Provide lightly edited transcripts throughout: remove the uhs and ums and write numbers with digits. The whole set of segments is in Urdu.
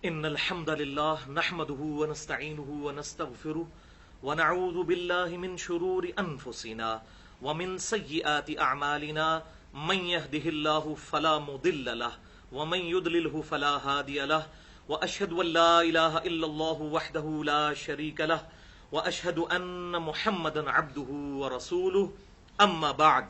إن الحمد لله نحمده ونستعينه ونستغفره ونعوذ بالله من شرور أنفسنا ومن سيئات أعمالنا من يهده الله فلا مضل له ومن يضلله فلا هادي له وأشهد أن لا إله إلا الله وحده لا شريك له وأشهد أن محمدا عبده ورسوله أما بعد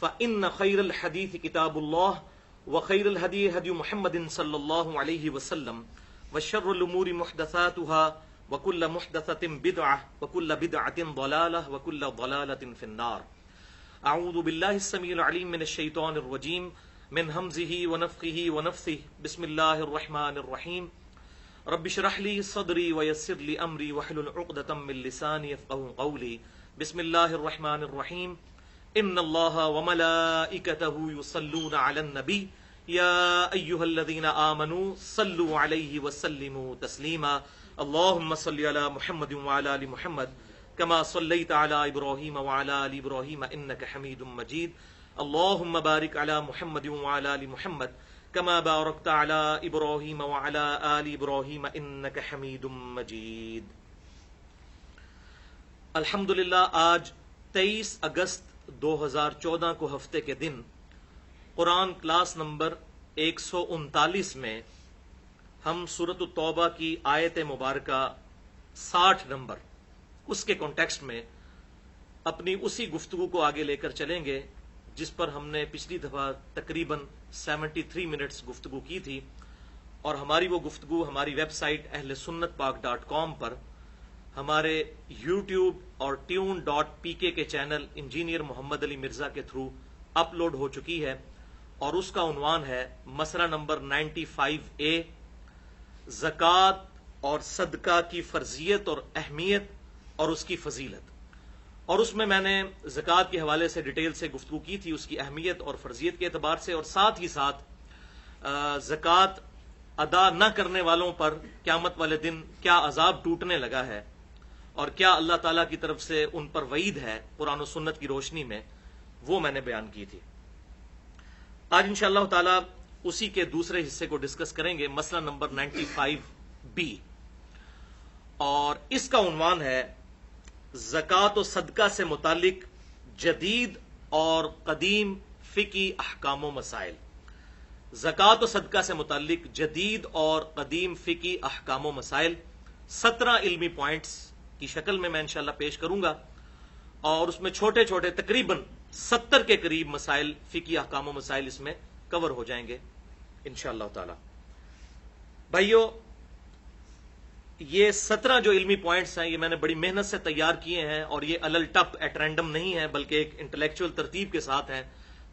فإن خير الحديث كتاب الله وخير الهدي هدي محمد صلى الله عليه وسلم وشر الأمور محدثاتها وكل محدثة بدعة وكل بدعة ضلالة وكل ضلالة في النار. أعوذ بالله السميع العليم من الشيطان الرجيم من همزه ونفخه ونفثه. بسم الله الرحمن الرحيم. رب اشرح لي صدري ويسر لي أمري واحلل عقدة من لساني يفقهوا قولي. بسم الله الرحمن الرحيم. ان اللہ وملائکتہ یصلون علی النبی یا ایھا الذین آمنوا صلوا علیہ وسلموا تسلیما. اللهم صل علی محمد وعلی آل محمد كما صلیت علی ابراہیم وعلی آل ابراہیم انک حمید مجید. اللهم بارک علی محمد وعلی آل محمد كما بارکت علی ابراہیم وعلی آل ابراہیم انک حمید مجید. الحمدللہ آج 23 اگست 2014 کو ہفتے کے دن قرآن کلاس نمبر 139 میں ہم سورۃ التوبہ کی آیت مبارکہ 60 نمبر اس کے کانٹیکسٹ میں اپنی اسی گفتگو کو آگے لے کر چلیں گے جس پر ہم نے پچھلی دفعہ تقریباً 73 منٹس گفتگو کی تھی، اور ہماری وہ گفتگو ہماری ویب سائٹ اہل سنت پاک .com پر ہمارے یوٹیوب اور tune.pk کے چینل انجینئر محمد علی مرزا کے تھرو اپلوڈ ہو چکی ہے، اور اس کا عنوان ہے مسئلہ نمبر 95A، زکوٰۃ اور صدقہ کی فرضیت اور اہمیت اور اس کی فضیلت. اور اس میں نے زکوٰۃ کے حوالے سے ڈیٹیل سے گفتگو کی تھی، اس کی اہمیت اور فرضیت کے اعتبار سے، اور ساتھ ہی ساتھ زکوٰۃ ادا نہ کرنے والوں پر قیامت والے دن کیا عذاب ٹوٹنے لگا ہے اور کیا اللہ تعالیٰ کی طرف سے ان پر وعید ہے قرآن و سنت کی روشنی میں، وہ میں نے بیان کی تھی. آج انشاءاللہ تعالیٰ اسی کے دوسرے حصے کو ڈسکس کریں گے، مسئلہ نمبر 95B، اور اس کا عنوان ہے زکوٰۃ و صدقہ سے متعلق جدید اور قدیم فقہی احکام و مسائل. زکوٰۃ و صدقہ سے متعلق جدید اور قدیم فقہی احکام و مسائل 17 علمی پوائنٹس کی شکل میں انشاءاللہ پیش کروں گا، اور اس میں چھوٹے چھوٹے تقریباً 70 کے قریب مسائل، فقہی احکام و مسائل اس میں کور ہو جائیں گے انشاءاللہ تعالی. بھائیو، یہ 17 جو علمی پوائنٹس ہیں یہ میں نے بڑی محنت سے تیار کیے ہیں، اور یہ الل ٹپ ایٹ رینڈم نہیں ہے بلکہ ایک انٹلیکچوئل ترتیب کے ساتھ ہیں،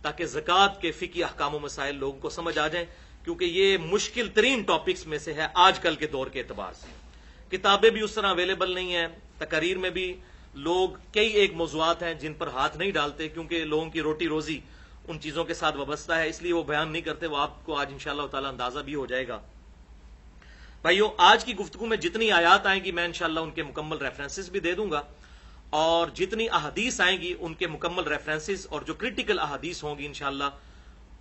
تاکہ زکوٰۃ کے فقہی احکام و مسائل لوگوں کو سمجھ آ جائیں، کیونکہ یہ مشکل ترین ٹاپکس میں سے ہے آج کل کے دور کے اعتبار سے. کتابیں بھی اس طرح اویلیبل نہیں ہیں، تقاریر میں بھی لوگ کئی ایک موضوعات ہیں جن پر ہاتھ نہیں ڈالتے، کیونکہ لوگوں کی روٹی روزی ان چیزوں کے ساتھ وابستہ ہے، اس لیے وہ بیان نہیں کرتے. وہ آپ کو آج انشاءاللہ تعالی اندازہ بھی ہو جائے گا. بھائیو، آج کی گفتگو میں جتنی آیات آئیں گی میں انشاءاللہ ان کے مکمل ریفرنسز بھی دے دوں گا، اور جتنی احادیث آئیں گی ان کے مکمل ریفرنسز، اور جو کرٹیکل احادیث ہوں گی انشاءاللہ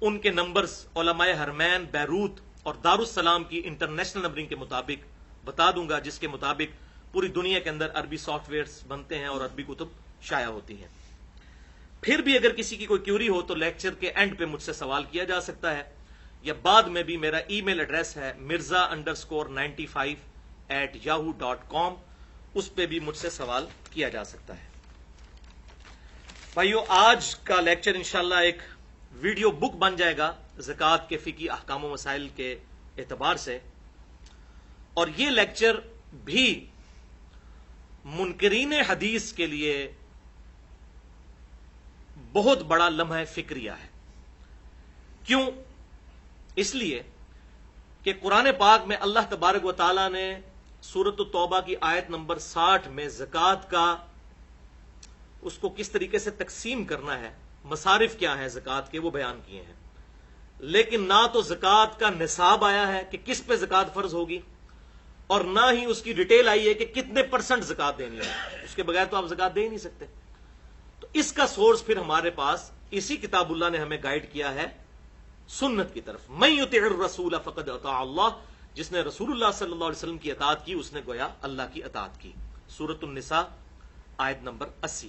ان کے نمبرز علماء حرمین بیروت اور دارالسلام کی انٹرنیشنل نمبرنگ کے مطابق بتا دوں گا، جس کے مطابق پوری دنیا کے اندر عربی سافٹ ویئرز بنتے ہیں اور عربی کتب شائع ہوتی ہیں. پھر بھی اگر کسی کی کوئی کیوری ہو تو لیکچر کے اینڈ پہ مجھ سے سوال کیا جا سکتا ہے، یا بعد میں بھی. میرا ای میل ایڈریس ہے mirza_95@yahoo.com، اس پہ بھی مجھ سے سوال کیا جا سکتا ہے. بھائیو، آج کا لیکچر انشاءاللہ ایک ویڈیو بک بن جائے گا زکوٰۃ کے فقہی احکام و مسائل کے اعتبار سے، اور یہ لیکچر بھی منکرین حدیث کے لیے بہت بڑا لمحہ فکریہ ہے. کیوں؟ اس لیے کہ قرآن پاک میں اللہ تبارک و تعالی نے سورۃ التوبہ کی آیت نمبر 60 میں زکوٰۃ کا اس کو کس طریقے سے تقسیم کرنا ہے، مصارف کیا ہیں زکوٰۃ کے، وہ بیان کیے ہیں. لیکن نہ تو زکوٰۃ کا نصاب آیا ہے کہ کس پہ زکوٰۃ فرض ہوگی، اور نہ ہی اس کی ڈیٹیل آئی ہے کہ کتنے % زکوٰۃ دینی ہے. اس کے بغیر تو آپ زکوٰۃ دے ہی نہیں سکتے. تو اس کا سورس پھر ہمارے پاس اسی کتاب اللہ نے ہمیں گائیڈ کیا ہے سنت کی طرف. من یطع الرسول فقد اطاع اللہ، جس نے رسول اللہ صلی اللہ علیہ وسلم کی اطاعت کی اس نے گویا اللہ کی اطاعت کی. سورۃ النساء آیت نمبر 80.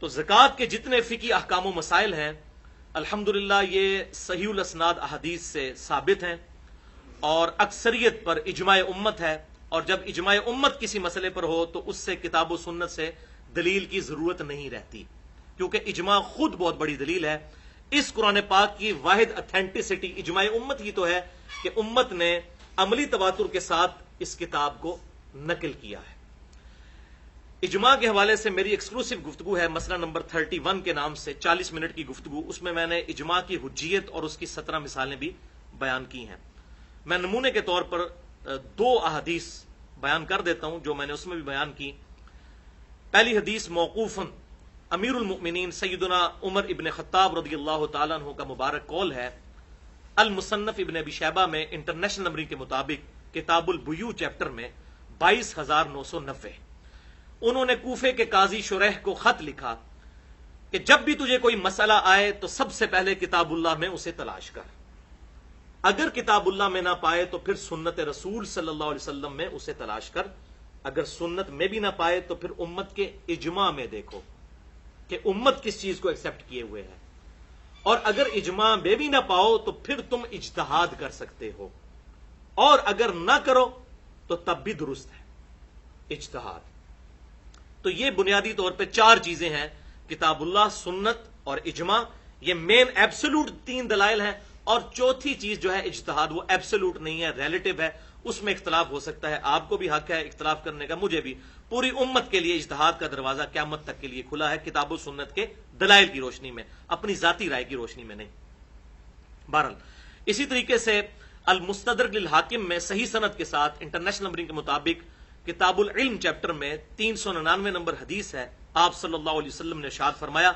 تو زکوٰۃ کے جتنے فقہی احکام و مسائل ہیں الحمدللہ یہ صحیح الاسناد احادیث سے ثابت ہیں اور اکثریت پر اجماع امت ہے. اور جب اجماع امت کسی مسئلے پر ہو تو اس سے کتاب و سنت سے دلیل کی ضرورت نہیں رہتی، کیونکہ اجماع خود بہت بڑی دلیل ہے. اس قرآن پاک کی واحد اتھینٹسٹی اجماع امت ہی تو ہے کہ امت نے عملی تواتر کے ساتھ اس کتاب کو نقل کیا ہے. اجماع کے حوالے سے میری ایکسکلوسیو گفتگو ہے مسئلہ نمبر 31 کے نام سے، 40 منٹ کی گفتگو. اس میں نے اجماع کی حجیت اور اس کی 17 مثالیں بھی بیان کی ہیں. میں نمونے کے طور پر 2 احادیث بیان کر دیتا ہوں جو میں نے اس میں بھی بیان کی. پہلی حدیث موقوفاً امیر المؤمنین سیدنا عمر ابن خطاب رضی اللہ تعالیٰ عنہ کا مبارک قول ہے. المصنف ابن ابی شیبہ میں انٹرنیشنل نمبر کے مطابق کتاب البیوع چیپٹر میں 22,990 انہوں نے کوفے کے قاضی شریح کو خط لکھا کہ جب بھی تجھے کوئی مسئلہ آئے تو سب سے پہلے کتاب اللہ میں اسے تلاش کر، اگر کتاب اللہ میں نہ پائے تو پھر سنت رسول صلی اللہ علیہ وسلم میں اسے تلاش کر، اگر سنت میں بھی نہ پائے تو پھر امت کے اجماع میں دیکھو کہ امت کس چیز کو ایکسپٹ کیے ہوئے ہے، اور اگر اجماع میں بھی نہ پاؤ تو پھر تم اجتہاد کر سکتے ہو، اور اگر نہ کرو تو تب بھی درست ہے اجتہاد. تو یہ بنیادی طور پہ 4 چیزیں ہیں، کتاب اللہ، سنت اور اجماع. یہ مین ایبسولوٹ 3 دلائل ہیں، اور چوتھی چیز جو ہے اجتہاد، وہ ایبسولوٹ نہیں ہے، ریلیٹو ہے. اس میں اختلاف ہو سکتا ہے، آپ کو بھی حق ہے اختلاف کرنے کا، مجھے بھی. پوری امت کے لیے اجتہاد کا دروازہ قیامت تک کے لیے کھلا ہے، کتاب و سنت کے دلائل کی روشنی میں، اپنی ذاتی رائے کی روشنی میں نہیں. بہرحال اسی طریقے سے المستدرک للحاکم میں صحیح سند کے ساتھ انٹرنیشنل نمبرنگ کے مطابق کتاب العلم چیپٹر میں 399 نمبر حدیث ہے. آپ صلی اللہ علیہ وسلم نے ارشاد فرمایا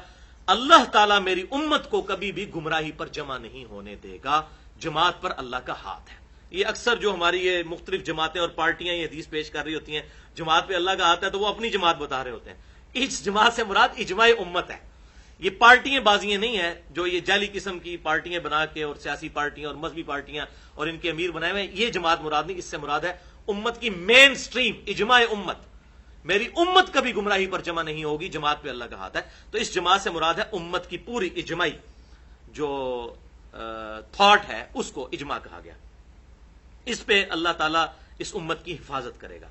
اللہ تعالیٰ میری امت کو کبھی بھی گمراہی پر جمع نہیں ہونے دے گا، جماعت پر اللہ کا ہاتھ ہے. یہ اکثر جو ہماری یہ مختلف جماعتیں اور پارٹیاں یہ حدیث پیش کر رہی ہوتی ہیں جماعت پہ اللہ کا ہاتھ ہے، تو وہ اپنی جماعت بتا رہے ہوتے ہیں. اس جماعت سے مراد اجماع امت ہے. یہ پارٹیاں بازیاں نہیں ہیں جو یہ جعلی قسم کی پارٹیاں بنا کے اور سیاسی پارٹیاں اور مذہبی پارٹیاں اور ان کے امیر بنائے ہوئے ہیں، یہ جماعت مراد نہیں. اس سے مراد ہے امت کی مین سٹریم، اجماع امت. میری امت کبھی گمراہی پر جمع نہیں ہوگی، جماعت پہ اللہ کا ہاتھ ہے. تو اس جماعت سے مراد ہے امت کی پوری اجماعی جو تھاٹ ہے اس کو اجماع کہا گیا. اس پہ اللہ تعالیٰ اس امت کی حفاظت کرے گا.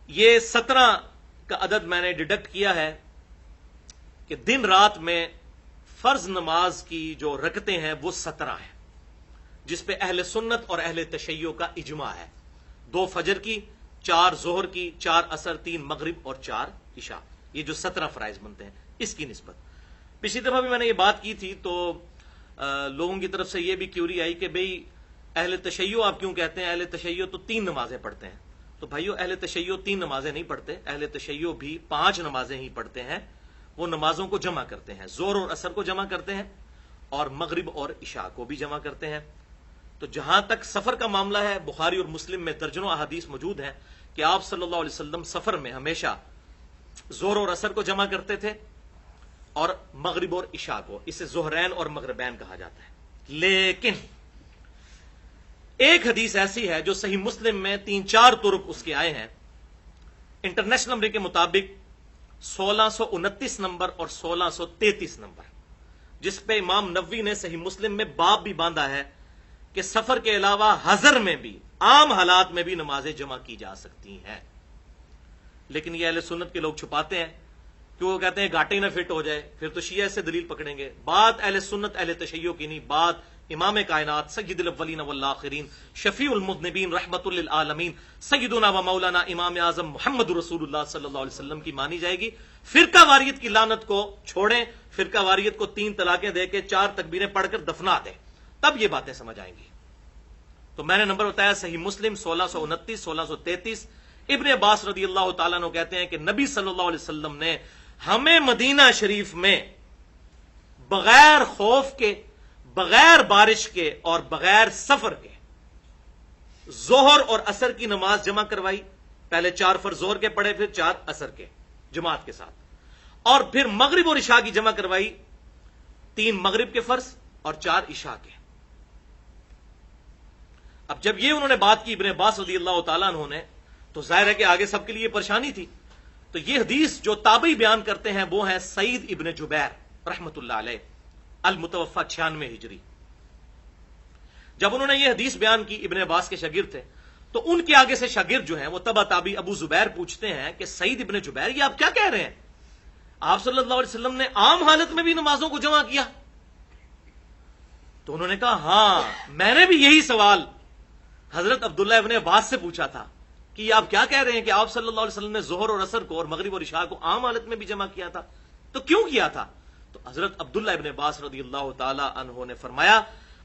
یہ 17 کا عدد میں نے ڈیڈکٹ کیا ہے کہ دن رات میں فرض نماز کی جو رکعتیں ہیں وہ 17 ہیں، جس پہ اہل سنت اور اہل تشیع کا اجماع ہے. 2 فجر کی، 4 ظہر کی، 4 عصر، 3 مغرب اور 4 عشاء، یہ جو 17 فرائض بنتے ہیں اس کی نسبت. پچھلی دفعہ بھی میں نے یہ بات کی تھی تو لوگوں کی طرف سے یہ بھی کیوری آئی کہ بھئی اہل تشیع آپ کیوں کہتے ہیں؟ اہل تشیع تو 3 نمازیں پڑھتے ہیں. تو بھائیو اہل تشیع 3 نمازیں نہیں پڑھتے، اہل تشیع بھی 5 نمازیں ہی پڑھتے ہیں. وہ نمازوں کو جمع کرتے ہیں، ظہر اور عصر کو جمع کرتے ہیں اور مغرب اور عشاء کو بھی جمع کرتے ہیں. تو جہاں تک سفر کا معاملہ ہے، بخاری اور مسلم میں درجنوں احادیث موجود ہیں کہ آپ صلی اللہ علیہ وسلم سفر میں ہمیشہ ظہر اور عصر کو جمع کرتے تھے اور مغرب اور عشاء کو. اسے ظہرین اور مغربین کہا جاتا ہے. لیکن ایک حدیث ایسی ہے جو صحیح مسلم میں 3-4 طرق اس کے آئے ہیں، انٹرنیشنل نمبر کے مطابق 1629 نمبر اور 1633 نمبر، جس پہ امام نووی نے صحیح مسلم میں باب بھی باندھا ہے کہ سفر کے علاوہ حضر میں بھی، عام حالات میں بھی نمازیں جمع کی جا سکتی ہیں. لیکن یہ اہل سنت کے لوگ چھپاتے ہیں کہ وہ کہتے ہیں گھاٹے نہ فٹ ہو جائے، پھر تو شیعہ سے دلیل پکڑیں گے. بات اہل سنت اہل تشیع کی نہیں، بات امام کائنات سید الاولین والآخرین شفیع المذنبین رحمت للعالمین سیدنا و مولانا امام اعظم محمد رسول اللہ صلی اللہ علیہ وسلم کی مانی جائے گی. فرقہ واریت کی لعنت کو چھوڑیں، فرقہ واریت کو 3 طلاقیں دے کے 4 تکبیریں پڑھ کر دفنا دیں، تب یہ باتیں سمجھ آئیں گی. تو میں نے نمبر بتایا صحیح مسلم 1629 1633. ابن عباس رضی اللہ تعالیٰ عنہ کہتے ہیں کہ نبی صلی اللہ علیہ وسلم نے ہمیں مدینہ شریف میں بغیر خوف کے، بغیر بارش کے اور بغیر سفر کے ظہر اور عصر کی نماز جمع کروائی. پہلے 4 فرض ظہر کے پڑھے، پھر 4 عصر کے جماعت کے ساتھ، اور پھر مغرب اور عشاء کی جمع کروائی. 3 مغرب کے فرض اور 4 عشاء کے۔ اب جب یہ انہوں نے بات کی ابن عباس رضی اللہ تعالیٰ عنہ نے، تو ظاہر ہے کہ آگے سب کے لیے پریشانی تھی۔ تو یہ حدیث جو تابعی بیان کرتے ہیں وہ ہے سعید ابن جبیر رحمت اللہ علیہ، المتوفى 96 ہجری۔ جب انہوں نے یہ حدیث بیان کی، ابن عباس کے شاگرد تھے، تو ان کے آگے سے شاگرد جو ہیں وہ تبع تابعی ابو زبیر پوچھتے ہیں کہ سعید ابن جبیر یہ آپ کیا کہہ رہے ہیں؟ آپ صلی اللہ علیہ وسلم نے عام حالت میں بھی نمازوں کو جمع کیا؟ تو انہوں نے کہا ہاں، میں نے بھی یہی سوال حضرت عبداللہ ابن عباس سے پوچھا تھا کہ یہ آپ کیا کہہ رہے ہیں کہ آپ صلی اللہ علیہ وسلم نے ظہر اور عصر کو اور مغرب اور عشاء کو عام حالت میں بھی جمع کیا تھا، تو کیوں کیا تھا؟ تو حضرت عبداللہ ابن عباس رضی اللہ تعالی عنہ نے فرمایا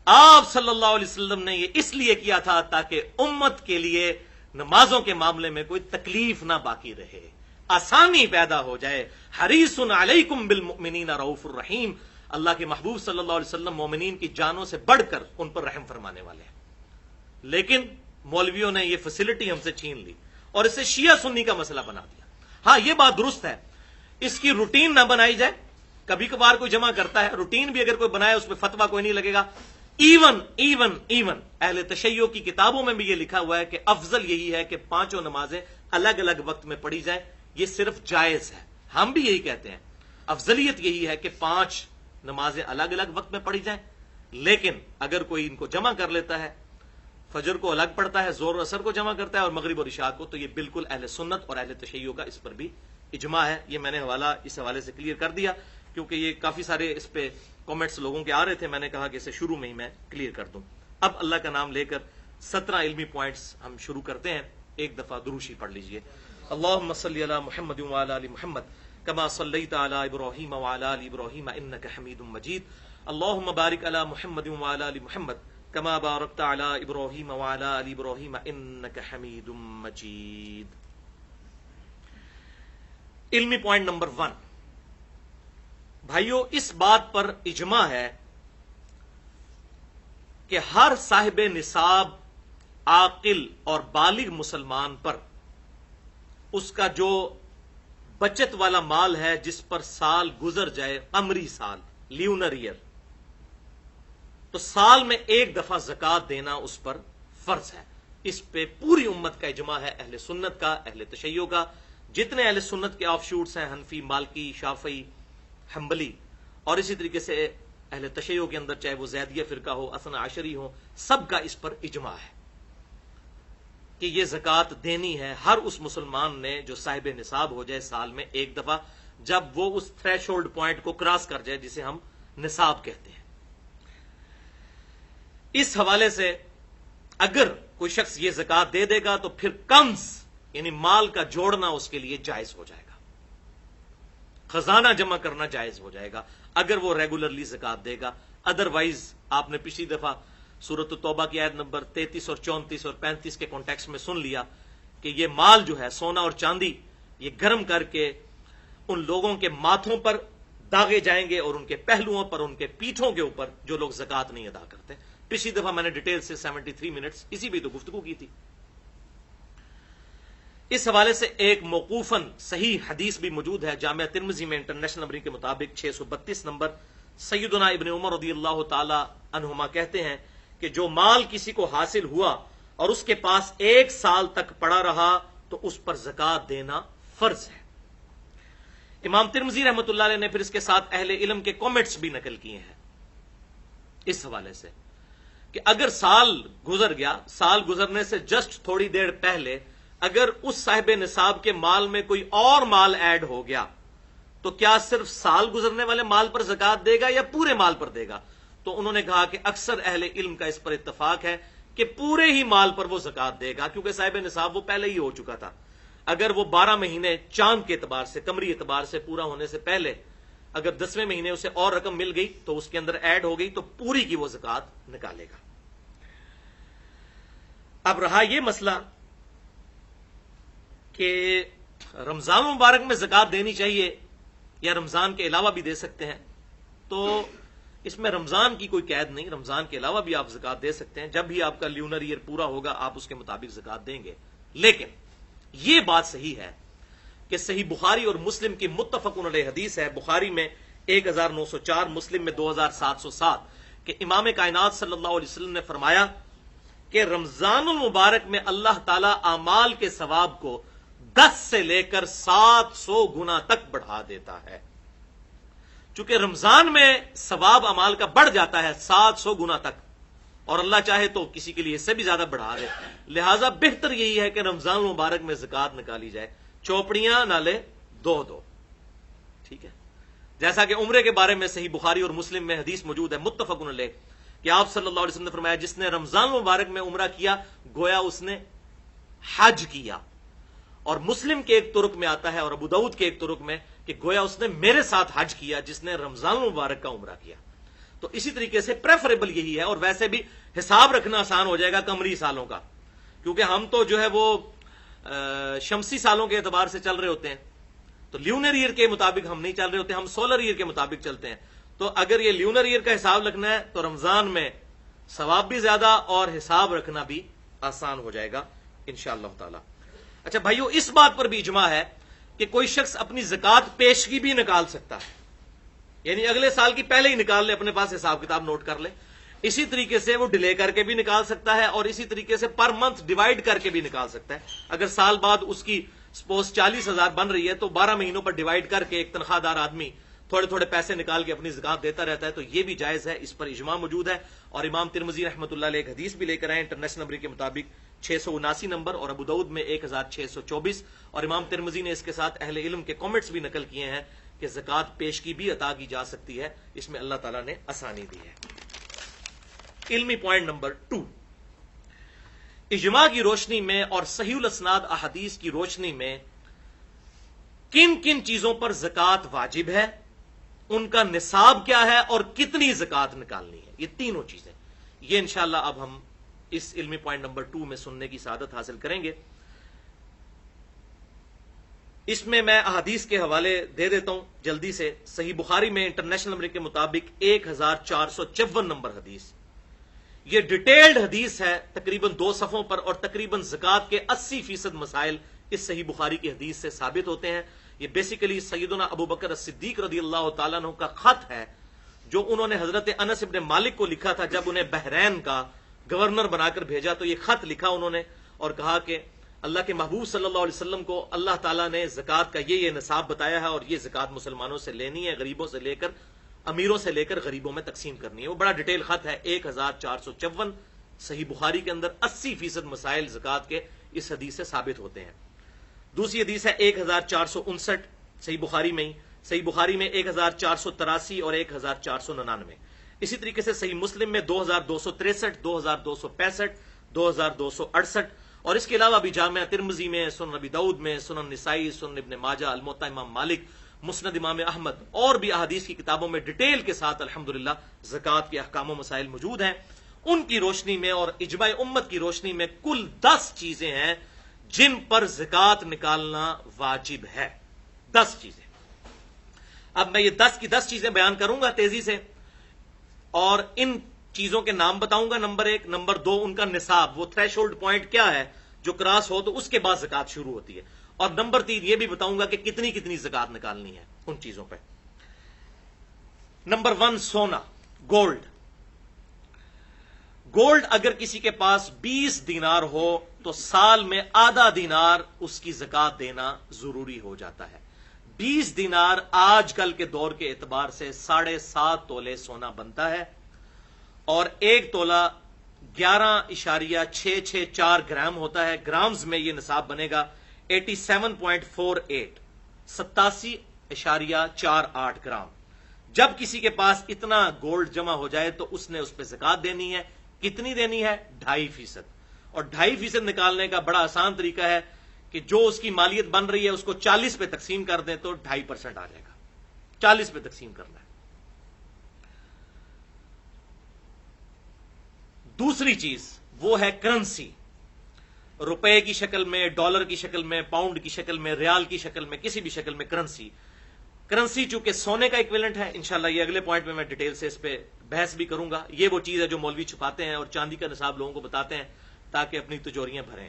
آپ صلی اللہ علیہ وسلم نے یہ اس لیے کیا تھا تاکہ امت کے لیے نمازوں کے معاملے میں کوئی تکلیف نہ باقی رہے، آسانی پیدا ہو جائے۔ حریص علیکم بالمؤمنین رؤوف الرحیم، اللہ کے محبوب صلی اللہ علیہ وسلم مومنین کی جانوں سے بڑھ کر ان پر رحم فرمانے والے ہیں۔ لیکن مولویوں نے یہ فیسلٹی ہم سے چھین لی اور اسے شیعہ سنی کا مسئلہ بنا دیا۔ ہاں یہ بات درست ہے، اس کی روٹین نہ بنائی جائے، کبھی کبھار کوئی جمع کرتا ہے، روٹین بھی اگر کوئی بنائے اس پہ فتویٰ کوئی نہیں لگے گا۔ ایون اہل تشیع کی کتابوں میں بھی یہ لکھا ہوا ہے کہ افضل یہی ہے کہ 5 نمازیں الگ الگ وقت میں پڑھی جائیں، یہ صرف جائز ہے، ہم بھی یہی کہتے ہیں، افضلیت یہی ہے کہ 5 نمازیں الگ الگ وقت میں پڑھی جائیں۔ لیکن اگر کوئی ان کو جمع کر لیتا ہے، فجر کو الگ پڑھتا ہے، ظہر و عصر کو جمع کرتا ہے اور مغرب اور عشاء کو، تو یہ بالکل اہل سنت اور اہل تشیع کا اس پر بھی اجماع ہے۔ یہ میں نے اس حوالے سے کلیئر کر دیا کیونکہ یہ کافی سارے اس پہ کامنٹس لوگوں کے آ رہے تھے، میں نے کہا کہ اسے شروع میں ہی میں کلیئر کر دوں۔ اب اللہ کا نام لے کر 17 علمی پوائنٹس ہم شروع کرتے ہیں۔ ایک دفعہ دروشی پڑھ لیجئے۔ اللہم صلی علی محمد وعلی آل محمد کما صلیت علی ابراہیم وعلی آل ابراہیم انک حمید مجید۔ اللہم بارک علی محمد وعلی آل محمد کما بارکت علی ابراہیم وعلی آل ابراہیم انک حمید مجید۔ علمی پوائنٹ نمبر 1، بھائیو اس بات پر اجماع ہے کہ ہر صاحب نصاب عاقل اور بالغ مسلمان پر اس کا جو بچت والا مال ہے جس پر سال گزر جائے، قمری سال، لیونر ایئر، تو سال میں ایک دفعہ زکوٰۃ دینا اس پر فرض ہے۔ اس پہ پوری امت کا اجماع ہے، اہل سنت کا، اہل تشیع کا، جتنے اہل سنت کے آف شوٹس ہیں، حنفی، مالکی، شافعی، حنبلی، اور اسی طریقے سے اہل تشیع کے اندر چاہے وہ زیدیہ فرقہ ہو، اثنا عشری ہو، سب کا اس پر اجماع ہے کہ یہ زکوٰۃ دینی ہے ہر اس مسلمان نے جو صاحب نصاب ہو جائے سال میں ایک دفعہ، جب وہ اس تھریش ہولڈ پوائنٹ کو کراس کر جائے جسے ہم نصاب کہتے ہیں۔ اس حوالے سے اگر کوئی شخص یہ زکوٰۃ دے دے گا تو پھر کنز یعنی مال کا جوڑنا اس کے لیے جائز ہو جائے گا، خزانہ جمع کرنا جائز ہو جائے گا اگر وہ ریگولرلی زکوٰۃ دے گا۔ ادروائز آپ نے پچھلی دفعہ سورۃ التوبہ کی آیت نمبر 33 اور 34 اور 35 کے کانٹیکسٹ میں سن لیا کہ یہ مال جو ہے سونا اور چاندی، یہ گرم کر کے ان لوگوں کے ماتھوں پر داغے جائیں گے اور ان کے پہلوؤں پر، ان کے پیٹھوں کے اوپر جو لوگ زکوٰۃ نہیں ادا کرتے۔ پچھلی دفعہ میں نے ڈیٹیل سے 73 منٹس اسی بھی تو گفتگو کی تھی۔ اس حوالے سے ایک موقوفاً صحیح حدیث بھی موجود ہے، جامعہ ترمذی میں انٹرنیشنل نمبرنگ کے مطابق 632 نمبر۔ سیدنا ابن عمر رضی اللہ تعالی عنہما کہتے ہیں کہ جو مال کسی کو حاصل ہوا اور اس کے پاس 1 سال تک پڑا رہا تو اس پر زکوٰۃ دینا فرض ہے۔ امام ترمذی رحمۃ اللہ علیہ نے پھر اس کے ساتھ اہل علم کے کامنٹس بھی نقل کیے ہیں اس حوالے سے کہ اگر سال گزر گیا، سال گزرنے سے جسٹ تھوڑی دیر پہلے اگر اس صاحب نصاب کے مال میں کوئی اور مال ایڈ ہو گیا تو کیا صرف سال گزرنے والے مال پر زکوٰۃ دے گا یا پورے مال پر دے گا؟ تو انہوں نے کہا کہ اکثر اہل علم کا اس پر اتفاق ہے کہ پورے ہی مال پر وہ زکوٰۃ دے گا، کیونکہ صاحب نصاب وہ پہلے ہی ہو چکا تھا۔ اگر وہ 12 مہینے چاند کے اعتبار سے، قمری اعتبار سے پورا ہونے سے پہلے اگر 10ویں مہینے اسے اور رقم مل گئی تو اس کے اندر ایڈ ہو گئی تو پوری کی وہ زکوٰۃ نکالے گا۔ اب رہا یہ مسئلہ کہ رمضان مبارک میں زکوٰۃ دینی چاہیے یا رمضان کے علاوہ بھی دے سکتے ہیں، تو اس میں رمضان کی کوئی قید نہیں، رمضان کے علاوہ بھی آپ زکوٰۃ دے سکتے ہیں، جب بھی آپ کا لیونر ایئر پورا ہوگا آپ اس کے مطابق زکوٰۃ دیں گے۔ لیکن یہ بات صحیح ہے کہ صحیح بخاری اور مسلم کی متفق علیہ حدیث ہے، بخاری میں 1904, مسلم میں 2707 کہ امام کائنات صلی اللہ علیہ وسلم نے فرمایا کہ رمضان المبارک میں اللہ تعالی اعمال کے ثواب کو 10 سے لے کر 700 گنا تک بڑھا دیتا ہے. چونکہ رمضان میں ثواب اعمال کا بڑھ جاتا ہے 700 گنا تک، اور اللہ چاہے تو کسی کے لیے اس سے بھی زیادہ بڑھا دے. لہذا بہتر یہی ہے کہ رمضان المبارک میں زکوٰۃ نکالی جائے. چوپڑیاں نالے دو دو، ٹھیک ہے. جیسا کہ عمرے کے بارے میں صحیح بخاری اور مسلم میں حدیث موجود ہے متفق علیہ کہ آپ صلی اللہ علیہ وسلم نے فرمایا جس نے رمضان المبارک میں عمرہ کیا گویا اس نے حج کیا. اور مسلم کے ایک ترک میں آتا ہے اور ابو داؤد کے ایک ترک میں کہ گویا اس نے میرے ساتھ حج کیا جس نے رمضان المبارک کا عمرہ کیا. تو اسی طریقے سے پریفریبل یہی ہے. اور ویسے بھی حساب رکھنا آسان ہو جائے گا قمری سالوں کا، کیونکہ ہم تو جو ہے وہ شمسی سالوں کے اعتبار سے چل رہے ہوتے ہیں. تو لیونر ایئر کے مطابق ہم نہیں چل رہے ہوتے، ہم سولر ایئر کے مطابق چلتے ہیں. تو اگر یہ لیونر ایئر کا حساب رکھنا ہے تو رمضان میں ثواب بھی زیادہ اور حساب رکھنا بھی آسان ہو جائے گا انشاءاللہ تعالی. اچھا بھائیو، اس بات پر بھی اجماع ہے کہ کوئی شخص اپنی زکوٰۃ پیشگی بھی نکال سکتا ہے، یعنی اگلے سال کی پہلے ہی نکال لے، اپنے پاس حساب کتاب نوٹ کر لے. اسی طریقے سے وہ ڈیلے کر کے بھی نکال سکتا ہے اور اسی طریقے سے پر منتھ ڈیوائڈ کر کے بھی نکال سکتا ہے. اگر سال بعد اس کی سپوز 40,000 بن رہی ہے تو 12 مہینوں پر ڈیوائڈ کر کے ایک تنخواہ دار آدمی تھوڑے تھوڑے پیسے نکال کے اپنی زکوٰۃ دیتا رہتا ہے، تو یہ بھی جائز ہے. اس پر اجماع موجود ہے. اور امام ترمذی رحمۃ اللہ علیہ ایک حدیث بھی لے کر آئے انٹرنیشنل نمبر کے مطابق 679 نمبر، اور ابو داؤد میں 1624. اور امام ترمذی نے اس کے ساتھ اہل علم کے کامنٹس بھی نقل کیے ہیں کہ زکوٰۃ پیشگی بھی عطا کی جا سکتی ہے، اس میں اللہ تعالیٰ نے آسانی دی ہے. علمی پوائنٹ نمبر 2، اجماع کی روشنی میں اور صحیح الاسناد احادیث کی روشنی میں کن کن چیزوں پر زکوٰۃ واجب ہے، ان کا نصاب کیا ہے اور کتنی زکوٰۃ نکالنی ہے. یہ تینوں چیزیں یہ انشاءاللہ اب ہم اس علمی پوائنٹ نمبر 2 میں سننے کی سعادت حاصل کریں گے. اس میں احادیث کے حوالے دے دیتا ہوں جلدی سے. صحیح بخاری میں انٹرنیشنل نمبر کے مطابق 1454 نمبر حدیث، یہ ڈیٹیلڈ حدیث ہے تقریباً 2 صفحوں پر، اور تقریباً زکوٰۃ کے 80% مسائل اس صحیح بخاری کی حدیث سے ثابت ہوتے ہیں. یہ بیسیکلی سیدنا ابو بکر الصدیق رضی اللہ تعالیٰ عنہ کا خط ہے جو انہوں نے حضرت انس ابن مالک کو لکھا تھا جب انہیں بحرین کا گورنر بنا کر بھیجا. تو یہ خط لکھا انہوں نے اور کہا کہ اللہ کے محبوب صلی اللہ علیہ وسلم کو اللہ تعالیٰ نے زکوٰۃ کا یہ نصاب بتایا ہے اور یہ زکوٰۃ مسلمانوں سے لینی ہے، غریبوں سے لے کر امیروں سے لے کر غریبوں میں تقسیم کرنی ہے. وہ بڑا ڈیٹیل خط ہے 1454 صحیح بخاری کے اندر 80% مسائل زکوٰۃ کے اس حدیث سے ثابت ہوتے ہیں. دوسری حدیث ہے 1459 صحیح بخاری میں ہی، صحیح بخاری میں 1483 اور 1499. اسی طریقے سے صحیح مسلم میں 2263، 2265، 2268، اور اس کے علاوہ بھی جامعہ ترمذی میں، سنن ابی داؤد میں، سنن نسائی، سنن ابن ماجہ، الموطا امام مالک، مسند امام احمد اور بھی احادیث کی کتابوں میں ڈیٹیل کے ساتھ الحمدللہ زکوٰۃ کے احکام و مسائل موجود ہیں. ان کی روشنی میں اور اجماع امت کی روشنی میں کل 10 چیزیں ہیں جن پر زکوٰۃ نکالنا واجب ہے. 10 چیزیں. اب میں یہ 10 کی 10 چیزیں بیان کروں گا تیزی سے اور ان چیزوں کے نام بتاؤں گا. نمبر 1، نمبر 2 ان کا نصاب، وہ تھریش ہولڈ پوائنٹ کیا ہے جو کراس ہو تو اس کے بعد زکوٰۃ شروع ہوتی ہے. اور نمبر 3 یہ بھی بتاؤں گا کہ کتنی کتنی زکوٰۃ نکالنی ہے ان چیزوں پہ. نمبر 1 سونا، گولڈ. گولڈ اگر کسی کے پاس 20 دینار ہو تو سال میں آدھا دینار اس کی زکوٰۃ دینا ضروری ہو جاتا ہے. 20 دینار آج کل کے دور کے اعتبار سے 7.5 تولے سونا بنتا ہے، اور 1 تولہ 11.664 گرام ہوتا ہے. گرامز میں یہ نصاب بنے گا 87.48، 87.48 گرام. جب کسی کے پاس اتنا گولڈ جمع ہو جائے تو اس نے اس پہ زکوٰۃ دینی ہے. کتنی دینی ہے؟ 2.5%. اور 2.5% نکالنے کا بڑا آسان طریقہ ہے کہ جو اس کی مالیت بن رہی ہے اس کو 40 پہ تقسیم کر دیں تو 2.5% آ جائے گا. 40 پہ تقسیم کرنا ہے. دوسری چیز وہ ہے کرنسی. روپے کی شکل میں، ڈالر کی شکل میں، پاؤنڈ کی شکل میں، ریال کی شکل میں، کسی بھی شکل میں کرنسی. کرنسی چونکہ سونے کا ایکویلنٹ ہے، انشاءاللہ یہ اگلے پوائنٹ میں میں ڈیٹیل سے اس پہ بحث بھی کروں گا. یہ وہ چیز ہے جو مولوی چھپاتے ہیں اور چاندی کا نصاب لوگوں کو بتاتے ہیں تاکہ اپنی تجوریاں بھریں.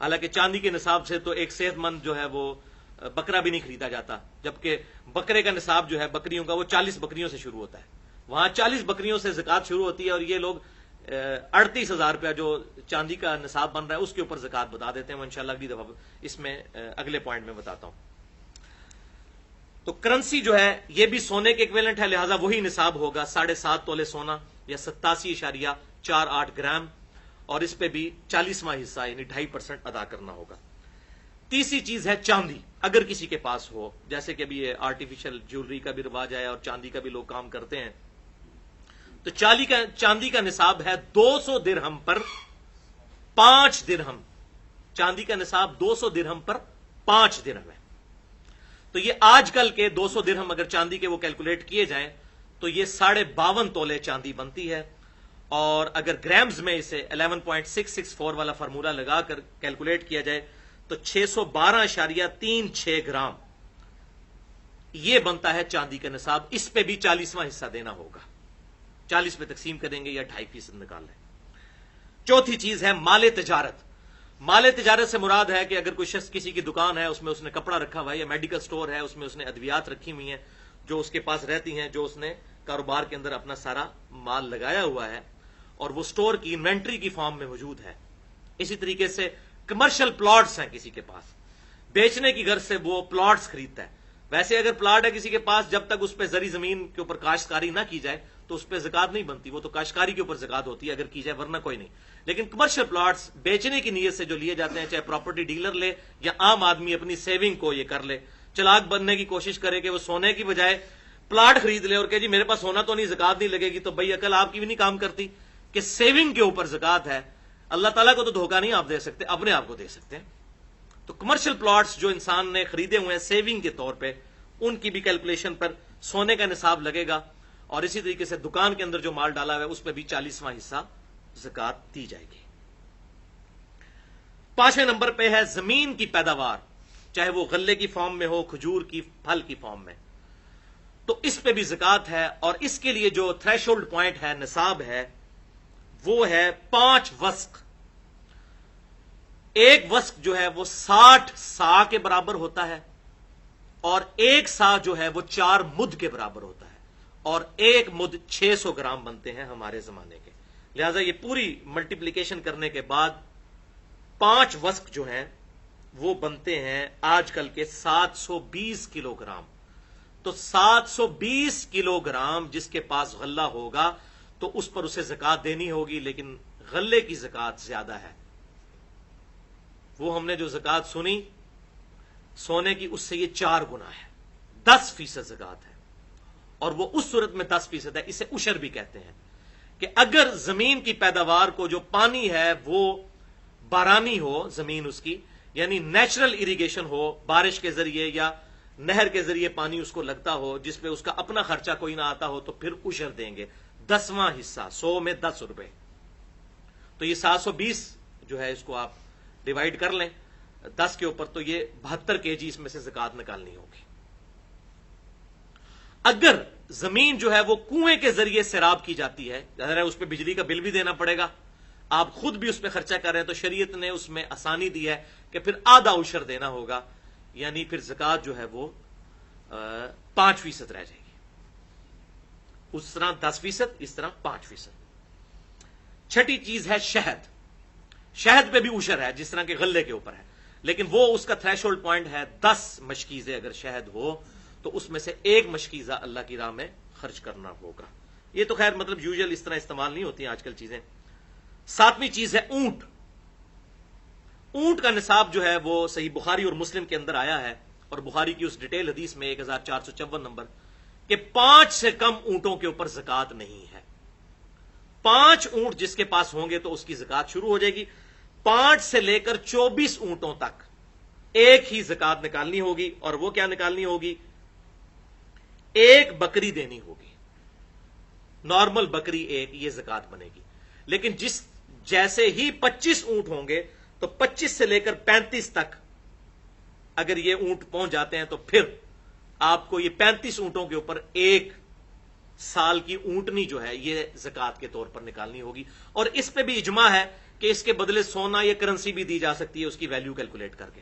حالانکہ چاندی کے نصاب سے تو ایک صحت مند جو ہے وہ بکرا بھی نہیں خریدا جاتا، جبکہ بکرے کا نصاب جو ہے بکریوں کا وہ 40 بکریوں سے شروع ہوتا ہے، وہاں 40 بکریوں سے زکات شروع ہوتی ہے، اور یہ لوگ 38,000 روپیہ جو چاندی کا نصاب بن رہا ہے اس کے اوپر زکات بتا دیتے ہیں. وہ انشاءاللہ اگلی دفعہ اس میں اگلے پوائنٹ میں بتاتا ہوں. تو کرنسی جو ہے یہ بھی سونے کے ایکویلنٹ ہے، لہذا وہی نصاب ہوگا 7.5 تولے سونا یا 87.48 گرام، اور اس پہ بھی 40واں حصہ یعنی 2.5% ادا کرنا ہوگا. تیسری چیز ہے چاندی. اگر کسی کے پاس ہو، جیسے کہ ابھی یہ آرٹیفیشل جیولری کا بھی رواج ہے اور چاندی کا بھی لوگ کام کرتے ہیں، تو چاندی کا نصاب ہے 200 درہم پر 5 درہم. چاندی کا نصاب 200 درہم پر 5 درہم ہے. تو یہ آج کل کے 200 درہم اگر چاندی کے وہ کیلکولیٹ کیے جائیں تو یہ 52.5 تولے چاندی بنتی ہے. اور اگر گرامز میں اسے 11.664 والا فارمولا لگا کر کیلکولیٹ کیا جائے تو 612.36 گرام یہ بنتا ہے چاندی کا نصاب. اس پہ بھی 40واں حصہ دینا ہوگا. 40 پہ تقسیم کریں گے یا 2.5% نکال لیں. چوتھی چیز ہے مال تجارت. مال تجارت سے مراد ہے کہ اگر کوئی شخص کسی کی دکان ہے، اس میں اس نے کپڑا رکھا ہوا ہے، یا میڈیکل سٹور ہے، اس میں اس نے ادویات رکھی ہوئی ہیں جو اس کے پاس رہتی ہیں، جو اس نے کاروبار کے اندر اپنا سارا مال لگایا ہوا ہے اور وہ سٹور کی انوینٹری کی فارم میں موجود ہے. اسی طریقے سے کمرشل پلاٹس ہیں کسی کے پاس، بیچنے کی غرض سے وہ پلاٹس خریدتا ہے. ویسے اگر پلاٹ ہے کسی کے پاس، جب تک اس پہ زرعی زمین کے اوپر کاشتکاری نہ کی جائے تو اس پہ زکات نہیں بنتی، وہ تو کاشتکاری کے اوپر زکات ہوتی ہے اگر کی جائے، ورنہ کوئی نہیں. لیکن کمرشل پلاٹس بیچنے کی نیت سے جو لیے جاتے ہیں، چاہے پراپرٹی ڈیلر لے یا عام آدمی اپنی سیونگ کو یہ کر لے، چلاک بننے کی کوشش کرے کہ وہ سونے کی بجائے پلاٹ خرید لے اور کہ جی میرے پاس سونا تو نہیں، زکات نہیں لگے گی، تو بھائی عقل آپ کی بھی نہیں کام کرتی کہ سیونگ کے اوپر زکات ہے. اللہ تعالیٰ کو تو دھوکہ نہیں آپ دے سکتے، اپنے آپ کو دے سکتے ہیں. تو کمرشل پلاٹس جو انسان نے خریدے ہوئے ہیں سیونگ کے طور پہ، ان کی بھی کیلکولیشن پر سونے کا نصاب لگے گا. اور اسی طریقے سے دکان کے اندر جو مال ڈالا ہوا ہے اس پہ بھی 40واں حصہ زکات دی جائے گی. 5ویں نمبر پہ ہے زمین کی پیداوار، چاہے وہ غلے کی فارم میں ہو، کھجور کی پھل کی فارم میں، تو اس پہ بھی زکات ہے. اور اس کے لیے جو تھریش ہولڈ پوائنٹ ہے، نصاب ہے، وہ ہے 5 وسق. ایک وسق جو ہے وہ 60 سا کے برابر ہوتا ہے، اور ایک سا جو ہے وہ 4 مد کے برابر ہوتا ہے، اور ایک مد 600 گرام بنتے ہیں ہمارے زمانے کے. لہذا یہ پوری ملٹیپلیکیشن کرنے کے بعد 5 وسق جو ہیں وہ بنتے ہیں آج کل کے 720 کلو گرام. تو 720 کلو گرام جس کے پاس غلہ ہوگا تو اس پر اسے زکات دینی ہوگی، لیکن غلے کی زکات زیادہ ہے. وہ ہم نے جو زکات سنی سونے کی، اس سے یہ 4 گنا ہے، 10% زکات ہے. اور وہ اس صورت میں 10% ہے، اسے عشر بھی کہتے ہیں، کہ اگر زمین کی پیداوار کو جو پانی ہے وہ بارانی ہو، زمین اس کی یعنی نیچرل اریگیشن ہو، بارش کے ذریعے یا نہر کے ذریعے پانی اس کو لگتا ہو، جس پہ اس کا اپنا خرچہ کوئی نہ آتا ہو، تو پھر عشر دیں گے 10واں حصہ، 100 میں 10 روپے. تو یہ 720 جو ہے اس کو آپ ڈیوائڈ کر لیں 10 کے اوپر، تو یہ 72 kg اس میں سے زکات نکالنی ہوگی. اگر زمین جو ہے وہ کنویں کے ذریعے سیراب کی جاتی ہے، ظاہر ہے اس پہ بجلی کا بل بھی دینا پڑے گا، آپ خود بھی اس پہ خرچہ کر رہے ہیں، تو شریعت نے اس میں آسانی دی ہے کہ پھر آدھا عشر دینا ہوگا، یعنی پھر زکات جو ہے وہ 5% رہ جائے گی. اس طرح 10%، اس طرح 5%. 6ٹھی چیز ہے شہد. شہد پہ بھی عشر ہے جس طرح کے غلے کے اوپر ہے، لیکن وہ اس کا تھریش ہولڈ پوائنٹ ہے 10 مشکیزیں. اگر شہد ہو تو اس میں سے 1 مشکیزہ اللہ کی راہ میں خرچ کرنا ہوگا. یہ تو خیر مطلب یوزل اس طرح استعمال نہیں ہوتی آج کل چیزیں. 7ویں چیز ہے اونٹ. اونٹ کا نصاب جو ہے وہ صحیح بخاری اور مسلم کے اندر آیا ہے، اور بخاری کی اس ڈیٹیل حدیث میں 1454 نمبر کہ 5 سے کم اونٹوں کے اوپر زکات نہیں ہے. 5 اونٹ جس کے پاس ہوں گے تو اس کی زکات شروع ہو جائے گی. 5 سے لے کر 24 اونٹوں تک ایک ہی زکات نکالنی ہوگی. اور وہ کیا نکالنی ہوگی؟ ایک بکری دینی ہوگی، نارمل بکری ایک، یہ زکات بنے گی. لیکن جیسے ہی 25 اونٹ ہوں گے تو 25 سے لے کر 35 تک اگر یہ اونٹ پہنچ جاتے ہیں تو پھر آپ کو یہ 35 اونٹوں کے اوپر 1 سال کی اونٹنی جو ہے یہ زکات کے طور پر نکالنی ہوگی. اور اس پہ بھی اجماع ہے کہ اس کے بدلے سونا یا کرنسی بھی دی جا سکتی ہے اس کی ویلیو کیلکولیٹ کر کے.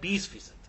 20%।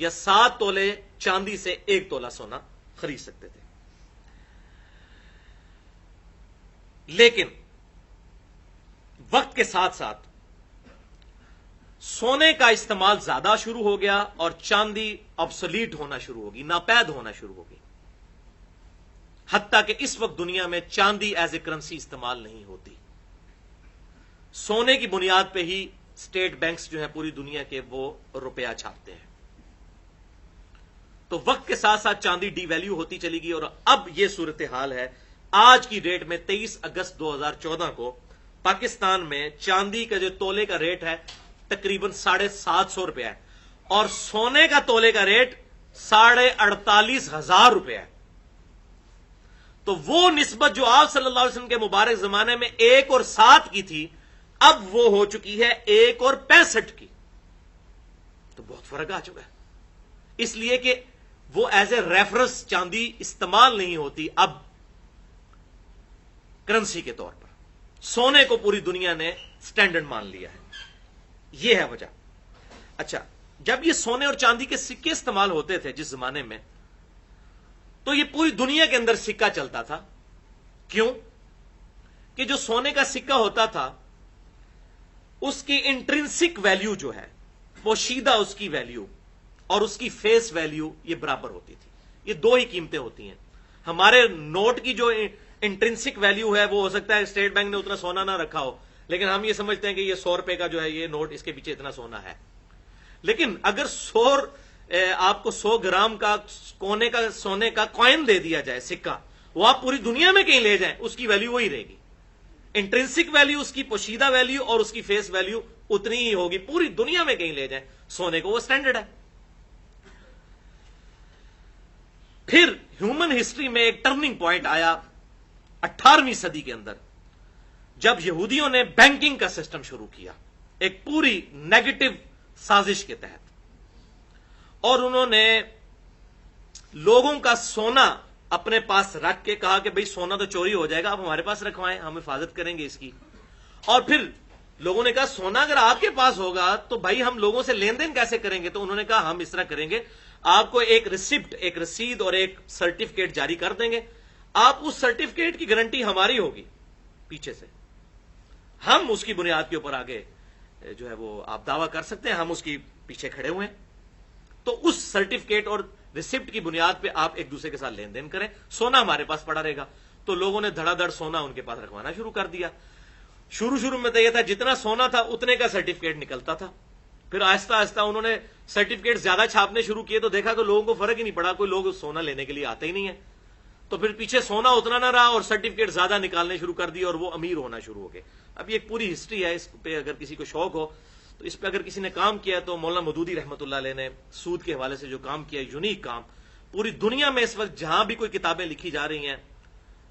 یا 7 تولے چاندی سے 1 تولہ سونا خرید سکتے تھے. لیکن وقت کے ساتھ ساتھ سونے کا استعمال زیادہ شروع ہو گیا اور چاندی آبسولیٹ ہونا شروع ہوگی, ناپید ہونا شروع ہوگی. حتیٰ کہ اس وقت دنیا میں چاندی ایز اے کرنسی استعمال نہیں ہوتی. سونے کی بنیاد پہ ہی اسٹیٹ بینکس جو ہے پوری دنیا کے وہ روپیہ چھاپتے ہیں. تو وقت کے ساتھ ساتھ چاندی ڈی ویلیو ہوتی چلی گئی اور اب یہ صورتحال ہے. آج کی ڈیٹ میں 23 اگست 2014 کو پاکستان میں چاندی کا جو تولے کا ریٹ ہے تقریباً 750 روپے ہے اور سونے کا تولے کا ریٹ 48,500 روپے ہے. تو وہ نسبت جو آپ صلی اللہ علیہ وسلم کے مبارک زمانے میں 1 اور 7 کی تھی اب وہ ہو چکی ہے 1 اور 65 کی. تو بہت فرق آ چکا ہے. اس لیے کہ وہ ایز اے ریفرنس چاندی استعمال نہیں ہوتی اب کرنسی کے طور پر. سونے کو پوری دنیا نے سٹینڈرڈ مان لیا ہے. یہ ہے وجہ. اچھا, جب یہ سونے اور چاندی کے سکے استعمال ہوتے تھے جس زمانے میں, تو یہ پوری دنیا کے اندر سکہ چلتا تھا. کیوں؟ کہ جو سونے کا سکہ ہوتا تھا اس کی انٹرنسک ویلیو جو ہے, پوشیدہ اس کی ویلیو اور اس کی فیس ویلیو یہ برابر ہوتی تھی. یہ دو ہی قیمتیں ہوتی ہیں. ہمارے نوٹ کی جو انٹرنسک ویلیو ہے وہ ہو سکتا ہے اسٹیٹ بینک نے اتنا سونا نہ رکھا ہو, لیکن ہم یہ سمجھتے ہیں کہ یہ 100 روپے کا جو ہے یہ نوٹ, اس کے پیچھے اتنا سونا ہے. لیکن اگر آپ کو 100 گرام کا سونے کا کوائن دے دیا جائے, سکہ, وہ آپ پوری دنیا میں کہیں لے جائیں اس کی ویلیو وہی رہے گی. انٹرنسک ویلیو, اس کی پوشیدہ ویلیو اور اس کی فیس ویلیو اتنی ہی ہوگی. پوری دنیا میں کہیں لے جائیں سونے کو, وہ سٹینڈرڈ ہے. پھر ہیومن ہسٹری میں ایک ٹرننگ پوائنٹ آیا 18ویں صدی کے اندر, جب یہودیوں نے بینکنگ کا سسٹم شروع کیا ایک پوری نیگیٹو سازش کے تحت, اور انہوں نے لوگوں کا سونا اپنے پاس رکھ کے کہا کہ بھئی سونا تو چوری ہو جائے گا, آپ ہمارے پاس رکھوائیں, ہم حفاظت کریں گے اس کی. اور پھر لوگوں نے کہا سونا اگر آپ کے پاس ہوگا تو بھائی ہم لوگوں سے لین دین کیسے کریں گے؟ تو انہوں نے کہا ہم اس طرح کریں گے, آپ کو ایک ریسپٹ, ایک رسید اور ایک سرٹیفکیٹ جاری کر دیں گے. آپ اس سرٹیفکیٹ کی گارنٹی ہماری ہوگی پیچھے سے, ہم اس کی بنیاد کے اوپر آگے جو ہے وہ آپ دعویٰ کر سکتے ہیں, ہم اس کی پیچھے کھڑے ہوئے ہیں. تو اس سرٹیفکیٹ اور ریسپٹ کی بنیاد پہ آپ ایک دوسرے کے ساتھ لین دین کریں, سونا ہمارے پاس پڑا رہے گا. تو لوگوں نے دھڑا دھڑ سونا ان کے پاس رکھوانا شروع کر دیا. شروع میں تو یہ تھا جتنا سونا تھا اتنے کا سرٹیفکیٹ نکلتا تھا. پھر آہستہ آہستہ انہوں نے سرٹیفکیٹ زیادہ چھاپنے شروع کیے تو دیکھا کہ لوگوں کو فرق ہی نہیں پڑا, کوئی لوگ سونا لینے کے لیے آتے ہی نہیں ہے. تو پھر پیچھے سونا اتنا نہ رہا اور سرٹیفکیٹ زیادہ نکالنے شروع کر دی اور وہ امیر ہونا شروع ہو گئے. اب یہ ایک پوری ہسٹری ہے, اس پہ اگر کسی کو شوق ہو تو اس پہ اگر کسی نے کام کیا تو مولانا مودودی رحمۃ اللہ علیہ نے سود کے حوالے سے جو کام کیا, یونیک کام. پوری دنیا میں اس وقت جہاں بھی کوئی کتابیں لکھی جا رہی ہیں,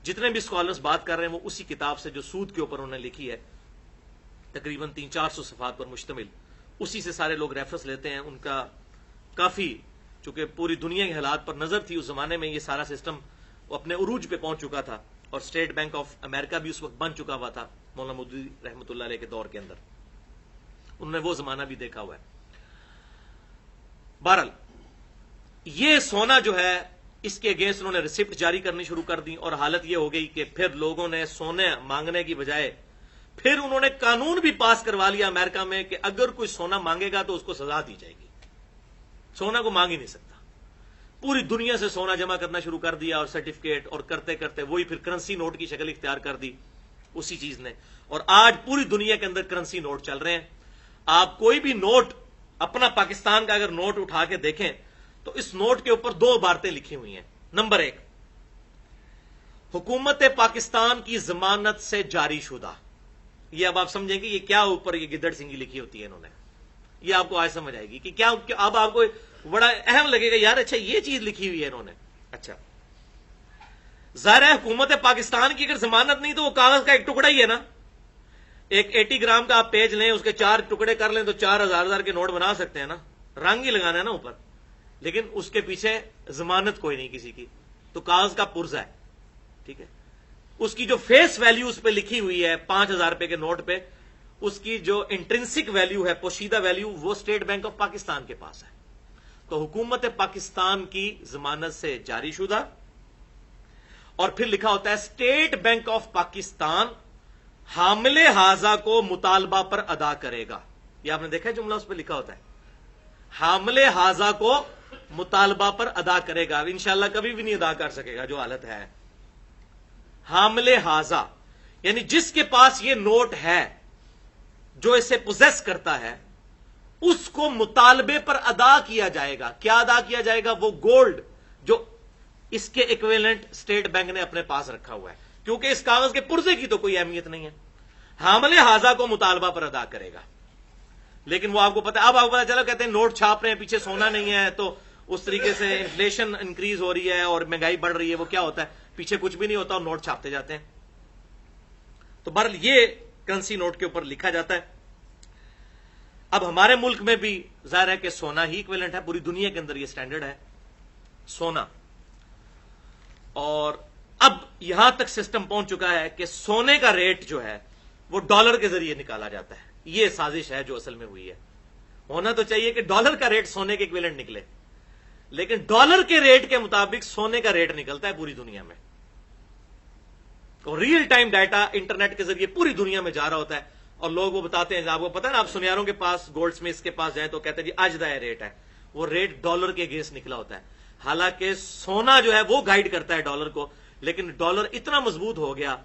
جتنے بھی اسکالرز بات کر رہے ہیں وہ اسی کتاب سے جو سود کے اوپر انہوں نے لکھی ہے, تقریباً 300-400 صفحات پر مشتمل, اسی سے سارے لوگ ریفرنس لیتے ہیں. ان کا کافی, چونکہ پوری دنیا کے حالات پر نظر تھی اس زمانے میں, یہ سارا سسٹم اپنے عروج پہ پہنچ چکا تھا اور اسٹیٹ بینک آف امریکہ بھی اس وقت بن چکا ہوا تھا مولانا مودودی رحمۃ اللہ علیہ کے دور کے اندر. انہوں نے وہ زمانہ بھی دیکھا ہوا ہے. بہرحال یہ سونا جو ہے اس کے اگینسٹ انہوں نے ریسپٹ جاری کرنی شروع کر دی, اور حالت یہ ہو گئی کہ پھر لوگوں نے سونے مانگنے کی بجائے پھر انہوں نے قانون بھی پاس کروا لیا امریکہ میں کہ اگر کوئی سونا مانگے گا تو اس کو سزا دی جائے گی. سونا کو مانگ ہی نہیں سکتا. پوری دنیا سے سونا جمع کرنا شروع کر دیا اور سرٹیفکیٹ, اور کرتے کرتے وہی پھر کرنسی نوٹ کی شکل اختیار کر دی اسی چیز نے. اور آج پوری دنیا کے اندر کرنسی نوٹ چل رہے ہیں. آپ کوئی بھی نوٹ, اپنا پاکستان کا اگر نوٹ اٹھا کے دیکھیں تو اس نوٹ کے اوپر 2 باتیں لکھی ہوئی ہیں. نمبر 1, حکومت پاکستان کی ضمانت سے جاری شدہ. یہ اب آپ سمجھیں گے یہ کیا اوپر یہ گدڑ سنگھی لکھی ہوتی ہے انہوں نے, یہ آپ کو آج سمجھ آئے گی کہ کیا. اب آپ کو بڑا اہم لگے گا یار, اچھا یہ چیز لکھی ہوئی ہے انہوں نے. اچھا, ظاہر ہے حکومت پاکستان کی اگر ضمانت نہیں تو وہ کاغذ کا ایک ٹکڑا ہی ہے نا. ایک 80 گرام کا آپ پیج لیں, اس کے 4 ٹکڑے کر لیں تو 4,000 کے نوٹ بنا سکتے ہیں نا, رنگ ہی لگانا ہے نا اوپر, لیکن اس کے پیچھے ضمانت کوئی نہیں کسی کی, تو کاغذ کا پرزہ ہے. ٹھیک ہے, اس کی جو فیس ویلیو اس پہ لکھی ہوئی ہے 5,000 روپے کے نوٹ پہ, اس کی جو انٹرنسک ویلیو ہے, پوشیدہ ویلیو, وہ اسٹیٹ بینک آف پاکستان کے پاس ہے. تو حکومت پاکستان کی ضمانت سے جاری شدہ، اور پھر لکھا ہوتا ہے اسٹیٹ بینک آف پاکستان حامل حاضہ کو مطالبہ پر ادا کرے گا. یہ آپ نے دیکھا ہے جملہ اس پہ لکھا ہوتا ہے، حامل حاضہ کو مطالبہ پر ادا کرے گا. انشاءاللہ کبھی بھی نہیں ادا کر سکے گا جو حالت ہے. حامل حاضہ یعنی جس کے پاس یہ نوٹ ہے، جو اسے پوزیس کرتا ہے، اس کو مطالبے پر ادا کیا جائے گا. کیا ادا کیا جائے گا؟ وہ گولڈ جو اس کے ایکویلنٹ اسٹیٹ بینک نے اپنے پاس رکھا ہوا ہے، کیونکہ اس کاغذ کے پرزے کی تو کوئی اہمیت نہیں ہے. حامل حاضہ کو مطالبہ پر ادا کرے گا. لیکن وہ آپ کو پتا، اب آپ کو پتا چلا، کہتے ہیں نوٹ چھاپ رہے ہیں، پیچھے سونا نہیں ہے، تو اس طریقے سے انفلیشن انکریز ہو رہی ہے اور مہنگائی بڑھ رہی ہے. وہ کیا ہوتا ہے؟ پیچھے کچھ بھی نہیں ہوتا اور نوٹ چھاپتے جاتے ہیں. تو بہرحال یہ کرنسی نوٹ کے اوپر لکھا جاتا ہے. اب ہمارے ملک میں بھی ظاہر ہے کہ سونا ہی ایکویلنٹ ہے، پوری دنیا کے اندر یہ سٹینڈرڈ ہے سونا. اور اب یہاں تک سسٹم پہنچ چکا ہے کہ سونے کا ریٹ جو ہے وہ ڈالر کے ذریعے نکالا جاتا ہے. یہ سازش ہے جو اصل میں ہوئی ہے. ہونا تو چاہیے کہ ڈالر کا ریٹ سونے کے ایکویلنٹ نکلے، لیکن ڈالر کے ریٹ کے مطابق سونے کا ریٹ نکلتا ہے پوری دنیا میں. اور ریئل ٹائم ڈیٹا انٹرنیٹ کے ذریعے پوری دنیا میں جا رہا ہوتا ہے، اور لوگ وہ بتاتے ہیں. آپ کو پتا ہے نا، آپ سنیاروں کے پاس، گولڈ سمتھس کے پاس جائیں تو کہتے ہیں جی آج دا ریٹ ہے، وہ ریٹ ڈالر کے اگینسٹ نکلا ہوتا ہے. حالانکہ سونا جو ہے وہ گائیڈ کرتا ہے ڈالر کو، لیکن ڈالر اتنا مضبوط ہو گیا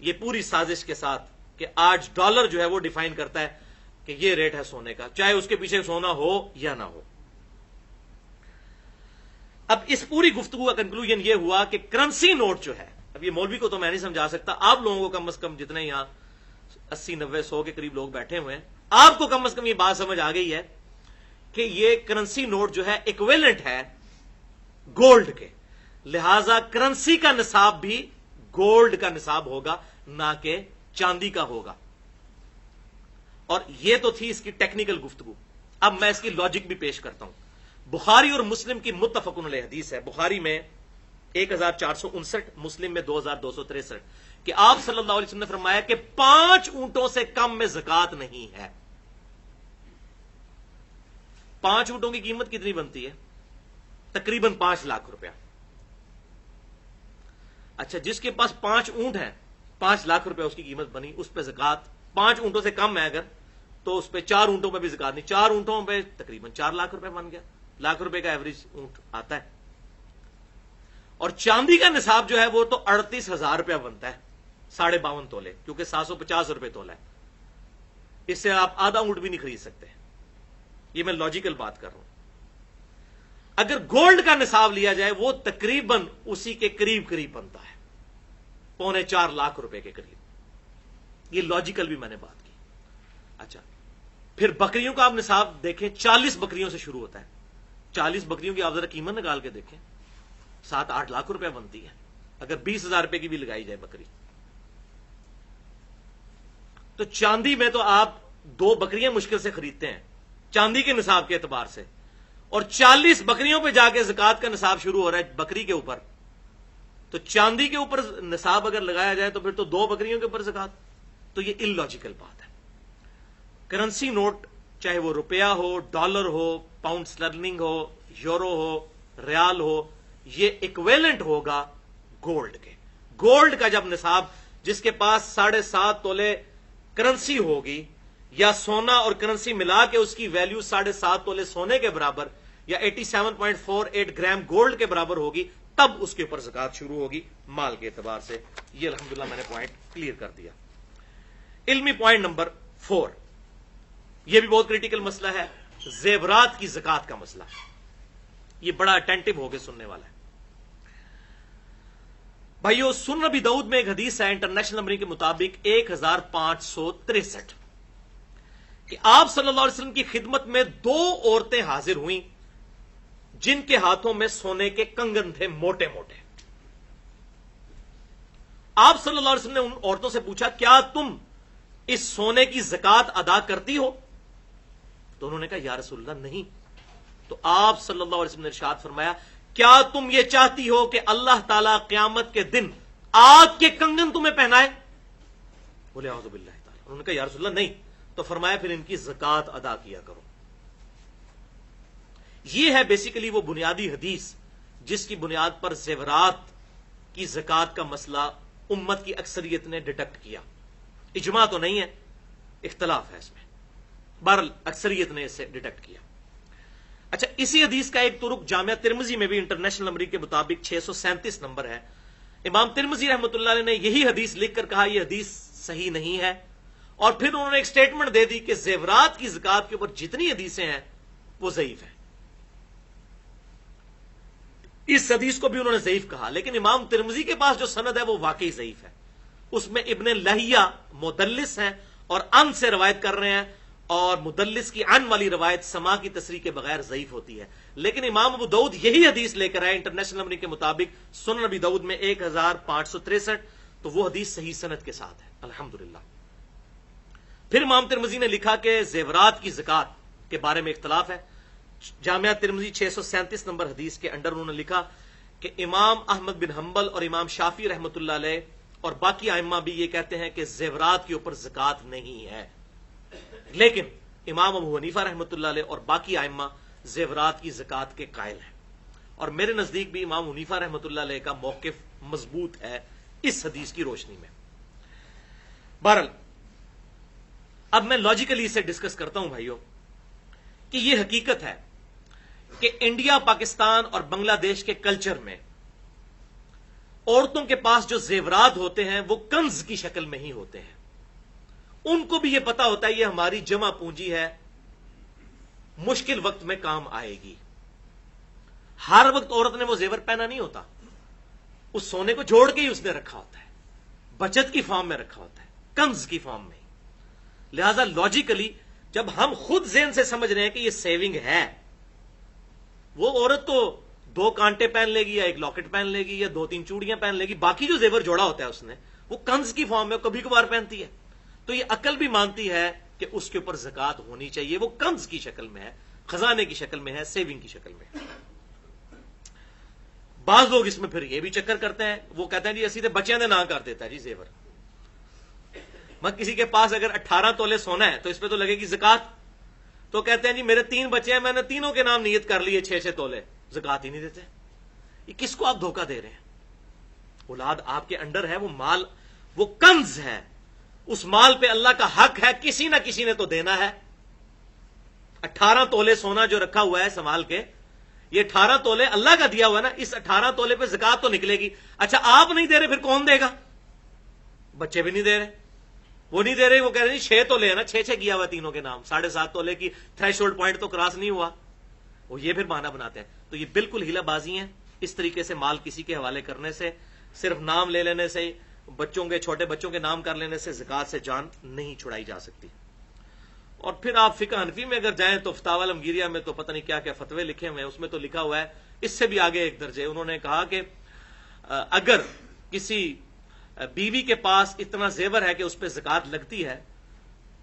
یہ پوری سازش کے ساتھ کہ آج ڈالر جو ہے وہ ڈیفائن کرتا ہے کہ یہ ریٹ ہے سونے کا، چاہے اس کے پیچھے سونا ہو یا نہ ہو. اب اس پوری گفتگو کا کنکلوژن یہ ہوا کہ کرنسی نوٹ جو ہے، اب یہ مولوی کو تو میں نہیں سمجھا سکتا، آپ لوگوں کو کم از کم، جتنے یہاں 80 90 100 کے قریب لوگ بیٹھے ہوئے ہیں، آپ کو کم از کم یہ بات سمجھ آ گئی ہے کہ یہ کرنسی نوٹ جو ہے ایکویلنٹ ہے گولڈ کے، لہذا کرنسی کا نصاب بھی گولڈ کا نصاب ہوگا، نہ کہ چاندی کا ہوگا. اور یہ تو تھی اس کی ٹیکنیکل گفتگو. اب میں اس کی لاجک بھی پیش کرتا ہوں. بخاری اور مسلم کی متفق علیہ حدیث ہے، بخاری میں 1459، مسلم میں 2263، کہ آپ صلی اللہ علیہ وسلم نے فرمایا کہ 5 اونٹوں سے کم میں زکات نہیں ہے. 5 اونٹوں کی قیمت کتنی بنتی ہے؟ تقریباً 5 لاکھ روپیہ. اچھا، جس کے پاس 5 اونٹ ہیں، 5 لاکھ روپیہ اس کی قیمت بنی، اس پہ زکات 5 اونٹوں سے کم ہے اگر، تو اس پہ 4 اونٹوں پہ بھی زکات نہیں. 4 اونٹوں پہ تقریباً 4 لاکھ روپے بن گیا. لاکھ روپے کا ایوریج اونٹ آتا ہے. اور چاندی کا نصاب جو ہے وہ تو 38,000 روپیہ بنتا ہے، 52.5 تولے، کیونکہ 750 روپے تولا ہے. اس سے آپ آدھا اونٹ بھی نہیں خرید سکتے. یہ میں لاجیکل بات کر رہا ہوں. اگر گولڈ کا نصاب لیا جائے وہ تقریباً اسی کے قریب قریب بنتا ہے، 4.25 لاکھ روپے کے قریب. یہ لاجیکل بھی میں نے بات کی. اچھا، پھر بکریوں کا آپ نصاب دیکھیں، 40 بکریوں سے شروع ہوتا ہے. 40 بکریوں کی آپ ذرا قیمت نکال کے دیکھیں، 7-8 لاکھ روپے بنتی ہے اگر 20,000 روپے کی بھی لگائی جائے بکری. تو چاندی میں تو آپ 2 بکریاں مشکل سے خریدتے ہیں چاندی کے نصاب کے اعتبار سے، اور 40 بکریوں پہ جا کے زکات کا نصاب شروع ہو رہا ہے بکری کے اوپر. تو چاندی کے اوپر نصاب اگر لگایا جائے تو پھر تو 2 بکریوں کے اوپر زکات. تو یہ ان لاجیکل بات ہے. کرنسی نوٹ چاہے وہ روپیہ ہو، ڈالر ہو، پاؤنڈ سٹرلنگ ہو، یورو ہو، ریال ہو، یہ ایکویلنٹ ہوگا گولڈ کے. گولڈ کا جب نصاب، جس کے پاس 7.5 تولے کرنسی ہوگی، یا سونا اور کرنسی ملا کے اس کی ویلیو 7.5 تولے سونے کے برابر یا 87.48 گرام گولڈ کے برابر ہوگی، تب اس کے اوپر زکات شروع ہوگی مال کے اعتبار سے. یہ الحمدللہ میں نے پوائنٹ کلیئر کر دیا. علمی پوائنٹ نمبر 4، یہ بھی بہت کریٹیکل مسئلہ ہے، زیورات کی زکات کا مسئلہ. یہ بڑا اٹینٹو ہو کے سننے والا ہے. بھائیو، سنن ابی داؤد میں ایک حدیث ہے انٹرنیشنل نمبرنگ کے مطابق 1563، کہ آپ صلی اللہ علیہ وسلم کی خدمت میں 2 عورتیں حاضر ہوئیں جن کے ہاتھوں میں سونے کے کنگن تھے، موٹے موٹے. آپ صلی اللہ علیہ وسلم نے ان عورتوں سے پوچھا، کیا تم اس سونے کی زکات ادا کرتی ہو؟ تو انہوں نے کہا، یا رسول اللہ نہیں. تو آپ صلی اللہ علیہ وسلم نے ارشاد فرمایا، کیا تم یہ چاہتی ہو کہ اللہ تعالیٰ قیامت کے دن آگ کے کنگن تمہیں پہنائے؟ بولے اعوذ باللہ تعالیٰ. انہوں نے کہا، یا رسول اللہ نہیں. تو فرمایا، پھر ان کی زکات ادا کیا کرو. یہ ہے بیسیکلی وہ بنیادی حدیث جس کی بنیاد پر زیورات کی زکات کا مسئلہ امت کی اکثریت نے ڈیٹیکٹ کیا. اجماع تو نہیں ہے، اختلاف ہے اس میں، بہرحال اکثریت نے اسے ڈیٹیکٹ کیا. اچھا، اسی حدیث کا ایک طرق جامعہ ترمذی میں بھی انٹرنیشنل نمبر کے مطابق 637 نمبر ہے. امام ترمذی رحمۃ اللہ علیہ نے یہی حدیث لکھ کر کہا یہ حدیث صحیح نہیں ہے، اور پھر انہوں نے ایک سٹیٹمنٹ دے دی کہ زیورات کی زکات کے اوپر جتنی حدیثیں ہیں وہ ضعیف ہیں. اس حدیث کو بھی انہوں نے ضعیف کہا، لیکن امام ترمذی کے پاس جو سند ہے وہ واقعی ضعیف ہے. اس میں ابن لہیہ مدلس ہیں اور ان سے روایت کر رہے ہیں، اور مدلس کی ان والی روایت سما کی تصریح کے بغیر ضعیف ہوتی ہے. لیکن امام ابو داؤد یہی حدیث لے کر آئے انٹرنیشنل نمبر کے مطابق سنن ابی داؤد میں 1563، تو وہ حدیث صحیح سند کے ساتھ ہے الحمدللہ. پھر امام ترمذی نے لکھا کہ زیورات کی زکات کے بارے میں اختلاف ہے. جامعہ ترمذی 637 نمبر حدیث کے انڈر انہوں نے لکھا کہ امام احمد بن حنبل اور امام شافعی رحمۃ اللہ علیہ اور باقی ائمہ بھی یہ کہتے ہیں کہ زیورات کے اوپر زکات نہیں ہے، لیکن امام ابو حنیفہ رحمۃ اللہ علیہ اور باقی ائمہ زیورات کی زکات کے قائل ہیں، اور میرے نزدیک بھی امام حنیفہ رحمۃ اللہ علیہ کا موقف مضبوط ہے اس حدیث کی روشنی میں. بہرحال اب میں لاجیکلی اسے ڈسکس کرتا ہوں بھائیوں کہ یہ حقیقت ہے کہ انڈیا، پاکستان اور بنگلہ دیش کے کلچر میں عورتوں کے پاس جو زیورات ہوتے ہیں وہ کنز کی شکل میں ہی ہوتے ہیں. ان کو بھی یہ پتا ہوتا ہے یہ ہماری جمع پونجی ہے، مشکل وقت میں کام آئے گی. ہر وقت عورت نے وہ زیور پہنا نہیں ہوتا، اس سونے کو جوڑ کے ہی اس نے رکھا ہوتا ہے، بچت کی فارم میں رکھا ہوتا ہے، کنز کی فارم میں. لہذا لاجیکلی جب ہم خود ذہن سے سمجھ رہے ہیں کہ یہ سیونگ ہے، وہ عورت تو 2 کانٹے پہن لے گی یا 1 لاکٹ پہن لے گی یا 2-3 چوڑیاں پہن لے گی، باقی جو زیور جوڑا ہوتا ہے اس نے وہ کنز کی فارم میں کبھی کبھار پہنتی ہے. تو یہ عقل بھی مانتی ہے کہ اس کے اوپر زکات ہونی چاہیے، وہ کنز کی شکل میں ہے، خزانے کی شکل میں ہے، سیونگ کی شکل میں ہے. بعض لوگ اس میں پھر یہ بھی چکر کرتے ہیں، وہ کہتے ہیں جی اسی تے بچیاں دے نام کر دیتا ہے جی زیور. کسی کے پاس اگر 18 تولے سونا ہے تو اس پہ تو لگے گی زکات، تو کہتے ہیں جی میرے 3 بچے ہیں، میں نے تینوں کے نام نیت کر لیے 6 تولے، زکات ہی نہیں دیتے. یہ کس کو آپ دھوکہ دے رہے ہیں؟ اولاد آپ کے انڈر ہے، وہ مال وہ کنز ہے، اس مال پہ اللہ کا حق ہے، کسی نہ کسی نے تو دینا ہے. 18 تولے سونا جو رکھا ہوا ہے سنبھال کے، یہ 18 تولے اللہ کا دیا ہوا ہے نا، اس 18 تولے پہ زکات تو نکلے گی. اچھا آپ نہیں دے رہے پھر کون دے گا؟ بچے بھی نہیں دے رہے، وہ نہیں دے رہے، وہ کہہ رہے ہیں 6 تولے ہے نا، 6 کیا ہوا تینوں کے نام، 7.5 تولے کی تھریش ہولڈ پوائنٹ تو کراس نہیں ہوا، وہ یہ پھر بہانہ بناتے ہیں. تو یہ بالکل ہیلا بازی ہیں. اس طریقے سے مال کسی کے حوالے کرنے سے، صرف نام لے لینے سے، بچوں کے چھوٹے بچوں کے نام کر لینے سے زکات سے جان نہیں چھڑائی جا سکتی. اور پھر آپ فقہ حنفی میں اگر جائیں تو فتاوی العمگیریہ میں تو پتہ نہیں کیا کیا فتوے لکھے ہوئے ہیں، اس میں تو لکھا ہوا ہے اس سے بھی آگے ایک درجے. انہوں نے کہا کہ اگر کسی بیوی کے پاس اتنا زیور ہے کہ اس پہ زکات لگتی ہے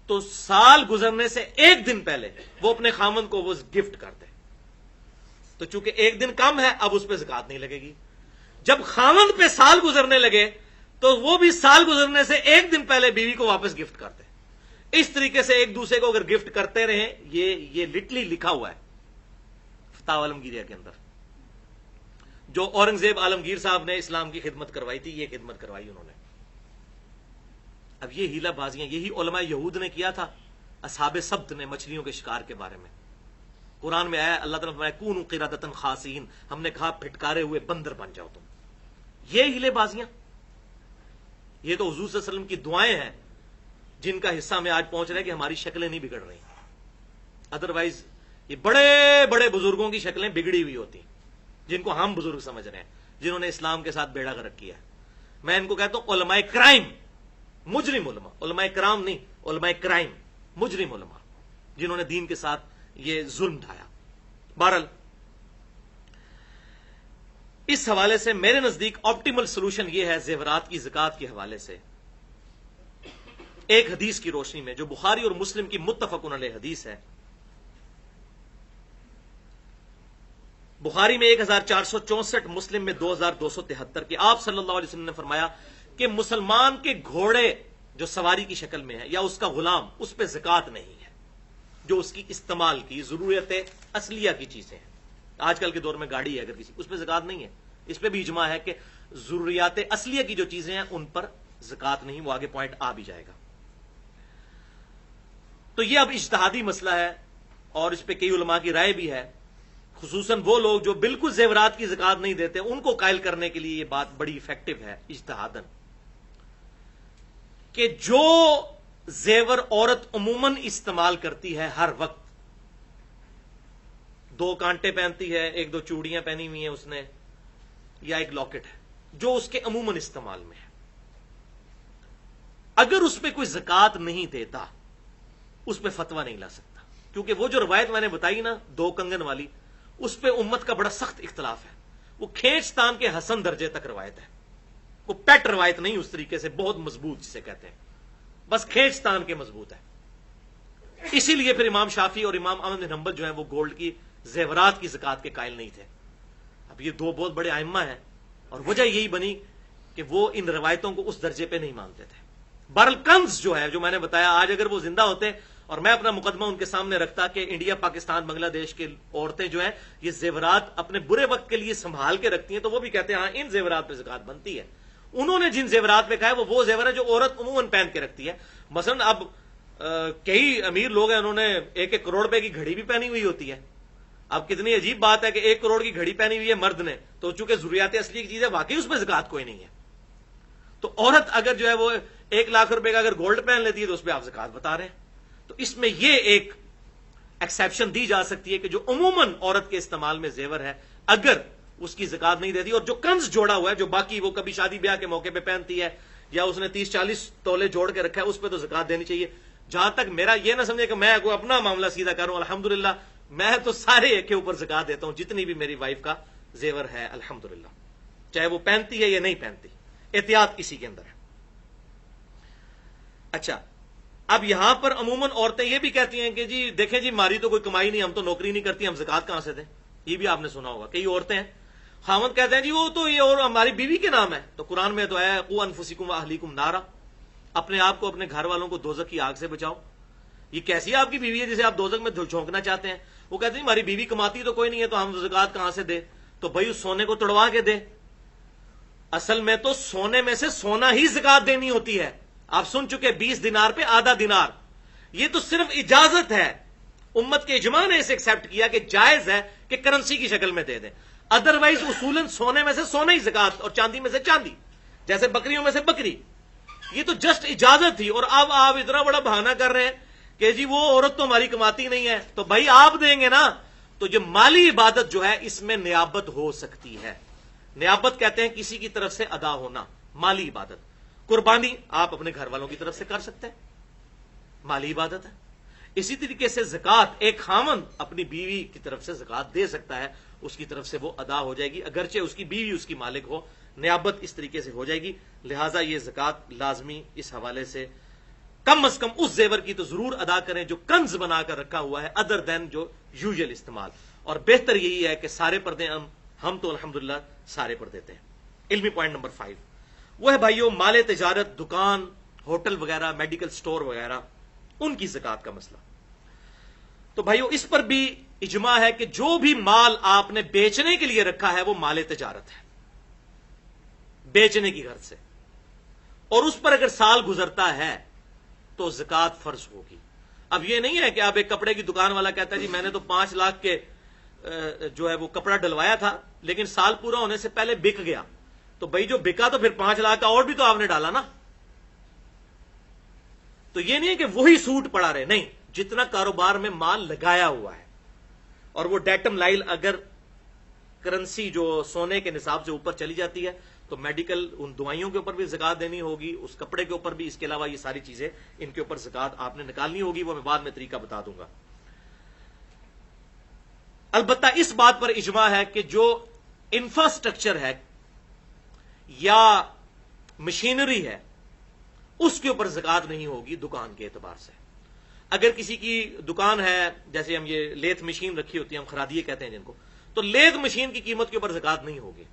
تو سال گزرنے سے 1 دن پہلے وہ اپنے خامند کو وہ گفٹ کر دے. تو چونکہ 1 دن کم ہے اب اس پہ زکات نہیں لگے گی. جب خامند پہ سال گزرنے لگے تو وہ بھی سال گزرنے سے 1 دن پہلے بیوی کو واپس گفٹ کر دے. اس طریقے سے ایک دوسرے کو اگر گفٹ کرتے رہیں، یہ لٹرلی لکھا ہوا ہے فتاوی العمگیریہ کے اندر. جو اورنگزیب عالمگیر صاحب نے اسلام کی خدمت کروائی تھی، یہ خدمت کروائی انہوں نے. اب یہ ہیلا بازیاں یہی علماء یہود نے کیا تھا اصحاب سبت نے مچھلیوں کے شکار کے بارے میں. قرآن میں آیا، اللہ تعالیٰ نے فرمایا کونوا قردۃ خاسئین، ہم نے کہا پھٹکارے ہوئے بندر بن جاؤ تم. یہ ہیلے بازیاں، یہ تو حضور صلی اللہ علیہ وسلم کی دعائیں ہیں جن کا حصہ میں آج پہنچ رہا ہے کہ ہماری شکلیں نہیں بگڑ رہی. ادروائز یہ بڑے بڑے بزرگوں کی شکلیں بگڑی ہوئی ہوتی جن کو ہم بزرگ سمجھ رہے ہیں، جنہوں نے اسلام کے ساتھ بیڑا غرق کیا ہے. میں ان کو کہتا ہوں علماء کرائم، مجرم علماء، علماء کرام نہیں، علماء کرائم، مجرم علماء جنہوں نے دین کے ساتھ یہ ظلم ڈھایا. بہرحال اس حوالے سے میرے نزدیک آپٹیمل سولوشن یہ ہے زیورات کی زکات کے حوالے سے ایک حدیث کی روشنی میں جو بخاری اور مسلم کی متفقن علیہ حدیث ہے. بخاری میں 1464، مسلم میں 2273 کہ آپ صلی اللہ علیہ وسلم نے فرمایا کہ مسلمان کے گھوڑے جو سواری کی شکل میں ہے یا اس کا غلام، اس پہ زکات نہیں ہے جو اس کی استعمال کی ضرورت اصلیہ کی چیزیں ہیں. آج کل کے دور میں گاڑی ہے اگر کسی، اس پہ زکات نہیں ہے. اس پہ بھی اجماع ہے کہ ضروریات اصلیہ کی جو چیزیں ہیں ان پر زکات نہیں. وہ آگے پوائنٹ آ بھی جائے گا. تو یہ اب اجتہادی مسئلہ ہے اور اس پہ کئی علماء کی رائے بھی ہے، خصوصاً وہ لوگ جو بالکل زیورات کی زکات نہیں دیتے ان کو قائل کرنے کے لیے یہ بات بڑی افیکٹو ہے اجتہاداً، کہ جو زیور عورت عموماً استعمال کرتی ہے ہر وقت، 2 کانٹے پہنتی ہے، 1-2 چوڑیاں پہنی ہوئی ہیں اس نے، یا ایک لاکٹ ہے جو اس کے عموماً استعمال میں ہے، اگر اس پہ کوئی زکات نہیں دیتا اس پہ فتویٰ نہیں لا سکتا. کیونکہ وہ جو روایت میں نے بتائی نا 2 کنگن والی، اس پہ امت کا بڑا سخت اختلاف ہے. وہ کھینچ تان کے حسن درجے تک روایت ہے، وہ پیٹ روایت نہیں اس طریقے سے بہت مضبوط جسے کہتے ہیں، بس کھینچ تان کے مضبوط ہے. اسی لیے پھر امام شافعی اور امام احمد بن حنبل جو ہیں وہ گولڈ کی زیورات کی زکات کے قائل نہیں تھے. اب یہ 2 بہت بڑے ائمہ ہیں اور وجہ یہی بنی کہ وہ ان روایتوں کو اس درجے پہ نہیں مانتے تھے. بہرحال کنز جو ہے، جو میں نے بتایا، آج اگر وہ زندہ ہوتے اور میں اپنا مقدمہ ان کے سامنے رکھتا کہ انڈیا، پاکستان، بنگلہ دیش کے عورتیں جو ہیں یہ زیورات اپنے برے وقت کے لیے سنبھال کے رکھتی ہیں، تو وہ بھی کہتے ہیں ہاں ان زیورات پہ زکات بنتی ہے. انہوں نے جن زیورات پہ کہا ہے وہ زیور ہے جو عورت عموماً پہن کے رکھتی ہے. مثلا اب کئی امیر لوگ ہیں، انہوں نے 1-1 کروڑ روپے کی گھڑی بھی پہنی ہوئی ہوتی ہے. اب کتنی عجیب بات ہے کہ 1 کروڑ کی گھڑی پہنی ہوئی ہے مرد نے، تو چونکہ ضروریات اصلی کی چیز ہے واقعی اس پہ زکات کوئی نہیں ہے. تو عورت اگر جو ہے وہ 1 لاکھ روپے کا اگر گولڈ پہن لیتی ہے تو اس پہ آپ زکات بتا رہے ہیں. تو اس میں یہ ایک ایکسیپشن دی جا سکتی ہے کہ جو عموماً عورت کے استعمال میں زیور ہے اگر اس کی زکات نہیں دیتی، اور جو کنز جوڑا ہوا ہے جو باقی وہ کبھی شادی بیاہ کے موقع پہ پہنتی ہے یا اس نے 30-40 تولے جوڑ کے رکھا ہے، اس پہ تو زکات دینی چاہیے. جہاں تک میرا یہ نہ سمجھے کہ میں کوئی اپنا معاملہ سیدھا کروں، الحمدللہ میں تو سارے ایک کے اوپر زکات دیتا ہوں جتنی بھی میری وائف کا زیور ہے الحمدللہ، چاہے وہ پہنتی ہے یا نہیں پہنتی. احتیاط اسی کے اندر ہے. اچھا، اب یہاں پر عموماً عورتیں یہ بھی کہتی ہیں کہ جی دیکھیں جی ہماری تو کوئی کمائی نہیں، ہم تو نوکری نہیں کرتی، ہم زکات کہاں سے دیں؟ یہ بھی آپ نے سنا ہوگا. کئی عورتیں ہیں، خاوند کہتے ہیں جی وہ تو یہ اور ہماری بیوی کے نام ہے. تو قرآن میں تو ہے قوا انفسکم واہلیکم نارا، اپنے آپ کو اپنے گھر والوں کو دوزخ کی آگ سے بچاؤ. یہ کیسی آپ کی بیوی ہے جسے آپ دوزخ میں جھونکنا چاہتے ہیں؟ وہ کہتے ہیں ہماری بیوی کماتی تو کوئی نہیں ہے تو ہم زکات کہاں سے دیں؟ تو بھائی اس سونے کو توڑوا کے دے. اصل میں تو سونے میں سے سونا ہی زکات دینی ہوتی ہے. آپ سن چکے 20 دینار پہ آدھا دینار. یہ تو صرف اجازت ہے، امت کے اجماع نے اسے ایکسپٹ کیا کہ جائز ہے کہ کرنسی کی شکل میں دے دیں. ادروائز اصولاً سونے میں سے سونا ہی زکات اور چاندی میں سے چاندی، جیسے بکریوں میں سے بکری. یہ تو جسٹ اجازت تھی. اور اب آپ اتنا بڑا بہانہ کر رہے ہیں کہ جی وہ عورت تو ہماری کماتی نہیں ہے. تو بھائی آپ دیں گے نا. تو جو مالی عبادت جو ہے اس میں نیابت ہو سکتی ہے. نیابت کہتے ہیں کسی کی طرف سے ادا ہونا، مالی عبادت. قربانی آپ اپنے گھر والوں کی طرف سے کر سکتے ہیں، مالی عبادت ہے. اسی طریقے سے زکات ایک خاوند اپنی بیوی کی طرف سے زکات دے سکتا ہے، اس کی طرف سے وہ ادا ہو جائے گی اگرچہ اس کی بیوی اس کی مالک ہو. نیابت اس طریقے سے ہو جائے گی. لہٰذا یہ زکات لازمی اس حوالے سے کم از کم اس زیور کی تو ضرور ادا کریں جو کنز بنا کر رکھا ہوا ہے ادر دین جو یوزل استعمال. اور بہتر یہی ہے کہ سارے پردے ہم تو الحمدللہ سارے پر دیتے ہیں. علمی پوائنٹ نمبر 5 وہ ہے بھائیو مال تجارت، دکان، ہوٹل وغیرہ، میڈیکل سٹور وغیرہ، ان کی زکات کا مسئلہ. تو بھائیو اس پر بھی اجماع ہے کہ جو بھی مال آپ نے بیچنے کے لیے رکھا ہے وہ مال تجارت ہے، بیچنے کی غرض سے، اور اس پر اگر سال گزرتا ہے تو زکات فرض ہوگی. اب یہ نہیں ہے کہ آپ ایک کپڑے کی دکان والا کہتا ہے جی میں نے تو 5 لاکھ کے جو ہے وہ کپڑا ڈلوایا تھا لیکن سال پورا ہونے سے پہلے بک گیا، تو بھائی جو بکا تو پھر 5 لاکھ کا اور بھی تو آپ نے ڈالا نا. تو یہ نہیں ہے کہ وہی سوٹ پڑا رہے، نہیں، جتنا کاروبار میں مال لگایا ہوا ہے. اور وہ ڈیٹم لائل اگر کرنسی جو سونے کے نصاب سے اوپر چلی جاتی ہے تو میڈیکل ان دوائیوں کے اوپر بھی زکات دینی ہوگی، اس کپڑے کے اوپر بھی. اس کے علاوہ یہ ساری چیزیں ان کے اوپر زکات آپ نے نکالنی ہوگی، وہ میں بعد میں طریقہ بتا دوں گا. البتہ اس بات پر اجماع ہے کہ جو انفراسٹرکچر ہے یا مشینری ہے اس کے اوپر زکات نہیں ہوگی دکان کے اعتبار سے. اگر کسی کی دکان ہے، جیسے ہم یہ لیتھ مشین رکھی ہوتی ہے، ہم خرادیے کہتے ہیں جن کو، تو لیتھ مشین کی قیمت کے اوپر زکات نہیں ہوگی.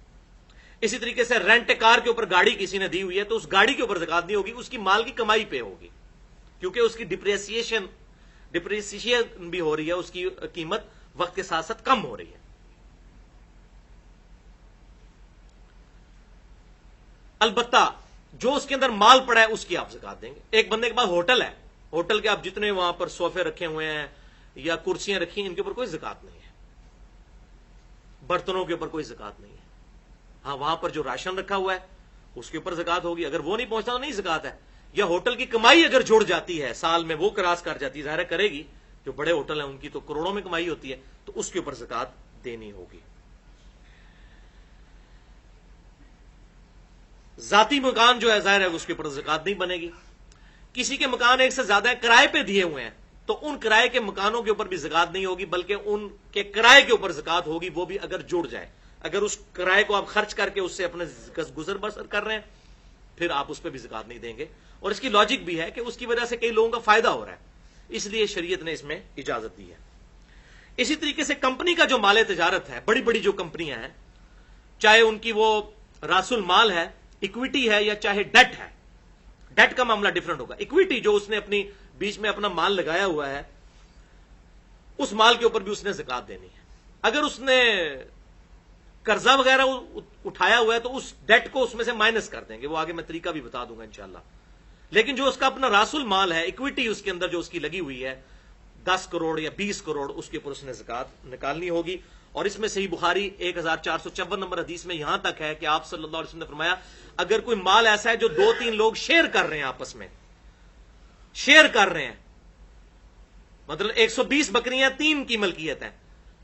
اسی طریقے سے رینٹ کار کے اوپر گاڑی کسی نے دی ہوئی ہے تو اس گاڑی کے اوپر زکات نہیں ہوگی، اس کی مال کی کمائی پہ ہوگی، کیونکہ اس کی ڈپریسیشن بھی ہو رہی ہے، اس کی قیمت وقت کے ساتھ ساتھ کم ہو رہی ہے. البتہ جو اس کے اندر مال پڑا ہے اس کی آپ زکات دیں گے. ایک بندے کے پاس ہوٹل ہے، ہوٹل کے آپ جتنے وہاں پر صوفے رکھے ہوئے ہیں یا کرسیاں رکھی ہیں، ان کے اوپر کوئی زکات نہیں ہے، برتنوں کے اوپر کوئی زکات نہیں ہے. ہاں وہاں پر جو راشن رکھا ہوا ہے اس کے اوپر زکات ہوگی، اگر وہ نہیں پہنچتا تو نہیں زکات ہے. یا ہوٹل کی کمائی اگر جڑ جاتی ہے سال میں، وہ کراس کر جاتی ہے، ظاہر کرے گی، جو بڑے ہوٹل ہیں ان کی تو کروڑوں میں کمائی ہوتی ہے، تو اس کے اوپر زکات دینی ہوگی. ذاتی مکان جو ہے ظاہر ہے اس کے اوپر زکات نہیں بنے گی. کسی کے مکان ایک سے زیادہ کرائے پہ دیے ہوئے ہیں تو ان کرائے کے مکانوں کے اوپر بھی زکات نہیں ہوگی، بلکہ ان کے کرائے کے اوپر زکات ہوگی، وہ بھی اگر جڑ جائے. اگر اس کرائے کو آپ خرچ کر کے اس سے اپنے گزر بسر کر رہے ہیں پھر آپ اس پہ بھی زکات نہیں دیں گے. اور اس کی لاجک بھی ہے کہ اس کی وجہ سے کئی لوگوں کا فائدہ ہو رہا ہے، اس لیے شریعت نے اس میں اجازت دی ہے. اسی طریقے سے کمپنی کا جو مال تجارت ہے، بڑی بڑی جو کمپنیاں ہیں، چاہے ان کی وہ راس المال ہے، اکویٹی ہے، یا چاہے ڈیٹ ہے. ڈیٹ کا معاملہ ڈفرنٹ ہوگا. اکویٹی جو اس نے اپنی بیچ میں اپنا مال لگایا ہوا ہے، اس مال کے اوپر بھی اس نے زکات دینی ہے. اگر اس نے قرضہ وغیرہ اٹھایا ہوا ہے تو اس ڈیٹ کو اس میں سے مائنس کر دیں گے، وہ آگے میں طریقہ بھی بتا دوں گا انشاءاللہ. لیکن جو اس کا اپنا راس المال ہے، اکویٹی اس کے اندر جو اس کی لگی ہوئی ہے 10 کروڑ یا 20 کروڑ، اس کے اوپر اس نے زکات نکالنی ہوگی. اور اس میں صحیح بخاری 1454 نمبر حدیث میں یہاں تک ہے کہ آپ صلی اللہ علیہ وسلم نے فرمایا اگر کوئی مال ایسا ہے جو 2-3 لوگ شیئر کر رہے ہیں، آپس میں شیئر کر رہے ہیں، مطلب 120 بکریاں 3 کی ملکیت ہیں،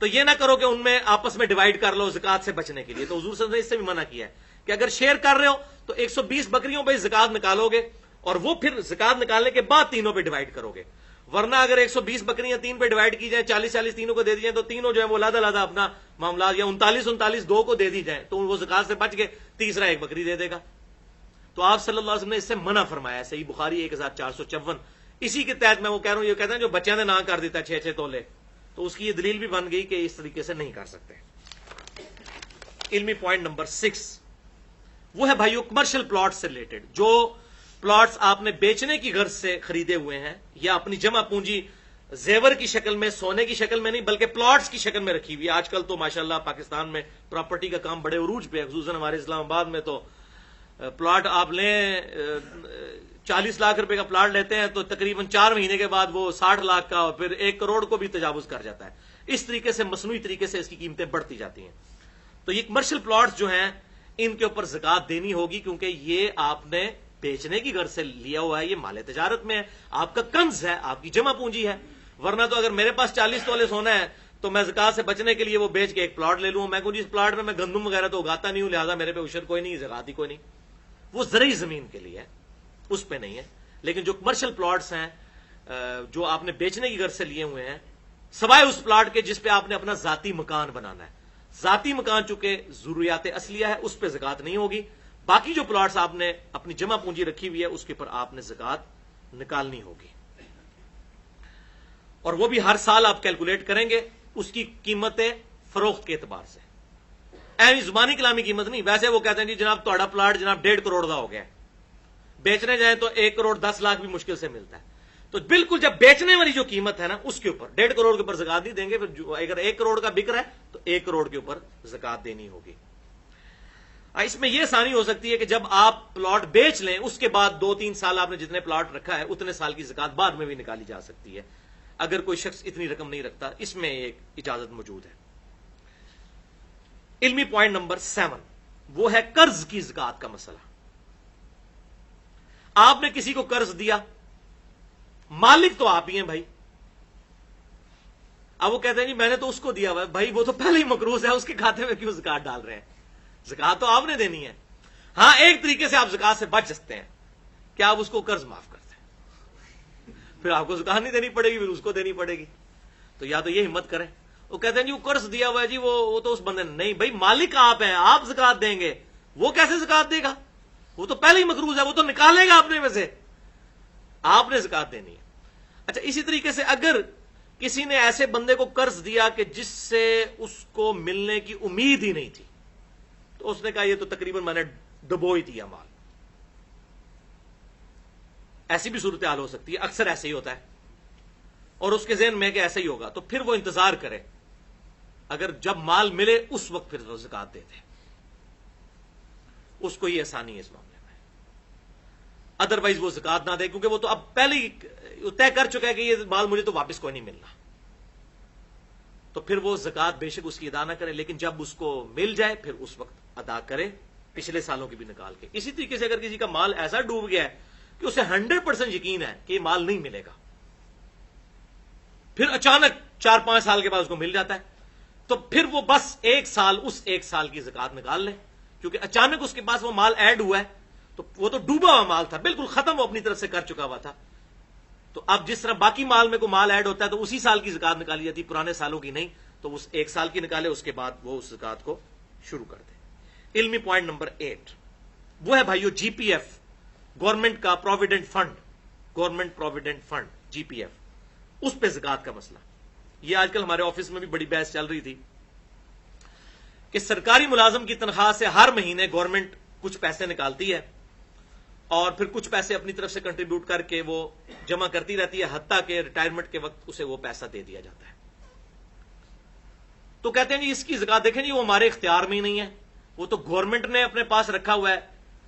تو یہ نہ کرو کہ ان میں آپس میں ڈیوائڈ کر لو زکات سے بچنے کے لیے. تو حضور صلی اللہ علیہ وسلم نے اس سے بھی منع کیا ہے کہ اگر شیئر کر رہے ہو تو 120 بکریوں پہ زکات نکالو گے اور وہ پھر زکات نکالنے کے بعد تینوں پہ ڈیوائڈ کرو گے. ورنہ اگر 120 بکریاں 3 پہ ڈیوائڈ کی جائیں، 40 تینوں کو دے دی جائیں، تو تینوں جو ہے وہ علیحدہ علیحدہ اپنا معاملات، یا 39 2 کو دے دی جائیں تو وہ زکات سے بچ کے تیسرا ایک بکری دے دے گا. تو آپ صلی اللہ علیہ وسلم نے اس سے منع فرمایا. صحیح بخاری 1454. اسی کے تحت میں وہ کہہ رہا ہوں، یہ کہتے ہیں جو بچیاں نے نہ کر دیتا ہے 6 تولے، تو اس کی یہ دلیل بھی بن گئی کہ اس طریقے سے نہیں کر سکتے. علمی پوائنٹ نمبر 6 وہ ہے بھائیو کمرشل پلاٹ سے ریلیٹڈ. جو پلاٹس آپ نے بیچنے کی غرض سے خریدے ہوئے ہیں یا اپنی جمع پونجی زیور کی شکل میں، سونے کی شکل میں نہیں بلکہ پلاٹس کی شکل میں رکھی ہوئی ہے. آج کل تو ماشاءاللہ پاکستان میں پراپرٹی کا کام بڑے عروج پہ ہے، خصوصاً ہمارے اسلام آباد میں تو پلاٹ آپ لیں 40 لاکھ روپے کا پلاٹ لیتے ہیں تو تقریباً 4 مہینے کے بعد وہ 60 لاکھ کا اور پھر 1 کروڑ کو بھی تجاوز کر جاتا ہے. اس طریقے سے مصنوعی طریقے سے اس کی قیمتیں بڑھتی جاتی ہیں. تو یہ کمرشل پلاٹس جو ہیں ان کے اوپر زکات دینی ہوگی، کیونکہ یہ آپ نے بیچنے کی غرض سے لیا ہوا ہے، یہ مال تجارت میں ہے، آپ کا کنز ہے، آپ کی جمع پونجی ہے. ورنہ تو اگر میرے پاس 40 تولے سونا ہے تو میں زکات سے بچنے کے لیے وہ بیچ کے ایک پلاٹ لے لوں، میں کہوں جی اس پلاٹ میں گندم وغیرہ تو اگاتا نہیں ہوں، لہٰذا میرے پہ عشر کوئی نہیں، زکات ہی کوئی نہیں. وہ زرعی زمین کے لیے ہے، اس پہ نہیں ہے. لیکن جو کمرشل پلاٹس ہیں جو آپ نے بیچنے کی غرض سے لیے ہوئے ہیں، سوائے اس پلاٹ کے جس پہ آپ نے اپنا ذاتی مکان بنانا ہے، ذاتی مکان چونکہ ضروریات اصلیہ ہے اس پہ زکات نہیں ہوگی. باقی جو پلاٹس آپ نے اپنی جمع پونجی رکھی ہوئی ہے اس کے اوپر آپ نے زکات نکالنی ہوگی. اور وہ بھی ہر سال آپ کیلکولیٹ کریں گے اس کی قیمتیں فروخت کے اعتبار سے، زبانی کلامی قیمت نہیں. ویسے وہ کہتے ہیں جی جناب تہاڈا پلاٹ جناب 1.5 کروڑ کا ہو گیا ہے، بیچنے جائیں تو 1 کروڑ 10 لاکھ بھی مشکل سے ملتا ہے. تو بالکل جب بیچنے والی جو قیمت ہے نا اس کے اوپر 1.5 کروڑ کے اوپر زکات نہیں دیں گے. پھر اگر 1 کروڑ کا بک رہا ہے تو 1 کروڑ کے اوپر زکات دینی ہوگی. اس میں یہ آسانی ہو سکتی ہے کہ جب آپ پلاٹ بیچ لیں اس کے بعد 2-3 سال آپ نے جتنے پلاٹ رکھا ہے اتنے سال کی زکات بعد میں بھی نکالی جا سکتی ہے اگر کوئی شخص اتنی رقم نہیں رکھتا. اس میں ایک اجازت موجود ہے. علمی پوائنٹ نمبر 7 وہ ہے قرض کی زکات کا مسئلہ. آپ نے کسی کو قرض دیا، مالک تو آپ ہی ہیں بھائی. اب وہ کہتے ہیں جی میں نے تو اس کو دیا ہوا ہے. بھائی وہ تو پہلے ہی مقروض ہے، اس کے کھاتے میں کیوں زکات ڈال رہے ہیں؟ زکات تو آپ نے دینی ہے. ہاں ایک طریقے سے آپ زکات سے بچ سکتے ہیں کہ آپ اس کو قرض معاف کرتے ہیں، پھر آپ کو زکات نہیں دینی پڑے گی، پھر اس کو دینی پڑے گی. تو یا تو یہ ہمت کریں. وہ کہتے ہیں جی وہ قرض دیا ہوا ہے جی وہ تو اس بندے نے، نہیں بھائی مالک آپ ہیں، آپ زکات دیں گے. وہ کیسے زکات دے گا؟ وہ تو پہلے ہی مقروض ہے، وہ تو نکالے گا اپنے میں سے، آپ نے زکات دینی ہے. اچھا اسی طریقے سے اگر کسی نے ایسے بندے کو قرض دیا کہ جس سے اس کو ملنے کی امید ہی نہیں تھی، تو اس نے کہا یہ تو تقریباً میں نے ڈبو ہی دیا مال. ایسی بھی صورتحال ہو سکتی ہے، اکثر ایسے ہی ہوتا ہے اور اس کے ذہن میں کہ ایسا ہی ہوگا، تو پھر وہ انتظار کرے، اگر جب مال ملے اس وقت پھر وہ زکات دے دے. اس کو یہ آسانی ہے اس معاملے میں. ادروائز وہ زکات نہ دے، کیونکہ وہ تو اب پہلے ہی طے کر چکا ہے کہ یہ مال مجھے تو واپس کوئی نہیں ملنا. تو پھر وہ زکات بے شک اس کی ادا نہ کرے، لیکن جب اس کو مل جائے پھر اس وقت ادا کرے، پچھلے سالوں کی بھی نکال کے. اسی طریقے سے اگر کسی کا مال ایسا ڈوب گیا ہے کہ اسے 100% یقین ہے کہ یہ مال نہیں ملے گا، پھر اچانک 4-5 سال کے بعد اس کو مل جاتا ہے، تو پھر وہ بس ایک سال کی زکات نکال لے، کیونکہ اچانک اس کے پاس وہ مال ایڈ ہوا ہے. تو وہ تو ڈوبا ہوا مال تھا، بالکل ختم، وہ اپنی طرف سے کر چکا ہوا تھا. تو اب جس طرح باقی مال میں کوئی مال ایڈ ہوتا ہے تو اسی سال کی زکات نکالی جاتی، پرانے سالوں کی نہیں. تو اس ایک سال کی نکالے، اس کے بعد وہ اس زکات کو شروع کر دے. علمی پوائنٹ نمبر 8 وہ ہے بھائیو جی پی ایف، گورنمنٹ کا provident fund, government provident fund G P F, اس پہ زکات کا مسئلہ. یہ آج کل ہمارے آفس میں بھی بڑی بحث چل رہی تھی کہ سرکاری ملازم کی تنخواہ سے ہر مہینے گورنمنٹ کچھ پیسے نکالتی ہے اور پھر کچھ پیسے اپنی طرف سے کنٹریبیوٹ کر کے وہ جمع کرتی رہتی ہے، حتیٰ کہ ریٹائرمنٹ کے وقت اسے وہ پیسہ دے دیا جاتا ہے. تو کہتے ہیں جی اس کی زکات دیکھیں جی وہ ہمارے اختیار میں ہی نہیں ہے، وہ تو گورنمنٹ نے اپنے پاس رکھا ہوا ہے.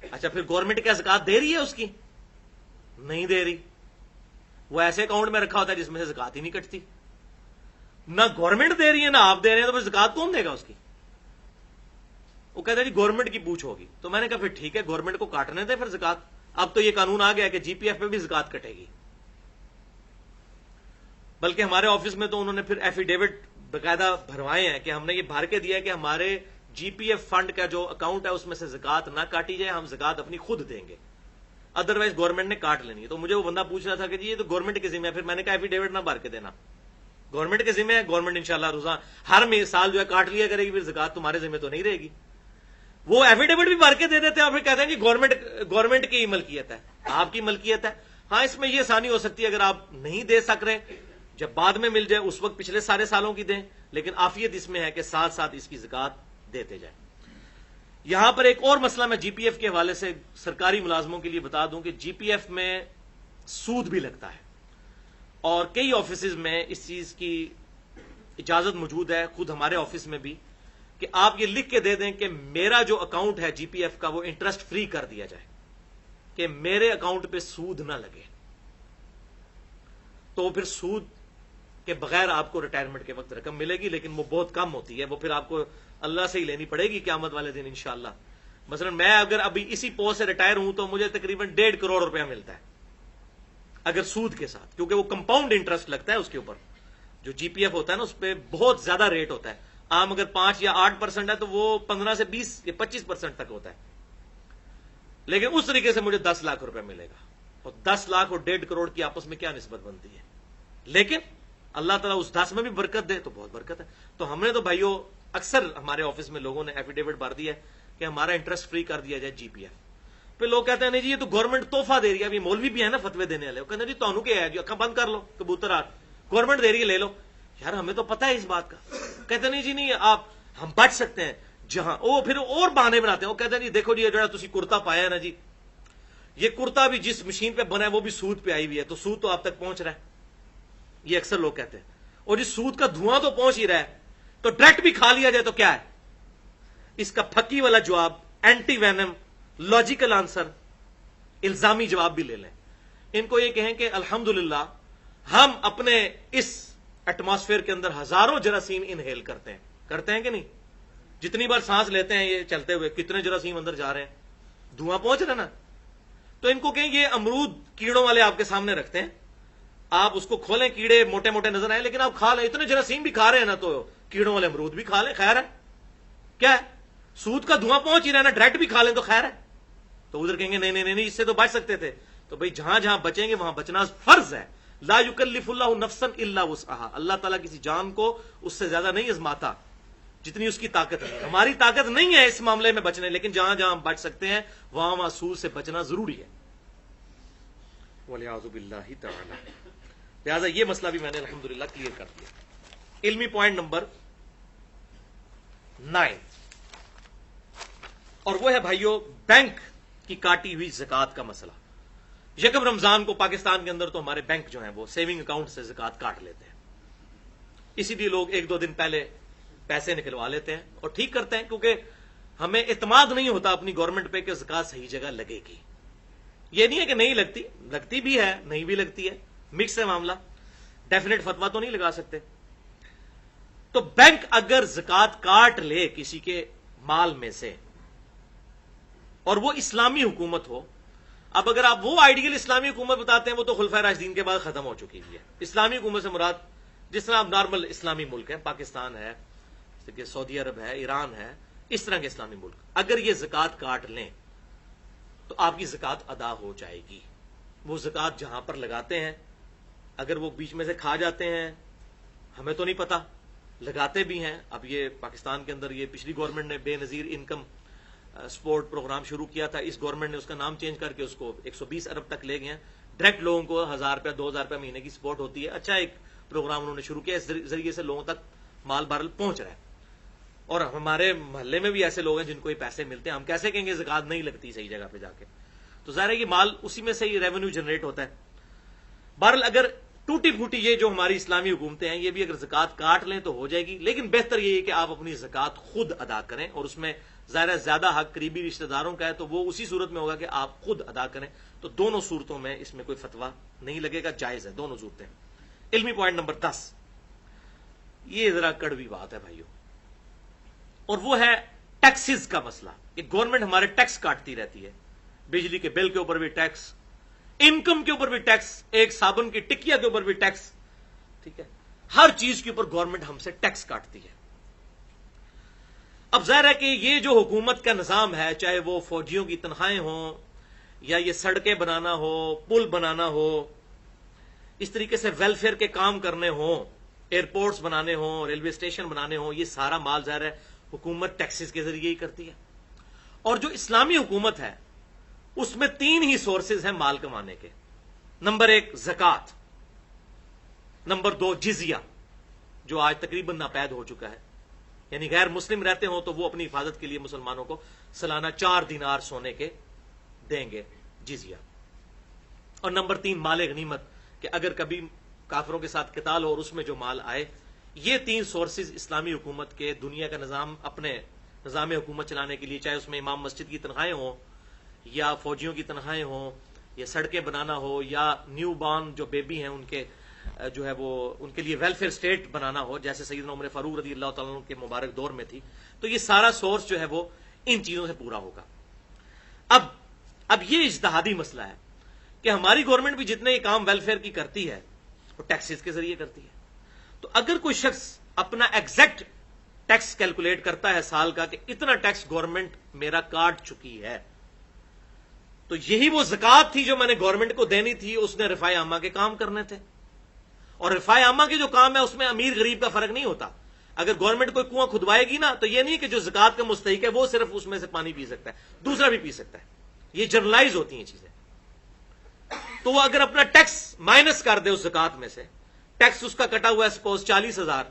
اچھا پھر گورنمنٹ کیا زکات دے رہی ہے اس کی؟ نہیں دے رہی. وہ ایسے اکاؤنٹ میں رکھا ہوتا ہے جس میں سے زکات ہی نہیں کٹتی. نہ گورنمنٹ دے رہی ہے نہ آپ دے رہے ہیں، تو پھر زکات کون دے گا اس کی؟ وہ کہتے ہیں جی گورنمنٹ کی پوچھ ہوگی. تو میں نے کہا پھر ٹھیک ہے، گورنمنٹ کو کاٹنے دے پھر زکات. اب تو یہ قانون آ گیا کہ جی پی ایف پہ بھی زکات کٹے گی. بلکہ ہمارے آفس میں تو انہوں نے پھر ایفیڈیوٹ باقاعدہ بھروائے ہیں کہ ہم نے یہ بھر کے دیا ہے کہ ہمارے جی پی ایف فنڈ کا جو اکاؤنٹ ہے اس میں سے زکات نہ کاٹی جائے، ہم زکات اپنی خود دیں گے، ادروائز گورنمنٹ نے کاٹ لینی ہے. تو مجھے وہ بندہ پوچھ رہا تھا کہ جی یہ تو گورنمنٹ کے ذمہ ہے. پھر میں نے کہا ایفیڈیوٹ نہ بھر کے دینا، گورنمنٹ کے ذمہ ہے، گورنمنٹ انشاءاللہ روزانہ ہر سال جو ہے کاٹ لیا کرے گی، پھر زکات تمہارے ذمہ تو نہیں رہے گی. وہ ایفیڈیوٹ بھی بھر کے دے دیتے ہیں اور پھر کہتے ہیں جی گورنمنٹ کی ملکیت ہے، آپ کی ملکیت ہے. ہاں اس میں یہ آسانی ہو سکتی ہے اگر آپ نہیں دے سک رہے، جب بعد میں مل جائے اس وقت پچھلے سارے سالوں کی دیں، لیکن عافیت اس میں ہے کہ ساتھ ساتھ اس کی زکات دیتے جائیں. یہاں پر ایک اور مسئلہ میں جی پی ایف کے حوالے سے سرکاری ملازموں کے لیے بتا دوں کہ جی پی ایف میں سود بھی لگتا ہے، اور کئی آفیسز میں اس چیز کی اجازت موجود ہے، خود ہمارے آفس میں بھی، کہ آپ یہ لکھ کے دے دیں کہ میرا جو اکاؤنٹ ہے جی پی ایف کا وہ انٹرسٹ فری کر دیا جائے، کہ میرے اکاؤنٹ پہ سود نہ لگے. تو پھر سود کے بغیر آپ کو ریٹائرمنٹ کے وقت رقم ملے گی، لیکن وہ بہت کم ہوتی ہے، وہ پھر آپ کو اللہ سے ہی لینی پڑے گی قیامت والے دن انشاءاللہ. مثلا میں اگر ابھی اسی پوسٹ سے ریٹائر ہوں تو مجھے تقریباً 1.5 کروڑ روپیہ ملتا ہے اگر سود کے ساتھ، کیونکہ وہ کمپاؤنڈ انٹرسٹ لگتا ہے اس کے اوپر. جو جی پی ایف ہوتا ہے نا اس پہ بہت زیادہ ریٹ ہوتا ہے. عام اگر 5 یا 8% ہے تو وہ 15 سے 20 یا 25% تک ہوتا ہے. لیکن اس طریقے سے مجھے 10 لاکھ روپے ملے گا، اور 10 لاکھ اور 1.5 کروڑ کی آپس میں کیا نسبت بنتی ہے؟ لیکن اللہ تعالیٰ اس 10 میں بھی برکت دے تو بہت برکت ہے. تو ہم نے تو بھائیو اکثر ہمارے آفس میں لوگوں نے ایفیڈیوٹ بھر دیا ہے کہ ہمارا انٹرسٹ فری کر دیا جائے جی پی ایف. پھر لوگ کہتے ہیں نہیں جی یہ تو گورنمنٹ تحفہ دے رہی ہے. ابھی مولوی بھی ہے نا فتوے دینے والے، وہ کہتے ہیں جی تانوں کیا ہے، جو اکھاں بند کر لو کبوتر آٹھ، گورنمنٹ دے رہی ہے لے لو. یار ہمیں تو پتہ ہے اس بات کا. کہتے نہیں جی نہیں آپ ہم بچ سکتے ہیں جہاں وہ پھر اور بہانے بناتے ہیں. وہ کہتے ہیں جی دیکھو جی یہ جو تسی کرتا پایا ہے نا جی، یہ کرتا بھی جس مشین پہ بنا ہے وہ بھی سود پہ آئی ہوئی ہے، تو سود تو آپ تک پہنچ رہا ہے. یہ اکثر لوگ کہتے ہیں. اور جس سود کا دھواں تو پہنچ ہی رہا ہے، تو ڈائریکٹ بھی کھا لیا جائے تو کیا ہے؟ اس کا پھکی والا جواب، اینٹی وینم، لاجیکل آنسر، الزامی جواب بھی لے لیں. ان کو یہ کہیں کہ الحمدللہ ہم اپنے اس ایٹماسفیئر کے اندر ہزاروں جراثیم انہیل کرتے ہیں کہ نہیں؟ جتنی بار سانس لیتے ہیں یہ چلتے ہوئے کتنے جراثیم اندر جا رہے ہیں، دھواں پہنچ رہا نا. تو ان کو کہیں یہ امرود کیڑوں والے آپ کے سامنے رکھتے ہیں، آپ اس کو کھولیں کیڑے موٹے موٹے نظر آئے لیکن آپ کھا لیں، اتنے جراثیم بھی کھا رہے ہیں نا تو کیڑوں والے امرود بھی کھا لیں، خیر ہے. کیا ہے؟ سود کا دھواں پہنچ ہی رہا نا، ڈائریکٹ بھی کھا لیں تو خیر ہے. تو ادھر کہیں گے نہیں نہیں نہیں اس سے تو بچ سکتے تھے. تو بھئی جہاں جہاں بچیں گے وہاں بچنا فرض ہے. لا یکلف اللہ نفسا الا وسعها، اللہ تعالیٰ کسی جان کو اس سے زیادہ نہیں آزماتا جتنی اس کی طاقت ہے. ہماری طاقت نہیں ہے اس معاملے میں بچنے، لیکن جہاں جہاں ہم بچ سکتے ہیں وہاں وہاں سود سے بچنا ضروری ہے. والعیاذ باللہ تعالی. لہٰذا یہ مسئلہ بھی میں نے الحمدللہ کلیئر کر دیا. علمی پوائنٹ نمبر 9، اور وہ ہے بھائیو بینک کی کاٹی ہوئی زکات کا مسئلہ. یکم رمضان کو پاکستان کے اندر تو ہمارے بینک جو ہیں وہ سیونگ اکاؤنٹ سے زکات کاٹ لیتے ہیں. اسی لیے لوگ 1-2 دن پہلے پیسے نکلوا لیتے ہیں اور ٹھیک کرتے ہیں، کیونکہ ہمیں اعتماد نہیں ہوتا اپنی گورنمنٹ پہ کہ زکات صحیح جگہ لگے گی. یہ نہیں ہے کہ نہیں لگتی، لگتی بھی ہے، نہیں بھی لگتی ہے، مکس ہے معاملہ، ڈیفینیٹ فتوا تو نہیں لگا سکتے. تو بینک اگر زکات کاٹ لے کسی کے مال میں سے اور وہ اسلامی حکومت ہو، اب اگر آپ وہ آئیڈیل اسلامی حکومت بتاتے ہیں وہ تو خلفائے راشدین کے بعد ختم ہو چکی ہے. اسلامی حکومت سے مراد جس طرح اب نارمل اسلامی ملک ہے، پاکستان ہے، سعودی عرب ہے، ایران ہے، اس طرح کے اسلامی ملک اگر یہ زکات کاٹ لیں تو آپ کی زکات ادا ہو جائے گی. وہ زکات جہاں پر لگاتے ہیں اگر وہ بیچ میں سے کھا جاتے ہیں، ہمیں تو نہیں پتا، لگاتے بھی ہیں. اب یہ پاکستان کے اندر یہ پچھلی گورنمنٹ نے بے نظیر انکم سپورٹ پروگرام شروع کیا تھا، اس گورنمنٹ نے اس کا نام چینج کر کے اس کو 120 ارب تک لے گئے ہیں. ڈائریکٹ لوگوں کو 1000 روپیہ 2000 روپیہ مہینے کی سپورٹ ہوتی ہے. اچھا ایک پروگرام انہوں نے شروع کیا، اس ذریعے سے لوگوں تک مال بہرحال پہنچ رہا ہے. اور ہمارے محلے میں بھی ایسے لوگ ہیں جن کو یہ پیسے ملتے ہیں، ہم کیسے کہیں گے زکات نہیں لگتی صحیح جگہ پہ جا کے؟ تو ظاہر ہے یہ مال اسی میں سے یہ ریونیو جنریٹ ہوتا ہے. بہرحال اگر ٹوٹی پھوٹی یہ جو ہماری اسلامی حکومتیں ہیں یہ بھی اگر زکات کاٹ لیں تو ہو جائے گی، لیکن بہتر یہ ہے کہ آپ اپنی زکات خود ادا کریں. اور اس میں ظاہر ہے زیادہ حق قریبی رشتہ داروں کا ہے تو وہ اسی صورت میں ہوگا کہ آپ خود ادا کریں. تو دونوں صورتوں میں اس میں کوئی فتویٰ نہیں لگے گا، جائز ہے دونوں صورتیں. علمی پوائنٹ نمبر 10، یہ ذرا کڑوی بات ہے بھائیو، اور وہ ہے ٹیکسز کا مسئلہ کہ گورنمنٹ ہمارے ٹیکس کاٹتی رہتی ہے. بجلی کے بل کے اوپر بھی ٹیکس، انکم کے اوپر بھی ٹیکس، ایک صابن کی ٹکیا کے اوپر بھی ٹیکس، ٹھیک ہے، ہر چیز کے اوپر گورنمنٹ ہم سے ٹیکس کاٹتی ہے. اب ظاہر ہے کہ یہ جو حکومت کا نظام ہے، چاہے وہ فوجیوں کی تنخواہیں ہوں یا یہ سڑکیں بنانا ہو، پل بنانا ہو، اس طریقے سے ویلفیئر کے کام کرنے ہوں، ایئرپورٹس بنانے ہوں، ریلوے اسٹیشن بنانے ہوں، یہ سارا مال ظاہر ہے حکومت ٹیکسز کے ذریعے ہی کرتی ہے. اور جو اسلامی حکومت ہے اس میں 3 ہی سورسز ہیں مال کمانے کے. نمبر 1 زکات، نمبر 2 جزیہ جو آج تقریباً ناپید ہو چکا ہے، یعنی غیر مسلم رہتے ہوں تو وہ اپنی حفاظت کے لیے مسلمانوں کو سالانہ 4 دینار سونے کے دیں گے جزیہ. اور نمبر 3 مال غنیمت، کہ اگر کبھی کافروں کے ساتھ قتال ہو اور اس میں جو مال آئے. یہ 3 سورسز اسلامی حکومت کے دنیا کا نظام اپنے نظام حکومت چلانے کے لیے، چاہے اس میں امام مسجد کی تنخواہیں ہوں یا فوجیوں کی تنخواہیں ہوں یا سڑکیں بنانا ہو یا نیو بارن جو بیبی ہیں ان کے جو ہے وہ ان کے لیے ویلفیئر اسٹیٹ بنانا ہو، جیسے سیدنا عمر فاروق رضی اللہ تعالیٰ عنہ کے مبارک دور میں تھی. تو یہ سارا سورس جو ہے وہ ان چیزوں سے پورا ہوگا. اب یہ اجتہادی مسئلہ ہے کہ ہماری گورنمنٹ بھی جتنے یہ کام ویلفیئر کی کرتی ہے وہ ٹیکسز کے ذریعے کرتی ہے. تو اگر کوئی شخص اپنا ایگزیکٹ ٹیکس کیلکولیٹ کرتا ہے سال کا کہ اتنا ٹیکس گورنمنٹ میرا کاٹ چکی ہے، تو یہی وہ زکات تھی جو میں نے گورنمنٹ کو دینی تھی، اس نے رفاع عامہ کے کام کرنے تھے. اور رفاع عامہ کے جو کام ہے اس میں امیر غریب کا فرق نہیں ہوتا. اگر گورنمنٹ کوئی کنواں کھدوائے گی نا تو یہ نہیں کہ جو زکات کا مستحق ہے وہ صرف اس میں سے پانی پی سکتا ہے، دوسرا بھی پی سکتا ہے. یہ جنرلائز ہوتی ہیں چیزیں. تو وہ اگر اپنا ٹیکس مائنس کر دے اس زکات میں سے، ٹیکس اس کا کٹا ہوا ہے سپوز 40,000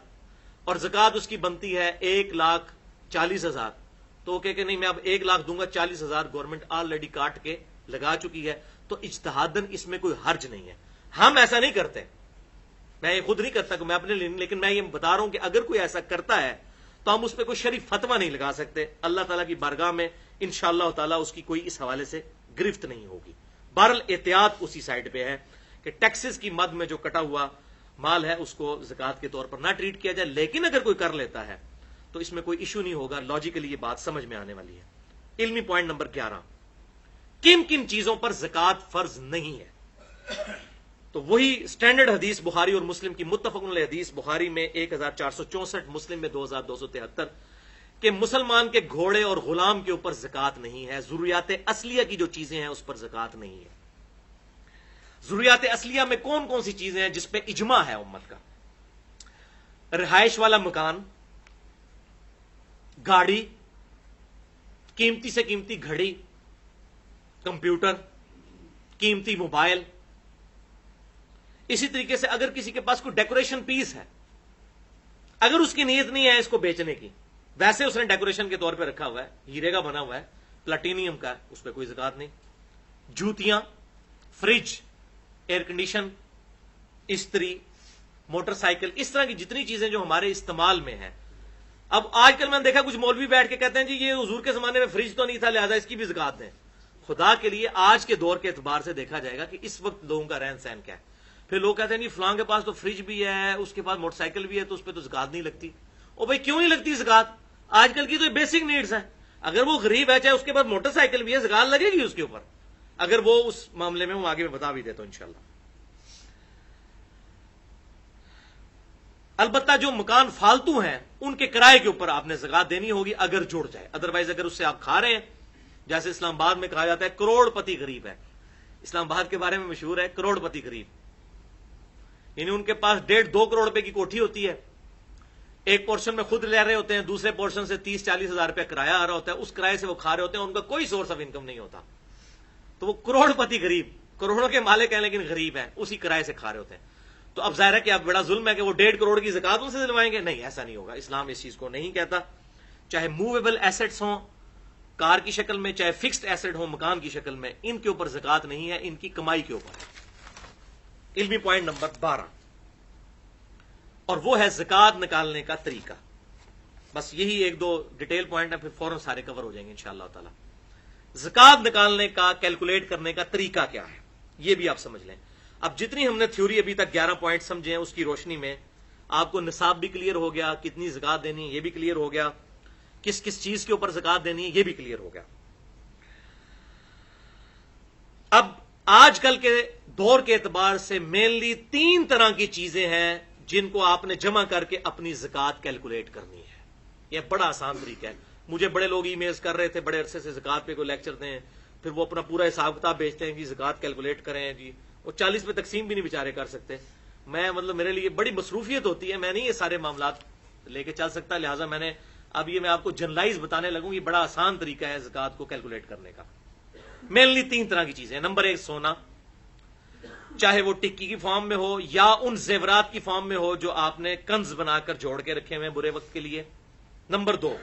اور زکات اس کی بنتی ہے 1,40,000، تو وہ کہ نہیں میں اب 1 لاکھ دوں گا، 40,000 گورنمنٹ آلریڈی کاٹ کے لگا چکی ہے. تو اجتہاداً اس میں کوئی حرج نہیں ہے. ہم ایسا نہیں کرتے، میں یہ خود نہیں کرتا کہ میں اپنے لیے، لیکن میں یہ بتا رہا ہوں کہ اگر کوئی ایسا کرتا ہے تو ہم اس پہ کوئی شرعی فتویٰ نہیں لگا سکتے. اللہ تعالیٰ کی بارگاہ میں انشاءاللہ تعالیٰ اس کی کوئی اس حوالے سے گرفت نہیں ہوگی. بہرحال احتیاط اسی سائڈ پہ ہے کہ ٹیکسز کی مد میں جو کٹا ہوا مال ہے اس کو زکات کے طور پر نہ ٹریٹ کیا جائے. لیکن اگر کوئی کر لیتا ہے تو اس میں کوئی ایشو نہیں ہوگا. لاجیکلی یہ بات سمجھ میں آنے والی ہے. علمی پوائنٹ نمبر 11، کن کن چیزوں پر زکات فرض نہیں ہے. تو وہی اسٹینڈرڈ حدیث بخاری اور مسلم کی متفق علیہ حدیث، بخاری میں 1464، مسلم میں 2273، کہ مسلمان کے گھوڑے اور غلام کے اوپر زکات نہیں ہے. ضروریات اصلیہ کی جو چیزیں ہیں اس پر زکات نہیں ہے. ضروریات اصلیہ میں کون کون سی چیزیں ہیں جس پہ اجماع ہے امت کا؟ رہائش والا مکان، گاڑی، قیمتی سے قیمتی گھڑی، کمپیوٹر، قیمتی موبائل. اسی طریقے سے اگر کسی کے پاس کوئی ڈیکوریشن پیس ہے، اگر اس کی نیت نہیں ہے اس کو بیچنے کی، ویسے اس نے ڈیکوریشن کے طور پہ رکھا ہوا ہے، ہیرے کا بنا ہوا ہے، پلاٹینیم کا ہے، اس پہ کوئی زکات نہیں. جوتیاں، فریج، ایئر کنڈیشن، استری، موٹر سائیکل، اس طرح کی جتنی چیزیں جو ہمارے استعمال میں ہیں اب آج کل میں نے دیکھا کچھ مولوی بیٹھ کے کہتے ہیں جی یہ حضور کے زمانے میں فریج تو نہیں تھا لہذا اس کی بھی زکات دیں. خدا کے لیے آج کے دور کے اعتبار سے دیکھا جائے گا کہ اس وقت لوگوں کا رہن سہن کیا ہے. پھر لوگ کہتے ہیں جی فلاں کے پاس تو فریج بھی ہے, اس کے پاس موٹر سائیکل بھی ہے, تو اس پہ تو زکات نہیں لگتی. او بھائی کیوں نہیں لگتی زکات؟ آج کل کی تو بیسک نیڈز ہیں. اگر وہ غریب ہے, چاہے اس کے پاس موٹر سائیکل بھی ہے, زکات لگے گی اس کے اوپر, اگر وہ اس معاملے میں وہ آگے میں بتا بھی دیتا ہوں انشاءاللہ. البتہ جو مکان فالتو ہیں ان کے کرائے کے اوپر آپ نے زکات دینی ہوگی اگر جڑ جائے. ادروائز اگر اس سے آپ کھا رہے ہیں, جیسے اسلام آباد میں کہا جاتا ہے کروڑ پتی غریب ہے. اسلام آباد کے بارے میں مشہور ہے کروڑ پتی غریب, یعنی ان کے پاس 1.5-2 کروڑ روپے کی کوٹھی ہوتی ہے, ایک پورشن میں خود لے رہے ہوتے ہیں, دوسرے پورشن سے 30-40 ہزار روپے کرایہ آ رہا ہوتا ہے, اس کرایے سے وہ کھا رہے ہوتے ہیں, ان کا کوئی سورس آف انکم نہیں ہوتا. تو وہ کروڑ پتی غریب, کروڑوں کے مالک ہیں لیکن غریب ہیں, اسی کرایے سے کھا رہے ہوتے ہیں. تو اب ظاہر ہے کہ اب بڑا ظلم ہے کہ وہ 1.5 کروڑ کی زکات ان سے دلوائیں گے. نہیں, ایسا نہیں ہوگا. اسلام اس چیز کو نہیں کہتا. چاہے موویبل ایسٹس ہوں کار کی شکل میں, چاہے فکسڈ ایسٹ ہوں مکان کی شکل میں, ان کے اوپر زکات نہیں ہے, ان کی کمائی کے اوپر ہے. علمی پوائنٹ نمبر 12, اور وہ ہے زکات نکالنے کا طریقہ. بس یہی 1-2 ڈیٹیل پوائنٹ ہے, پھر فوراً سارے کور ہو جائیں گے انشاءاللہ تعالی. زکات نکالنے کا, کیلکولیٹ کرنے کا طریقہ کیا ہے یہ بھی آپ سمجھ لیں. اب جتنی ہم نے تھیوری ابھی تک 11 پوائنٹ سمجھے ہیں, اس کی روشنی میں آپ کو نصاب بھی کلیئر ہو گیا, کتنی زکات دینی ہے یہ بھی کلیئر ہو گیا, کس کس چیز کے اوپر زکات دینی ہے یہ بھی کلیئر ہو گیا. اب آج کل کے دور کے اعتبار سے مینلی 3 طرح کی چیزیں ہیں جن کو آپ نے جمع کر کے اپنی زکات کیلکولیٹ کرنی ہے. یہ بڑا آسان طریقہ ہے. مجھے بڑے لوگ ای میلز کر رہے تھے بڑے عرصے سے, زکات پہ کوئی لیکچر دیں, پھر وہ اپنا پورا حساب کتاب بیچتے ہیں کہ زکات کیلکولیٹ کریں جی, وہ 40 پہ تقسیم بھی نہیں بیچارے کر سکتے. میں مطلب میرے لیے بڑی مصروفیت ہوتی ہے, میں نہیں یہ سارے معاملات لے کے چل سکتا, لہٰذا میں نے اب یہ میں آپ کو جنرلائز بتانے لگوں. یہ بڑا آسان طریقہ ہے زکات کو کیلکولیٹ کرنے کا. مینلی 3 طرح کی چیزیں. نمبر 1 سونا, چاہے وہ ٹکی کی فارم میں ہو یا ان زیورات کی فارم میں ہو جو آپ نے کنز بنا کر جوڑ کے رکھے ہوئے برے وقت کے لیے. نمبر 2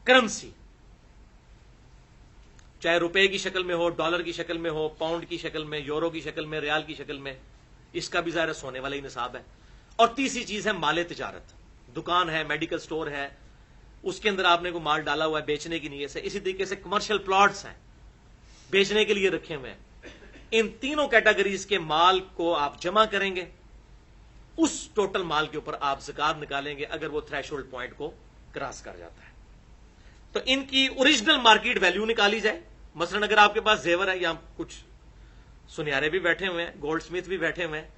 کرنسی, چاہے روپے کی شکل میں ہو, ڈالر کی شکل میں ہو, پاؤنڈ کی شکل میں, یورو کی شکل میں, ریال کی شکل میں, اس کا بھی ظاہر سونے والا ہی نصاب ہے. اور تیسری چیز ہے مال تجارت, دکان ہے, میڈیکل سٹور ہے, اس کے اندر آپ نے کوئی مال ڈالا ہوا ہے بیچنے کی نیت سے. اسی طریقے سے کمرشل پلاٹس ہیں بیچنے کے لیے رکھے ہوئے ہیں. ان تینوں کیٹیگریز کے مال کو آپ جمع کریں گے, اس ٹوٹل مال کے اوپر آپ زکات نکالیں گے اگر وہ تھریش ہولڈ پوائنٹ کو کراس کر جاتا ہے. تو ان کی اوریجنل مارکیٹ ویلیو نکالی جائے. مثلا اگر آپ کے پاس زیور ہے, یا کچھ سنیارے بھی بیٹھے ہوئے ہیں, گولڈ سمتھ بھی بیٹھے ہوئے ہیں,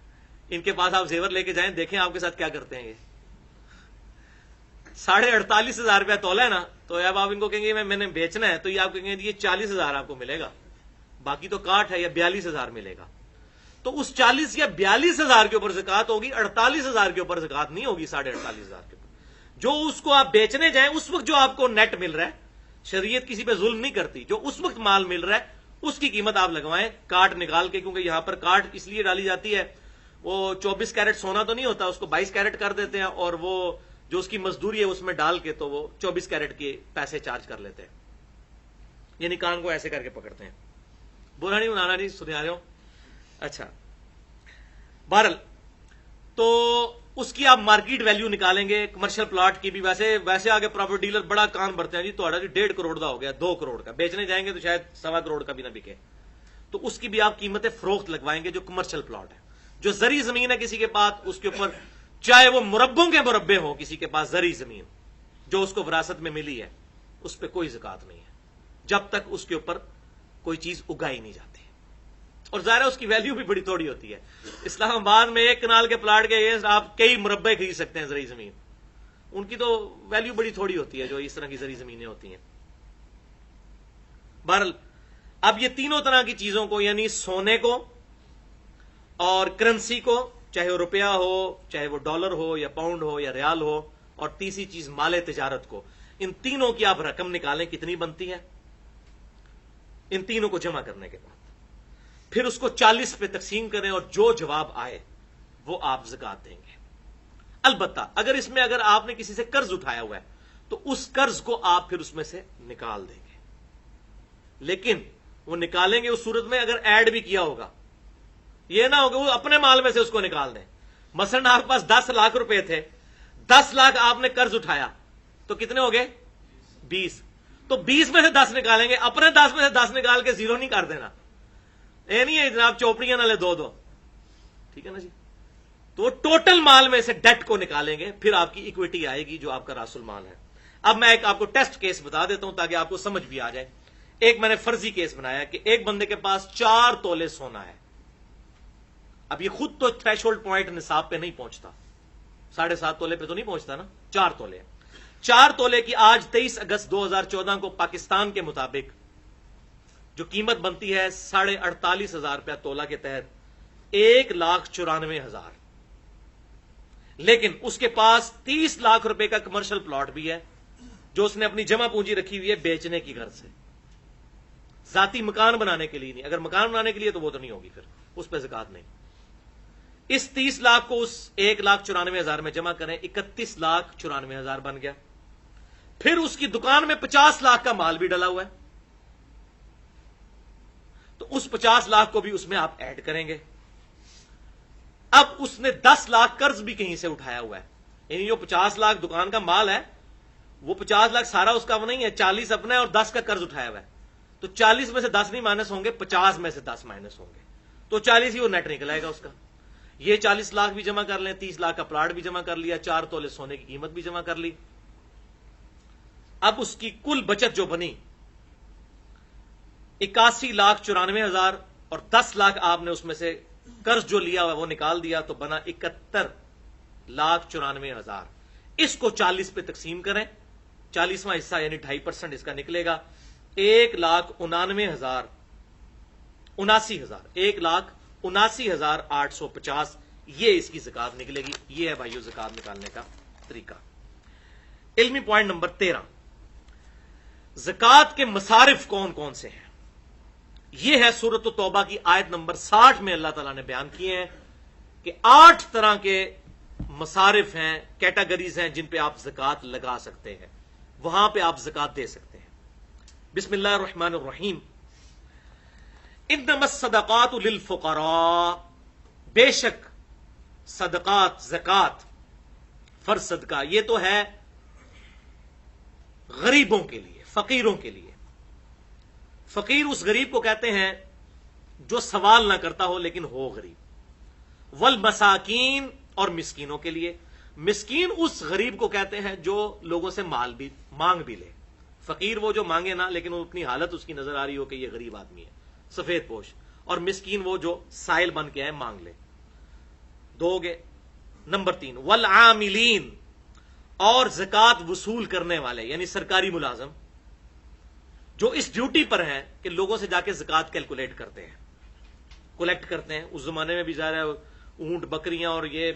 ان کے پاس آپ زیور لے کے جائیں, دیکھیں آپ کے ساتھ کیا کرتے ہیں. یہ 48,500 روپیہ تولا ہے نا, تو اب آپ ان کو کہیں گے میں نے بیچنا ہے, تو یہ آپ کہیں گے یہ 40,000 آپ کو ملے گا, باقی تو کاٹ ہے, یا 42,000 ملے گا. تو اس 40 یا 42,000 کے اوپر زکات ہوگی, 48,000 کے اوپر زکات نہیں ہوگی. 48,500 کے اوپر جو اس کو آپ بیچنے جائیں اس وقت جو آپ کو نیٹ مل رہا ہے, شریعت کسی پہ ظلم نہیں کرتی, جو اس وقت مال مل رہا ہے اس کی قیمت آپ لگوائیں کاٹ نکال کے. کیونکہ یہاں پر کاٹ اس لیے ڈالی جاتی ہے, وہ 24 کیرٹ سونا تو نہیں ہوتا, اس کو 22 کیرٹ کر دیتے ہیں, اور وہ جو اس کی مزدوری ہے اس میں ڈال کے تو وہ 24 کیرٹ کے پیسے چارج کر لیتے ہیں. یعنی کان کو ایسے کر کے پکڑتے ہیں. بولا نہیں بنانا نہیں, سنے آ رہے ہو. اچھا, بہرحال تو اس کی آپ مارکیٹ ویلیو نکالیں گے. کمرشل پلاٹ کی بھی ویسے آگے پراپرٹی ڈیلر بڑا کان بھرتے ہیں جی, تو 1.5 کروڑ کا ہو گیا, 2 کروڑ کا بیچنے جائیں گے تو شاید 1.25 کروڑ کا بھی نہ بکے. تو اس کی بھی آپ قیمتیں فروخت لگوائیں گے. جو کمرشل پلاٹ ہے, جو زرعی زمین ہے کسی کے پاس, اس کے اوپر چاہے وہ مربوں کے مربے ہوں, کسی کے پاس زرعی زمین جو اس کو وراثت میں ملی ہے, اس پہ کوئی زکات نہیں ہے جب تک اس کے اوپر کوئی چیز اگائی نہیں جاتی. اور ظاہر ہے اس کی ویلیو بھی بڑی تھوڑی ہوتی ہے. اسلام آباد میں 1 کنال کے پلاٹ کے آپ کئی مربے خرید سکتے ہیں زرعی زمین, ان کی تو ویلیو بڑی تھوڑی ہوتی ہے جو اس طرح کی زرعی زمینیں ہوتی ہیں. بہرحال اب یہ تینوں طرح کی چیزوں کو, یعنی سونے کو اور کرنسی کو, چاہے وہ روپیہ ہو, چاہے وہ ڈالر ہو یا پاؤنڈ ہو یا ریال ہو, اور تیسری چیز مال تجارت کو, ان تینوں کی آپ رقم نکالیں کتنی بنتی ہے. ان تینوں کو جمع کرنے کے بعد پھر اس کو 40 پہ تقسیم کریں, اور جو جواب آئے وہ آپ زکات دیں گے. البتہ اگر آپ نے کسی سے قرض اٹھایا ہوا ہے تو اس قرض کو آپ پھر اس میں سے نکال دیں گے, لیکن وہ نکالیں گے اس صورت میں اگر ایڈ بھی کیا ہوگا. یہ نہ ہوگا وہ اپنے مال میں سے اس کو نکال دیں. مثلا آپ کے پاس 10 لاکھ روپے تھے, 10 لاکھ آپ نے قرض اٹھایا, تو کتنے ہو گئے 20. تو 20 میں سے 10 نکالیں گے, اپنے 10 میں سے 10 نکال کے 0 نہیں کر دینا. یہ نہیں ہے جناب چوپڑیاں نہ لے دو, ٹھیک ہے نا جی. تو ٹوٹل مال میں سے ڈیٹ کو نکالیں گے, پھر آپ کی اکویٹی آئے گی جو آپ کا راس المال ہے. اب میں ایک آپ کو ٹیسٹ کیس بتا دیتا ہوں تاکہ آپ کو سمجھ بھی آ جائے. ایک میں نے فرضی کیس بنایا کہ ایک بندے کے پاس 4 تولے سونا ہے. اب یہ خود تو تھریش ہولڈ پوائنٹ نصاب پہ نہیں پہنچتا, 7.5 تولے پہ تو نہیں پہنچتا نا, 4 تولے. 4 تولے کی آج 23 اگست 2014 کو پاکستان کے مطابق جو قیمت بنتی ہے 48,500 روپیہ تولہ کے تحت 1,94,000. لیکن اس کے پاس 30 لاکھ روپے کا کمرشل پلاٹ بھی ہے جو اس نے اپنی جمع پونجی رکھی ہوئی ہے بیچنے کی غرض سے, ذاتی مکان بنانے کے لیے نہیں. اگر مکان بنانے کے لیے تو وہ تو نہیں ہوگی, پھر اس پہ زکات نہیں. اس 30 لاکھ کو اس 1,94,000 میں جمع کریں, 31,94,000 بن گیا. پھر اس کی دکان میں 50 لاکھ کا مال بھی ڈلا ہوا ہے, تو اس 50 لاکھ کو بھی اس میں آپ ایڈ کریں گے. اب اس نے 10 لاکھ قرض بھی کہیں سے اٹھایا ہوا ہے, یعنی جو 50 لاکھ دکان کا مال ہے وہ 50 لاکھ سارا اس کا وہ نہیں ہے, 40 اپنا ہے اور 10 کا قرض اٹھایا ہوا ہے. تو 40 میں سے 10 نہیں مائنس ہوں گے, 50 میں سے 10 مائنس ہوں گے, تو 40 ہی وہ نیٹ نکل آئے گا اس کا. یہ 40 لاکھ بھی جمع کر لیں, 30 لاکھ کا پلاٹ بھی جمع کر لیا, 4 تولے سونے کی قیمت بھی جمع کر لی. اب اس کی کل بچت جو بنی 81,94,000 اور 10 لاکھ آپ نے اس میں سے قرض جو لیا ہوا وہ نکال دیا, تو بنا 71,94,000. اس کو 40 پہ تقسیم کریں, 40واں حصہ یعنی 2.5% اس کا نکلے گا 1,79,000 1,79,850. یہ اس کی زکات نکلے گی. یہ ہے بھائیو زکات نکالنے کا طریقہ. علمی پوائنٹ نمبر 13, زکات کے مصارف کون کون سے ہیں. یہ ہے سورۃ التوبہ کی آیت نمبر 60 میں اللہ تعالیٰ نے بیان کیے ہیں کہ 8 طرح کے مصارف ہیں, کیٹیگریز ہیں جن پہ آپ زکات لگا سکتے ہیں, وہاں پہ آپ زکات دے سکتے ہیں. بسم اللہ الرحمن الرحیم. انما الصدقات للفقراء, بے شک صدقات زکات فرض صدقہ یہ تو ہے غریبوں کے لیے, فقیروں کے لیے. فقیر اس غریب کو کہتے ہیں جو سوال نہ کرتا ہو لیکن ہو غریب. والمساکین, اور مسکینوں کے لیے. مسکین اس غریب کو کہتے ہیں جو لوگوں سے مال بھی مانگ بھی لے. فقیر وہ جو مانگے نہ لیکن وہ اپنی حالت اس کی نظر آ رہی ہو کہ یہ غریب آدمی ہے, سفید پوش. اور مسکین وہ جو سائل بن کے آئے مانگ لے. دو گے. نمبر 3 والعاملین, اور زکات وصول کرنے والے یعنی سرکاری ملازم جو اس ڈیوٹی پر ہیں کہ لوگوں سے جا کے زکات کیلکولیٹ کرتے ہیں, کلیکٹ کرتے ہیں. اس زمانے میں بھی ظاہر ہے اونٹ بکریاں اور یہ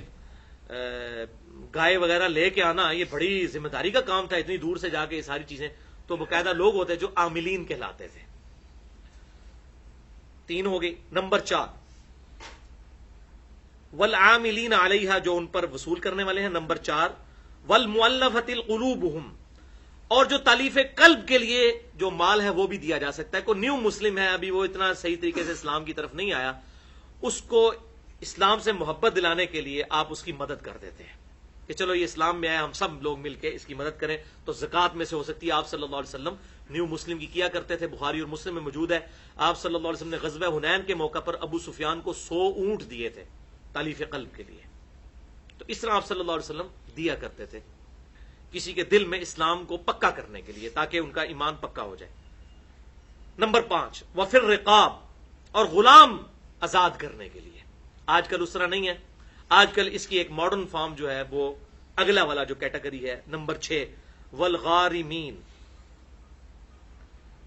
گائے وغیرہ لے کے آنا یہ بڑی ذمہ داری کا کام تھا, اتنی دور سے جا کے یہ ساری چیزیں. تو باقاعدہ لوگ ہوتے جو عاملین کہلاتے تھے. 3 ہو گئی. نمبر 4 والعاملین علیہا, جو ان پر وصول کرنے والے ہیں. نمبر 4 والمؤلفۃ القلوبہم, اور جو تالیف قلب کے لیے جو مال ہے وہ بھی دیا جا سکتا ہے. کوئی نیو مسلم ہے, ابھی وہ اتنا صحیح طریقے سے اسلام کی طرف نہیں آیا, اس کو اسلام سے محبت دلانے کے لیے آپ اس کی مدد کر دیتے ہیں کہ چلو یہ اسلام میں آیا, ہم سب لوگ مل کے اس کی مدد کریں. تو زکات میں سے ہو سکتی ہے. آپ صلی اللہ علیہ وسلم نیو مسلم کی کیا کرتے تھے, بخاری اور مسلم میں موجود ہے. آپ صلی اللہ علیہ وسلم نے غزوہ حنین کے موقع پر ابو سفیان کو 100 اونٹ دیے تھے تالیف قلب کے لیے. تو اس طرح آپ صلی اللہ علیہ وسلم دیا کرتے تھے کسی کے دل میں اسلام کو پکا کرنے کے لیے تاکہ ان کا ایمان پکا ہو جائے. نمبر 5 وفر رقاب, اور غلام آزاد کرنے کے لیے. آج کل اس طرح نہیں ہے, آج کل اس کی ایک ماڈرن فارم جو ہے وہ اگلا والا جو کیٹیگری ہے. نمبر 6 والغارمین,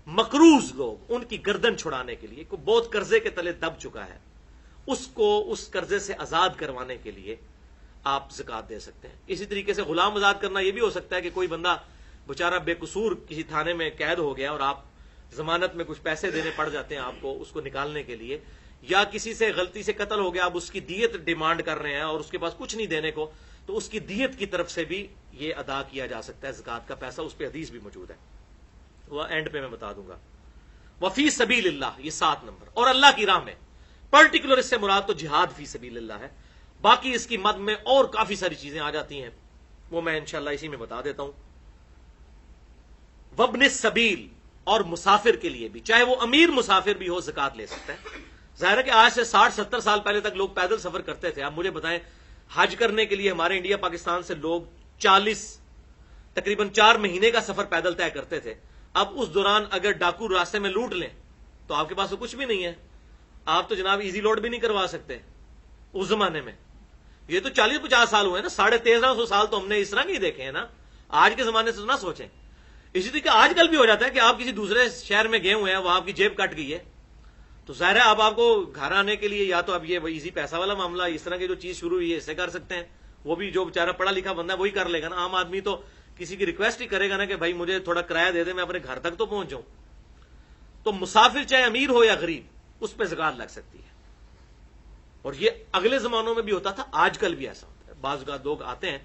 مقروض لوگ, ان کی گردن چھڑانے کے لیے. کوئی بہت قرضے کے تلے دب چکا ہے, اس کو اس قرضے سے آزاد کروانے کے لیے آپ زکات دے سکتے ہیں. اسی طریقے سے غلام آزاد کرنا یہ بھی ہو سکتا ہے کہ کوئی بندہ بیچارہ بے قصور کسی تھانے میں قید ہو گیا اور آپ ضمانت میں کچھ پیسے دینے پڑ جاتے ہیں آپ کو اس کو نکالنے کے لیے, یا کسی سے غلطی سے قتل ہو گیا, آپ اس کی دیت ڈیمانڈ کر رہے ہیں اور اس کے پاس کچھ نہیں دینے کو, تو اس کی دیت کی طرف سے بھی یہ ادا کیا جا سکتا ہے زکات کا پیسہ. اس پہ حدیث بھی موجود ہے, وہ اینڈ پہ میں بتا دوں گا. وفی سبیل اللہ, یہ 7 نمبر. اور اللہ کی راہ میں, پرٹیکولر اس سے مراد تو جہاد فی سبیل اللہ ہے. باقی اس کی مد میں اور کافی ساری چیزیں آ جاتی ہیں, وہ میں انشاءاللہ اسی میں بتا دیتا ہوں. وابن السبیل، اور مسافر کے لیے بھی، چاہے وہ امیر مسافر بھی ہو زکات لے سکتا ہے۔ ظاہر ہے کہ آج سے 60-70 سال پہلے تک لوگ پیدل سفر کرتے تھے۔ آپ مجھے بتائیں، حج کرنے کے لیے ہمارے انڈیا پاکستان سے لوگ تقریباً 4 مہینے کا سفر پیدل طے کرتے تھے۔ اب اس دوران اگر ڈاکو راستے میں لوٹ لیں تو آپ کے پاس تو کچھ بھی نہیں ہے، آپ تو جناب ایزی لوڈ بھی نہیں کروا سکتے اس زمانے میں۔ یہ تو 40-50 سال ہوئے نا، 1350 سال تو ہم نے اس طرح نہیں دیکھے ہیں نا، آج کے زمانے سے تو نہ سوچیں۔ اسی طریقے آج کل بھی ہو جاتا ہے کہ آپ کسی دوسرے شہر میں گئے ہوئے ہیں، وہاں آپ کی جیب کٹ گئی ہے، تو ظاہر ہے اب آپ کو گھر آنے کے لیے یا تو اب یہ ایزی پیسہ والا معاملہ، اس طرح کی جو چیز شروع ہوئی ہے اسے کر سکتے ہیں، وہ بھی جو بیچارہ پڑھا لکھا بندہ ہے وہی کر لے گا نا۔ عام آدمی تو کسی کی ریکویسٹ ہی کرے گا نا کہ بھائی مجھے تھوڑا کرایہ دے دے، میں اپنے گھر تک تو پہنچ جاؤں۔ تو مسافر چاہے امیر ہو یا غریب، اس پہ زکات لگ سکتی ہے، اور یہ اگلے زمانوں میں بھی ہوتا تھا، آج کل بھی ایسا ہوتا ہے۔ بعض اوقات لوگ آتے ہیں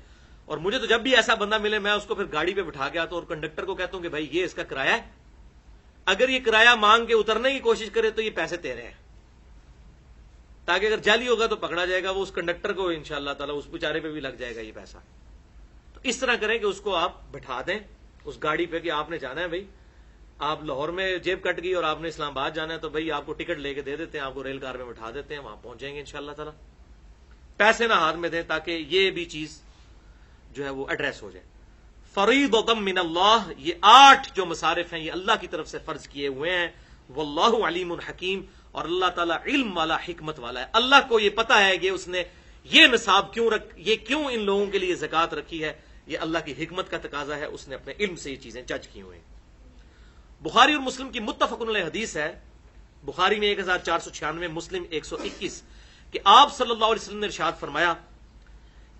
اور مجھے تو جب بھی ایسا بندہ ملے میں اس کو پھر گاڑی پہ بٹھا کے آتا ہوں اور کنڈکٹر کو کہتا ہوں کہ بھائی یہ اس کا کرایہ ہے، اگر یہ کرایہ مانگ کے اترنے کی کوشش کرے تو یہ پیسے تیرے ہیں، تاکہ اگر جعلی ہوگا تو پکڑا جائے گا، وہ اس کنڈکٹر کو انشاءاللہ تعالی اس بیچارے پہ بھی لگ جائے گا یہ پیسہ۔ تو اس طرح کریں کہ اس کو آپ بٹھا دیں اس گاڑی پہ کہ آپ نے جانا ہے بھائی، آپ لاہور میں جیب کٹ گئی اور آپ نے اسلام آباد جانا ہے تو بھائی آپ کو ٹکٹ لے کے دے دیتے ہیں، آپ کو ریل کار میں بٹھا دیتے ہیں، وہاں پہنچ جائیں گے انشاءاللہ تعالی۔ پیسے نہ ہاتھ میں دیں تاکہ یہ بھی چیز جو ہے وہ ایڈریس ہو جائے۔ فریضۃ من اللہ، یہ 8 جو مصارف ہیں یہ اللہ کی طرف سے فرض کیے ہوئے ہیں۔ واللہ علیم حکیم، اور اللہ تعالیٰ علم والا حکمت والا ہے۔ اللہ کو یہ پتا ہے کہ اس نے یہ نصاب کیوں ان لوگوں کے لیے زکات رکھی ہے، یہ اللہ کی حکمت کا تقاضا ہے، اس نے اپنے علم سے یہ چیزیں جج کی ہوئی ہیں۔ بخاری اور مسلم کی متفق علیہ حدیث ہے، بخاری میں 1496، مسلم 121، کہ آپ صلی اللہ علیہ وسلم نے ارشاد فرمایا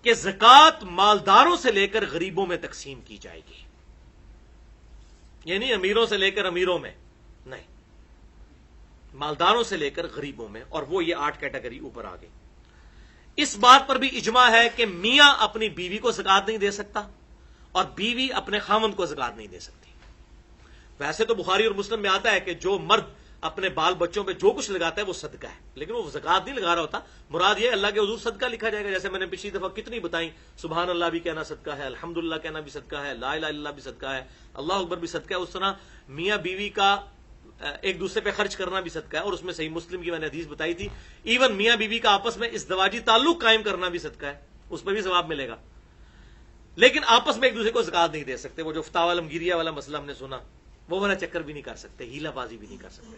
کہ زکات مالداروں سے لے کر غریبوں میں تقسیم کی جائے گی، یعنی امیروں سے لے کر امیروں میں نہیں، مالداروں سے لے کر غریبوں میں، اور وہ یہ 8 کیٹیگری اوپر آ گئی۔ اس بات پر بھی اجماع ہے کہ میاں اپنی بیوی کو زکات نہیں دے سکتا اور بیوی اپنے خاوند کو زکات نہیں دے سکتی۔ ویسے تو بخاری اور مسلم میں آتا ہے کہ جو مرد اپنے بال بچوں پہ جو کچھ لگاتا ہے وہ صدقہ ہے، لیکن وہ زکات نہیں لگا رہا ہوتا، مراد یہ اللہ کے حضور صدقہ لکھا جائے گا۔ جیسے میں نے پچھلی دفعہ کتنی بتائیں، سبحان اللہ بھی کہنا صدقہ ہے، الحمدللہ کہنا بھی صدقہ ہے، لا الہ الا اللہ بھی صدقہ ہے، اللہ اکبر بھی صدقہ ہے، اس طرح میاں بیوی کا ایک دوسرے پہ خرچ کرنا بھی صدقہ ہے، اور اس میں صحیح مسلم کی میں نے حدیث بتائی تھی، ایون میاں بیوی کا آپس میں ازدواجی تعلق قائم کرنا بھی صدقہ ہے، اس پہ بھی ثواب ملے گا۔ لیکن آپس میں ایک دوسرے کو زکات نہیں دے سکتے، وہ جو فتاوی عالمگیریہ والا مسئلہ ہم نے سنا، وہ والا چکر بھی نہیں کر سکتے، ہیلا بازی بھی نہیں کر سکتے۔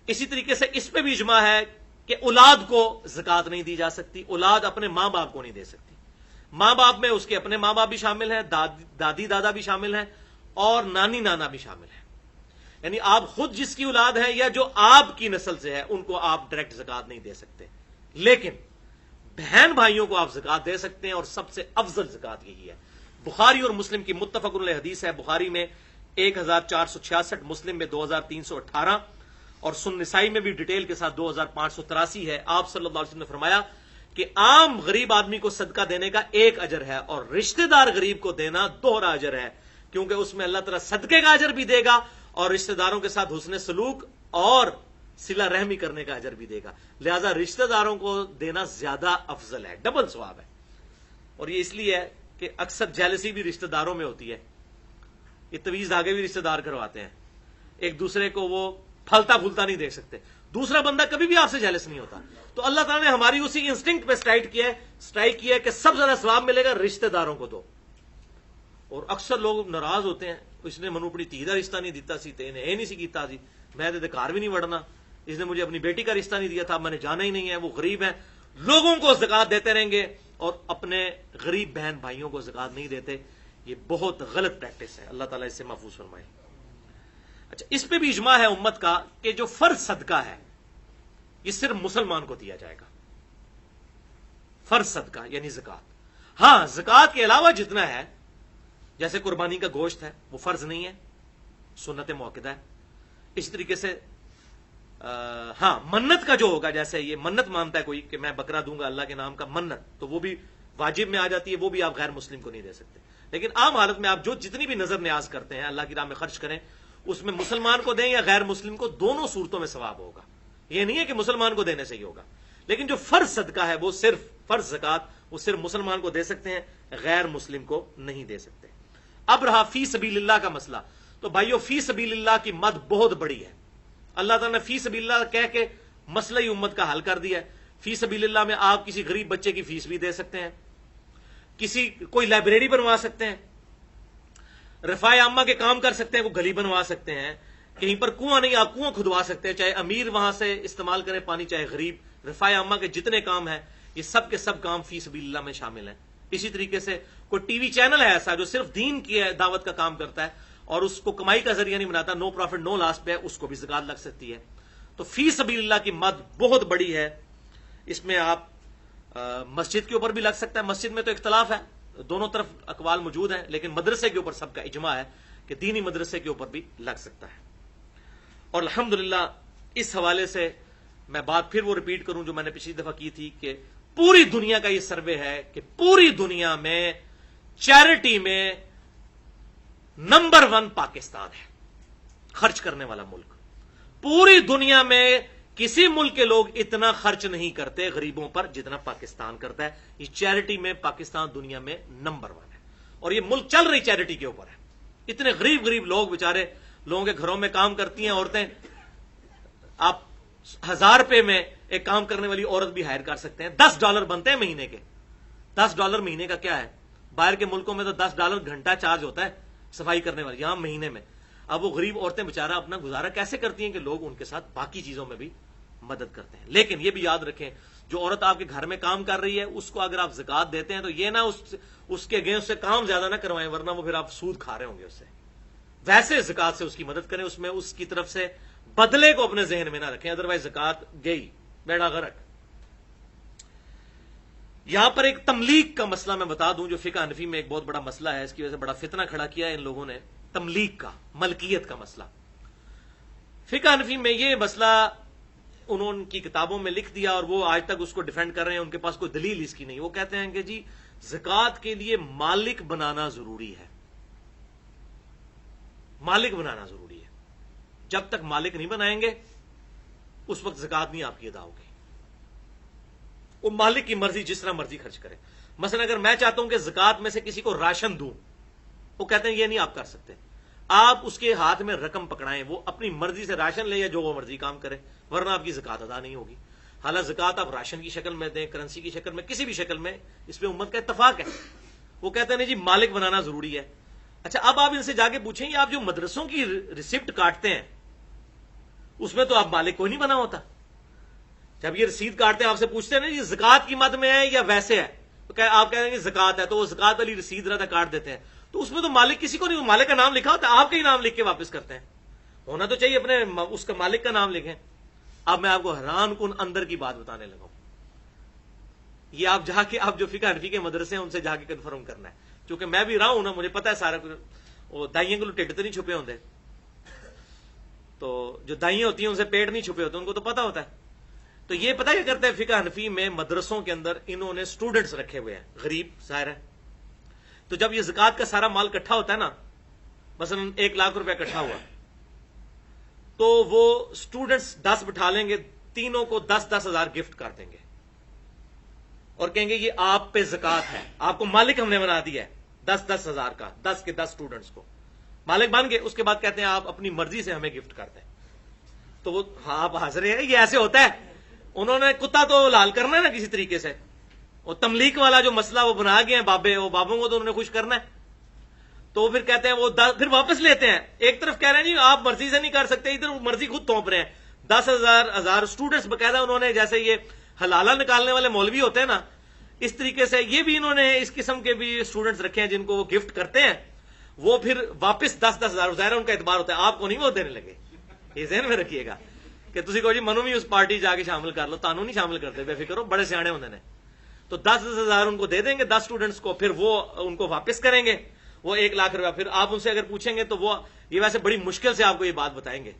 اسی طریقے سے اس پہ بھی اجماع ہے کہ اولاد کو زکات نہیں دی جا سکتی، اولاد اپنے ماں باپ کو نہیں دے سکتی۔ ماں باپ میں اس کے اپنے ماں باپ بھی شامل ہیں، دادی دادا بھی شامل ہیں، اور نانی نانا بھی شامل ہیں، یعنی آپ خود جس کی اولاد ہے یا جو آپ کی نسل سے ہے ان کو آپ ڈائریکٹ زکات نہیں دے سکتے، لیکن بہن بھائیوں کو آپ زکات دے سکتے ہیں، اور سب سے افضل زکات یہی ہے۔ بخاری اور مسلم کی متفق علیہ حدیث ہے، بخاری میں 1466، مسلم میں 2318، اور سنن نسائی میں بھی ڈیٹیل کے ساتھ 2583 ہے۔ آپ صلی اللہ علیہ وسلم نے فرمایا کہ عام غریب آدمی کو صدقہ دینے کا 1 اجر ہے، اور رشتہ دار غریب کو دینا 2 اجر ہے، کیونکہ اس میں اللہ تعالیٰ صدقے کا اجر بھی دے گا اور رشتہ داروں کے ساتھ حسن سلوک اور صلہ رحمی کرنے کا اجر بھی دے گا، لہذا رشتہ داروں کو دینا زیادہ افضل ہے، ڈبل ثواب ہے۔ اور یہ اس لیے ہے کہ اکثر جیلسی بھی رشتہ داروں میں ہوتی ہے، یہ طویز دھاگے بھی رشتہ دار کرواتے ہیں، ایک دوسرے کو وہ پھلتا پھولتا نہیں دیکھ سکتے، دوسرا بندہ کبھی بھی آپ سے جیلس نہیں ہوتا۔ تو اللہ تعالیٰ نے ہماری اسی انسٹنکٹ پہ اسٹرائک کیا ہے کہ سب سے زیادہ ثواب ملے گا رشتہ داروں کو دو۔ اور اکثر لوگ ناراض ہوتے ہیں، اس نے منو اپنی دھی کا رشتہ نہیں دیتا سی، تے یہ نہیں سی کیتا سی، میں تے گھر بھی نہیں وڑنا، اس نے مجھے اپنی بیٹی کا رشتہ نہیں دیا تھا، میں نے جانا ہی نہیں ہے، وہ غریب ہیں۔ لوگوں کو زکات دیتے رہیں گے اور اپنے غریب بہن بھائیوں کو زکات نہیں دیتے، یہ بہت غلط پریکٹس ہے، اللہ تعالیٰ اس سے محفوظ فرمائے۔ اچھا، اس پہ بھی اجماع ہے امت کا کہ جو فرض صدقہ ہے یہ صرف مسلمان کو دیا جائے گا، فرض صدقہ یعنی زکات۔ ہاں، زکات کے علاوہ جتنا ہے، جیسے قربانی کا گوشت ہے وہ فرض نہیں ہے، سنت موقدہ ہے۔ اس طریقے سے ہاں، منت کا جو ہوگا، جیسے یہ منت مانتا ہے کوئی کہ میں بکرا دوں گا اللہ کے نام کا، منت تو وہ بھی واجب میں آ جاتی ہے، وہ بھی آپ غیر مسلم کو نہیں دے سکتے۔ لیکن عام حالت میں آپ جو جتنی بھی نظر نیاز کرتے ہیں اللہ کی راہ میں خرچ کریں، اس میں مسلمان کو دیں یا غیر مسلم کو، دونوں صورتوں میں ثواب ہوگا۔ یہ نہیں ہے کہ مسلمان کو دینے سے ہی ہوگا، لیکن جو فرض صدقہ ہے وہ صرف فرض زکات وہ صرف مسلمان کو دے سکتے ہیں، غیر مسلم کو نہیں دے سکتے۔ اب رہا فی سبیل اللہ کا مسئلہ، تو بھائیو فی سبیل اللہ کی مد بہت بڑی ہے. اللہ تعالیٰ نے فی سبیل اللہ کہہ کے مسئلہ ہی امت کا حل کر دیا ہے. فی سبیل اللہ میں آپ کسی غریب بچے کی فیس بھی دے سکتے ہیں، کوئی لائبریری بنوا سکتے ہیں، رفاع عامہ کے کام کر سکتے ہیں، کوئی گلی بنوا سکتے ہیں، کہیں پر کنواں نہیں آپ کنواں کھدوا سکتے ہیں، چاہے امیر وہاں سے استعمال کرے پانی چاہے غریب. رفاع عامہ کے جتنے کام ہیں یہ سب کے سب کام فی سبیل اللہ میں شامل ہیں. اسی طریقے سے کوئی ٹی وی چینل ہے ایسا جو صرف دین کی دعوت کا کام کرتا ہے اور اس کو کمائی کا ذریعہ نہیں بناتا، نو پروفٹ نو لاس پہ، اس کو بھی زکات لگ سکتی ہے. تو فی سبیل اللہ کی مد بہت بڑی ہے. اس میں آپ مسجد کے اوپر بھی لگ سکتا ہے. مسجد میں تو اختلاف ہے، دونوں طرف اقوال موجود ہیں، لیکن مدرسے کے اوپر سب کا اجماع ہے کہ دینی مدرسے کے اوپر بھی لگ سکتا ہے. اور الحمدللہ اس حوالے سے میں بات پھر وہ ریپیٹ کروں جو میں نے پچھلی دفعہ کی تھی کہ پوری دنیا کا یہ سروے ہے کہ پوری دنیا میں چیریٹی میں نمبر 1 پاکستان ہے، خرچ کرنے والا ملک. پوری دنیا میں کسی ملک کے لوگ اتنا خرچ نہیں کرتے غریبوں پر جتنا پاکستان کرتا ہے. یہ چیریٹی میں پاکستان دنیا میں نمبر 1 ہے اور یہ ملک چل رہی چیریٹی کے اوپر ہے. اتنے غریب لوگ بیچارے لوگوں کے گھروں میں کام کرتی ہیں عورتیں. آپ 1000 روپے میں ایک کام کرنے والی عورت بھی ہائر کر سکتے ہیں. $10 بنتے ہیں مہینے کے. $10 مہینے کا کیا ہے؟ باہر کے ملکوں میں تو $10 گھنٹہ چارج ہوتا ہے صفائی کرنے والی، یہاں مہینے میں. اب وہ غریب عورتیں بیچارہ اپنا گزارا کیسے کرتی ہیں کہ لوگ ان کے ساتھ باقی چیزوں میں بھی مدد کرتے ہیں. لیکن یہ بھی یاد رکھیں جو عورت آپ کے گھر میں کام کر رہی ہے اس کو اگر آپ زکات دیتے ہیں تو یہ نہ اس کے اگینسٹ سے کام زیادہ نہ کروائیں، ورنہ وہ پھر آپ سود کھا رہے ہوں گے اس سے. ویسے زکات سے اس کی مدد کریں، اس میں اس کی طرف سے بدلے کو اپنے ذہن میں نہ رکھیں، ادروائز زکات گئی بیڑا غرق. یہاں پر ایک تملیغ کا مسئلہ میں بتا دوں جو فقہ حنفی میں ایک بہت بڑا مسئلہ ہے، اس کی وجہ سے بڑا فتنہ کھڑا کیا ہے ان لوگوں نے. تملیغ کا، ملکیت کا مسئلہ. فقہ حنفی میں یہ مسئلہ انہوں کی کتابوں میں لکھ دیا اور وہ آج تک اس کو ڈیفینڈ کر رہے ہیں، ان کے پاس کوئی دلیل اس کی نہیں. وہ کہتے ہیں کہ جی زکات کے لیے مالک بنانا ضروری ہے، مالک بنانا ضروری ہے. جب تک مالک نہیں بنائیں گے اس وقت زکات نہیں آپ کی ادا ہوگی. وہ مالک کی مرضی، جس طرح مرضی خرچ کرے. مثلا اگر میں چاہتا ہوں کہ زکات میں سے کسی کو راشن دوں، وہ کہتے ہیں یہ نہیں آپ کر سکتے. آپ اس کے ہاتھ میں رقم پکڑائیں، وہ اپنی مرضی سے راشن لے یا جو وہ مرضی کام کرے، ورنہ آپ کی زکات ادا نہیں ہوگی. حالانکہ زکات آپ راشن کی شکل میں دیں، کرنسی کی شکل میں، کسی بھی شکل میں، اس پہ امت کا اتفاق ہے. وہ کہتے ہیں نہیں جی مالک بنانا ضروری ہے. اچھا اب آپ ان سے جا کے پوچھیں یہ آپ جو مدرسوں کی ریسیپٹ کاٹتے ہیں اس میں تو آپ مالک کوئی نہیں بنا ہوتا. جب یہ رسید کاٹتے ہیں آپ سے پوچھتے ہیں نا یہ زکات کی مد میں ہے یا ویسے ہے، تو آپ کہہ رہے ہیں کہ زکات ہے، تو وہ زکات والی رسید رہتا کاٹ دیتے ہیں. تو اس میں تو مالک کسی کو نہیں، مالک کا نام لکھا ہوتا ہے، آپ کا ہی نام لکھ کے واپس کرتے ہیں. ہونا تو چاہیے اپنے اس کا مالک کا نام لکھیں. اب میں آپ کو حیران کن اندر کی بات بتانے لگا ہوں. یہ آپ جا کے آپ جو فقہ حنفی کے مدرسے ہیں ان سے جا کے کنفرم کرنا ہے. چونکہ میں بھی رہا ہوں نا، مجھے پتا ہے سارا کچھ. وہ دائیوں کو ٹھڈ تو نہیں چھپے ہوتے، تو جو دائیں ہوتی ہیں ان سے پیٹ نہیں چھپے ہوتے، ان کو تو پتا ہوتا ہے. تو یہ پتا کیا کرتے ہیں فقہ حنفی میں مدرسوں کے اندر انہوں نے سٹوڈنٹس رکھے ہوئے ہیں غریب ظاہر ہے. تو جب یہ زکات کا سارا مال اکٹھا ہوتا ہے نا، مثلا 1 لاکھ روپے اکٹھا ہوا، تو وہ سٹوڈنٹس 10 بٹھا لیں گے، تینوں کو 10-10 ہزار گفٹ کر دیں گے اور کہیں گے یہ آپ پہ زکات ہے، آپ کو مالک ہم نے بنا دیا ہے 10-10 ہزار کا. 10 کے 10 سٹوڈنٹس کو مالک بن گئے. اس کے بعد کہتے ہیں آپ اپنی مرضی سے ہمیں گفٹ کرتے ہیں. تو وہ ہاں آپ حاضر ہیں، یہ ایسے ہوتا ہے. انہوں نے کتا تو لال کرنا ہے نا کسی طریقے سے. وہ تملیغ والا جو مسئلہ وہ بنا گئے ہیں بابے، وہ بابوں کو تو انہوں نے خوش کرنا ہے. تو پھر کہتے ہیں وہ پھر واپس لیتے ہیں. ایک طرف کہہ رہے ہیں جی آپ مرضی سے نہیں کر سکتے، ادھر مرضی خود تھوپ رہے ہیں. 10,000 سٹوڈنٹس باقاعدہ انہوں نے، جیسے یہ حلالہ نکالنے والے مولوی ہوتے ہیں نا، اس طریقے سے یہ بھی انہوں نے اس قسم کے بھی سٹوڈنٹس رکھے ہیں جن کو وہ گفٹ کرتے ہیں. وہ پھر واپس 10-10 ہزار ظاہر ان کا اعتبار ہوتا ہے، آپ کو نہیں وہ دینے لگے. یہ ذہن میں رکھیے گا کہ تسی کہو جی منو بھی اس پارٹی جا کے شامل کر لو، تانوں نہیں شامل کرتے، بے فکر ہو، بڑے سیانے ہوندے نے. تو 10-10 ہزار ان کو دے دیں گے 10 سٹوڈنٹس کو، پھر وہ ان کو واپس کریں گے وہ 1 لاکھ روپیہ. پھر آپ ان سے اگر پوچھیں گے تو وہ یہ ویسے بڑی مشکل سے آپ کو یہ بات بتائیں گے.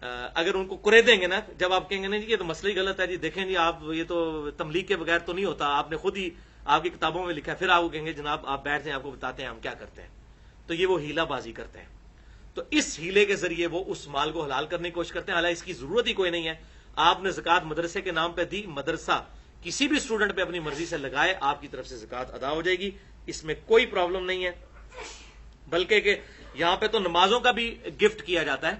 اگر ان کو کرے دیں گے نا، جب آپ کہیں گے نہیں جی یہ تو مسئلہ ہی غلط ہے، جی دیکھیں جی آپ یہ تو تملیغ کے بغیر تو نہیں ہوتا، آپ نے خود ہی آپ کی کتابوں میں لکھا ہے، پھر آپ کو کہیں گے جناب آپ بیٹھ جائیں آپ کو بتاتے ہیں ہم کیا کرتے ہیں. تو یہ وہ ہیلا بازی کرتے ہیں. تو اس ہیلے کے ذریعے وہ اس مال کو حلال کرنے کی کوشش کرتے ہیں، حالانکہ اس کی ضرورت ہی کوئی نہیں ہے. آپ نے زکات مدرسے کے نام پہ دی، مدرسہ کسی بھی اسٹوڈنٹ پہ اپنی مرضی سے لگائے، آپ کی طرف سے زکات ادا ہو جائے گی، اس میں کوئی پرابلم نہیں ہے. بلکہ کہ یہاں پہ تو نمازوں کا بھی گفٹ کیا جاتا ہے،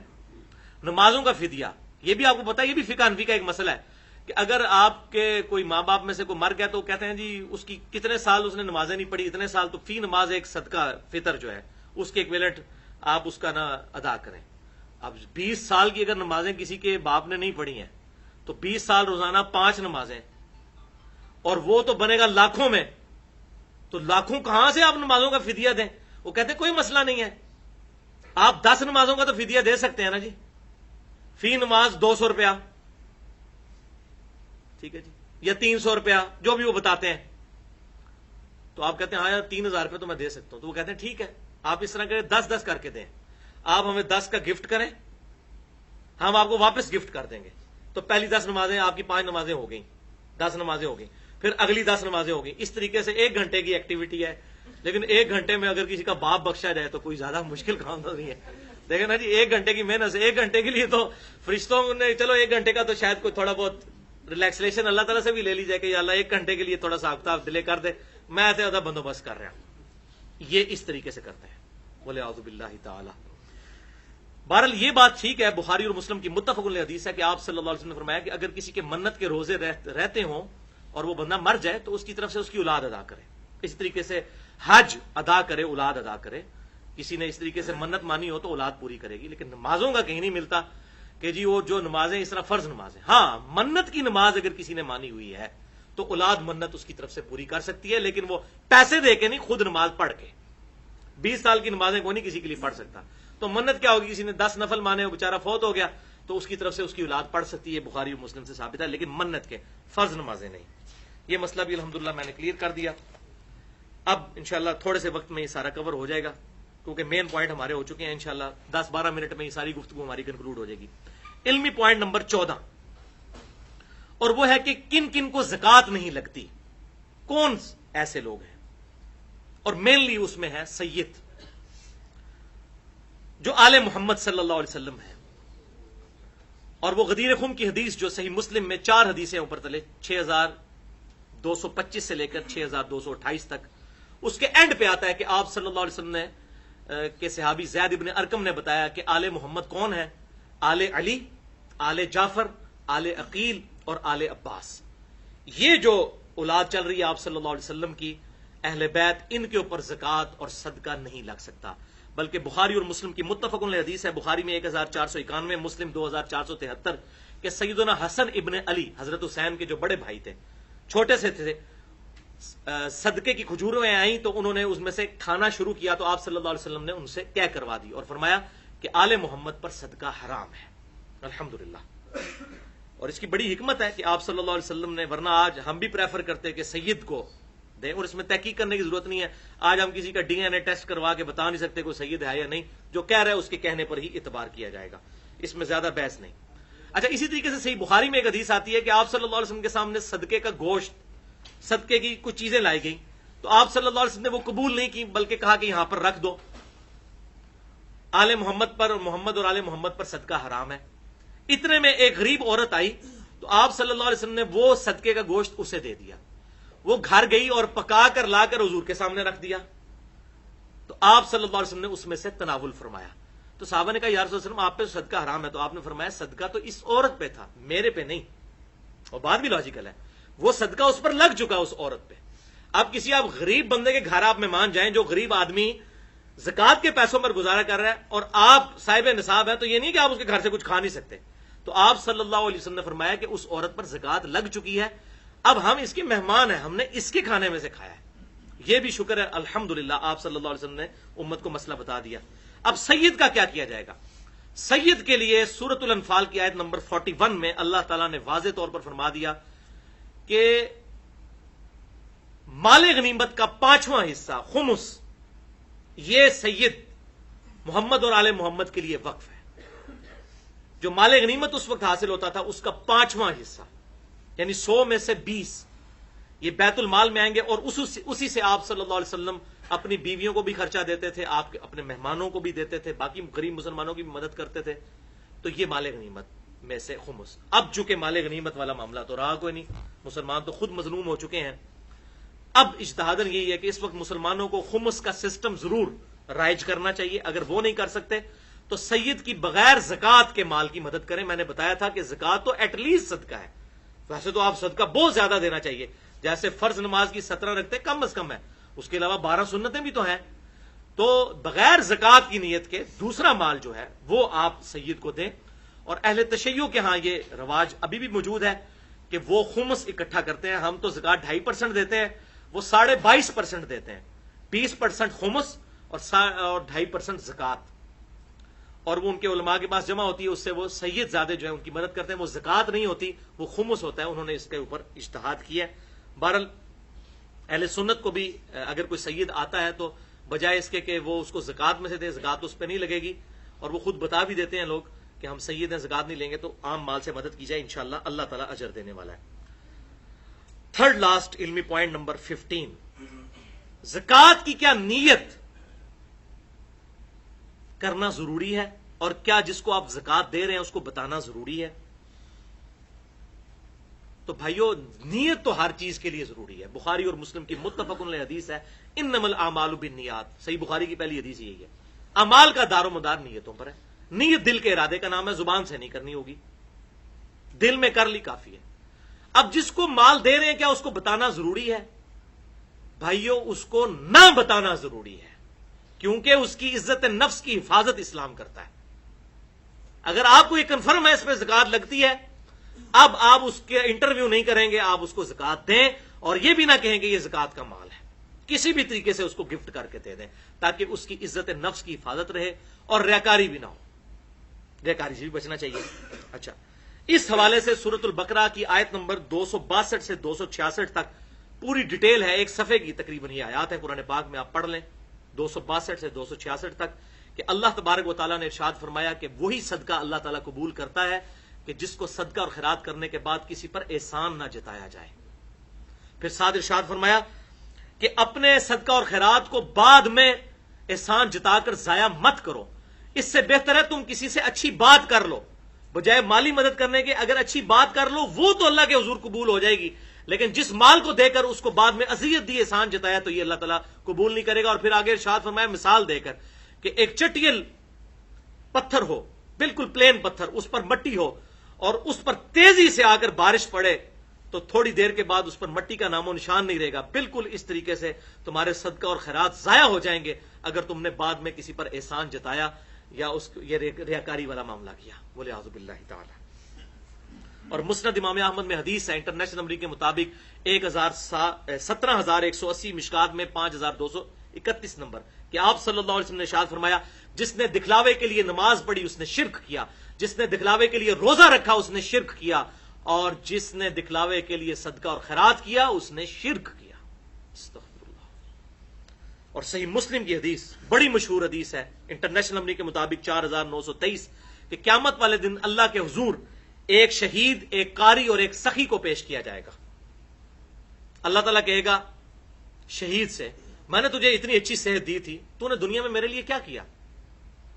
نمازوں کا فدیہ. یہ بھی آپ کو پتا ہے، یہ بھی فقہ حنفی کا ایک مسئلہ ہے کہ اگر آپ کے کوئی ماں باپ میں سے کوئی مر گیا تو کہتے ہیں جی اس کی کتنے سال اس نے نمازیں نہیں پڑھی، اتنے سال، تو فی نماز ایک صدقہ فطر جو ہے اس کے ایکویلنٹ آپ اس کا نہ ادا کریں. اب 20 سال کی اگر نمازیں کسی کے باپ نے نہیں پڑھی ہیں تو 20 سال روزانہ 5 نمازیں، اور وہ تو بنے گا لاکھوں میں، تو لاکھوں کہاں سے آپ نمازوں کا فدیہ دیں؟ وہ کہتے ہیں کوئی مسئلہ نہیں ہے، آپ 10 نمازوں کا تو فدیہ دے سکتے ہیں نا جی، فی نماز 200 روپیہ، ٹھیک ہے جی، یا 300 روپیہ، جو بھی وہ بتاتے ہیں. تو آپ کہتے ہیں ہاں یار 3000 روپے تو میں دے سکتا ہوں. تو وہ کہتے ہیں ٹھیک ہے، آپ اس طرح کریں 10 کر کے دیں، آپ ہمیں 10 کا گفٹ کریں، ہم آپ کو واپس گفٹ کر دیں گے. تو پہلی 10 نمازیں آپ کی 5 نمازیں ہو گئیں، 10 نمازیں ہو گئیں، پھر اگلی 10 نمازیں ہو گئیں. اس طریقے سے 1 گھنٹے کی ایکٹیویٹی ہے، لیکن 1 گھنٹے میں اگر کسی کا باپ بخشا جائے تو کوئی زیادہ مشکل کام تو نہیں ہے. دیکھیں نا جی، 1 گھنٹے کی محنت سے 1 گھنٹے کے لیے تو فرشتوں نے چلو 1 گھنٹے کا تو شاید کوئی تھوڑا بہت ریلیکسیشن اللہ تعالیٰ سے بھی لے لی جائے کہ یا اللہ 1 گھنٹے کے لیے تھوڑا سا آفتاب ڈیلے کر دے، میں زیادہ بندوبست کر رہا ہوں. یہ اس طریقے سے کرتے ہیں. بولے اعوذ باللہ تعالی. بہرحال یہ بات ٹھیک ہے، بخاری اور مسلم کی متفق علیہ حدیث ہے کہ آپ صلی اللہ علیہ وسلم نے فرمایا کہ اگر کسی کے منت کے روزے رہتے ہوں اور وہ بندہ مر جائے تو اس کی طرف سے اس کی اولاد ادا کرے. اس طریقے سے حج ادا کرے، اولاد ادا کرے. کسی نے اس طریقے سے منت مانی ہو تو اولاد پوری کرے گی. لیکن نمازوں کا کہیں نہیں ملتا کہ جی وہ جو نمازیں اس طرح فرض نمازیں. ہاں، منت کی نماز اگر کسی نے مانی ہوئی ہے تو اولاد منت اس کی طرف سے پوری کر سکتی ہے، لیکن وہ پیسے دے کے نہیں، خود نماز پڑھ کے. 20 سال کی نمازیں کوئی نہیں کسی کے لیے پڑھ سکتا. تو منت کیا ہوگی؟ کسی نے 10 نفل مانے، وہ بیچارہ فوت ہو گیا تو اس کی طرف سے اس کی اولاد پڑھ سکتی ہے. بخاری اور مسلم سے ثابت ہے، لیکن منت کے فرض نمازیں نہیں. یہ مسئلہ بھی الحمدللہ میں نے کلیئر کر دیا. اب انشاءاللہ تھوڑے سے وقت میں یہ سارا کور ہو جائے گا کیونکہ مین پوائنٹ ہمارے ہو چکے ہیں. انشاءاللہ 10-12 منٹ میں یہ ساری گفتگو ہماری کنکلوڈ ہو جائے گی. علمی پوائنٹ نمبر 14، اور وہ ہے کہ کن کن کو زکوٰۃ نہیں لگتی، کون ایسے لوگ ہیں. اور مینلی اس میں ہے سید، جو آل محمد صلی اللہ علیہ وسلم ہے. اور وہ غدیر خم کی حدیث جو صحیح مسلم میں 4 حدیثیں اوپر تلے، 6225 سے لے کر 6228 تک، اس کے اینڈ پہ آتا ہے کہ آپ صلی اللہ علیہ وسلم نے کہ صحابی زید ابن ارکم نے بتایا کہ آل محمد کون ہے؟ آل علی، آل جعفر، آل عقیل اور آل عباس. یہ جو اولاد چل رہی ہے آپ صلی اللہ علیہ وسلم کی، اہل بیت، ان کے اوپر زکوٰۃ اور صدقہ نہیں لگ سکتا. بلکہ بخاری اور مسلم کی متفق علیہ حدیث ہے، بخاری میں 1491، مسلم 2473، کہ سیدنا حسن ابن علی حضرت حسین کے جو بڑے بھائی تھے، چھوٹے سے تھے، صدقے کی کھجوریں آئیں تو انہوں نے اس میں سے کھانا شروع کیا تو آپ صلی اللہ علیہ وسلم نے ان سے کیا کروا دی اور فرمایا کہ آل محمد پر صدقہ حرام ہے. الحمدللہ. اور اس کی بڑی حکمت ہے کہ آپ صلی اللہ علیہ وسلم نے، ورنہ آج ہم بھی پریفر کرتے کہ سید کو دیں، اور اس میں تحقیق کرنے کی ضرورت نہیں ہے. آج ہم کسی کا ڈی این اے ٹیسٹ کروا کے بتا نہیں سکتے کوئی سید ہے یا نہیں، جو کہہ رہا ہے اس کے کہنے پر ہی اعتبار کیا جائے گا، اس میں زیادہ بحث نہیں. اچھا، اسی طریقے سے صحیح بخاری میں ایک حدیث آتی ہے کہ آپ صلی اللہ علیہ وسلم کے سامنے صدقے کا گوشت، صدقے کی کچھ چیزیں لائی گئیں تو آپ صلی اللہ علیہ وسلم نے وہ قبول نہیں کی، بلکہ کہا کہ یہاں پر رکھ دو، آل محمد پر، محمد اور آل محمد پر صدقہ حرام ہے. اتنے میں ایک غریب عورت آئی تو آپ صلی اللہ علیہ وسلم نے وہ صدقے کا گوشت اسے دے دیا. وہ گھر گئی اور پکا کر لا کر حضور کے سامنے رکھ دیا تو آپ صلی اللہ علیہ وسلم نے اس میں سے تناول فرمایا. تو صحابہ نے کہا یا رسول اللہ علیہ وسلم آپ پہ صدقہ حرام ہے، تو آپ نے فرمایا صدقہ تو اس عورت پہ تھا، میرے پہ نہیں. اور بات بھی لاجیکل ہے، وہ صدقہ اس پر لگ چکا اس عورت پہ. اب کسی آپ غریب بندے کے گھر آپ مہمان جائیں، جو غریب آدمی زکوٰۃ کے پیسوں پر گزارا کر رہا ہے اور آپ صاحب نصاب ہے، تو یہ نہیں کہ آپ اس کے گھر سے کچھ کھا نہیں سکتے. تو آپ صلی اللہ علیہ وسلم نے فرمایا کہ اس عورت پر زکوٰۃ لگ چکی ہے، اب ہم اس کے مہمان ہیں، ہم نے اس کے کھانے میں سے کھایا ہے. یہ بھی شکر ہے الحمدللہ، آپ صلی اللہ علیہ وسلم نے امت کو مسئلہ بتا دیا. اب سید کا کیا کیا جائے گا؟ سید کے لیے سورۃ الانفال کی آیت نمبر 41 میں اللہ تعالیٰ نے واضح طور پر فرما دیا کہ مال غنیمت کا 5واں حصہ خمس، یہ سید محمد اور آل محمد کے لیے وقف ہے. جو مال غنیمت اس وقت حاصل ہوتا تھا اس کا 5واں حصہ، یعنی 100 میں سے 20 یہ بیت المال میں آئیں گے، اور اسی سے آپ صلی اللہ علیہ وسلم اپنی بیویوں کو بھی خرچہ دیتے تھے، آپ اپنے مہمانوں کو بھی دیتے تھے، باقی غریب مسلمانوں کی بھی مدد کرتے تھے. تو یہ مال غنیمت میں سے خمس. اب چونکہ مال غنیمت والا معاملہ تو رہا کوئی نہیں، مسلمان تو خود مظلوم ہو چکے ہیں. اب اجتہاداً یہی ہے کہ اس وقت مسلمانوں کو خمس کا سسٹم ضرور رائج کرنا چاہیے. اگر وہ نہیں کر سکتے تو سید کی بغیر زکات کے مال کی مدد کریں. میں نے بتایا تھا کہ زکات تو ایٹ لیسٹ صدقہ ہے. ویسے تو آپ صدقہ بہت زیادہ دینا چاہیے. جیسے فرض نماز کی 17 رکھتے کم از کم ہے, اس کے علاوہ 12 سنتیں بھی تو ہیں. تو بغیر زکات کی نیت کے دوسرا مال جو ہے وہ آپ سید کو دیں. اور اہل تشیع کے ہاں یہ رواج ابھی بھی موجود ہے کہ وہ خمس اکٹھا کرتے ہیں. ہم تو زکات 2.5% دیتے ہیں, وہ 22.5% دیتے ہیں. 20% خمس اور 2.5% زکات. اور وہ ان کے علماء کے پاس جمع ہوتی ہے, اس سے وہ سید زیادہ جو ہے ان کی مدد کرتے ہیں. وہ زکات نہیں ہوتی, وہ خمس ہوتا ہے. انہوں نے اس کے اوپر اجتہاد کیا ہے. بہرحال اہل سنت کو بھی اگر کوئی سید آتا ہے تو بجائے اس کے کہ وہ اس کو زکات میں سے دے, زکات اس پہ نہیں لگے گی. اور وہ خود بتا بھی دیتے ہیں لوگ کہ ہم سید ہیں, زکات نہیں لیں گے, تو عام مال سے مدد کی جائے, انشاءاللہ اللہ تعالیٰ اجر دینے والا ہے. تھرڈ لاسٹ علمی پوائنٹ نمبر 15, زکات کی کیا نیت کرنا ضروری ہے, اور کیا جس کو آپ زکات دے رہے ہیں اس کو بتانا ضروری ہے. تو بھائیو نیت تو ہر چیز کے لیے ضروری ہے. بخاری اور مسلم کی متفق علیہ حدیث ہے, انما الاعمال بالنیات. صحیح بخاری کی پہلی حدیث یہی ہے. اعمال کا دار و مدار نیتوں پر ہے. نیت دل کے ارادے کا نام ہے, زبان سے نہیں کرنی ہوگی, دل میں کر لی کافی ہے. اب جس کو مال دے رہے ہیں کیا اس کو بتانا ضروری ہے؟ بھائیو اس کو نہ بتانا ضروری ہے, کیونکہ اس کی عزت نفس کی حفاظت اسلام کرتا ہے. اگر آپ کو یہ کنفرم ہے اس پہ زکات لگتی ہے, اب آپ اس کے انٹرویو نہیں کریں گے, آپ اس کو زکات دیں, اور یہ بھی نہ کہیں گے یہ زکات کا مال ہے. کسی بھی طریقے سے اس کو گفٹ کر کے دے دیں تاکہ اس کی عزت نفس کی حفاظت رہے اور ریاکاری بھی نہ ہو. ریاکاری سے بھی بچنا چاہیے. اچھا, اس حوالے سے سورۃ البقرہ کی آیت نمبر 262 سے 266 تک پوری ڈیٹیل ہے. ایک صفحے کی تقریباً یہ آیات ہے قرآن پاک میں, آپ پڑھ لیں 262 سے 266 تک, کہ اللہ تبارک و تعالیٰ نے ارشاد فرمایا کہ وہی صدقہ اللہ تعالیٰ قبول کرتا ہے کہ جس کو صدقہ اور خیرات کرنے کے بعد کسی پر احسان نہ جتایا جائے. پھر ساتھ ارشاد فرمایا کہ اپنے صدقہ اور خیرات کو بعد میں احسان جتا کر ضائع مت کرو, اس سے بہتر ہے تم کسی سے اچھی بات کر لو. بجائے مالی مدد کرنے کے اگر اچھی بات کر لو وہ تو اللہ کے حضور قبول ہو جائے گی, لیکن جس مال کو دے کر اس کو بعد میں اذیت دی, احسان جتایا, تو یہ اللہ تعالیٰ قبول نہیں کرے گا. اور پھر آگے ارشاد فرمایا مثال دے کر کہ ایک چٹیل پتھر ہو, بالکل پلین پتھر, اس پر مٹی ہو, اور اس پر تیزی سے آ کر بارش پڑے تو تھوڑی دیر کے بعد اس پر مٹی کا نام و نشان نہیں رہے گا. بالکل اس طریقے سے تمہارے صدقہ اور خیرات ضائع ہو جائیں گے اگر تم نے بعد میں کسی پر احسان جتایا یا یہ ریاکاری والا معاملہ کیا. بولے اعوذ باللہ تعالی. اور مسند امام احمد میں حدیث ہے انٹرنیشنل نمبر کے مطابق 17,180, مشکات میں 5,231 نمبر, کہ آپ صلی اللہ علیہ وسلم نے ارشاد فرمایا جس نے دکھلاوے کے لیے نماز پڑھی اس نے شرک کیا, جس نے دکھلاوے کے لیے روزہ رکھا اس نے شرک کیا, اور جس نے دکھلاوے کے لیے صدقہ اور خیرات کیا اس نے شرک کیا. استغفر اللہ. اور صحیح مسلم کی حدیث, بڑی مشہور حدیث ہے انٹرنیشنل نمبر کے مطابق 4,923, کہ قیامت والے دن اللہ کے حضور ایک شہید, ایک قاری اور ایک سخی کو پیش کیا جائے گا. اللہ تعالیٰ کہے گا شہید سے, میں نے تجھے اتنی اچھی صحت دی تھی, تو نے دنیا میں میرے لیے کیا کیا؟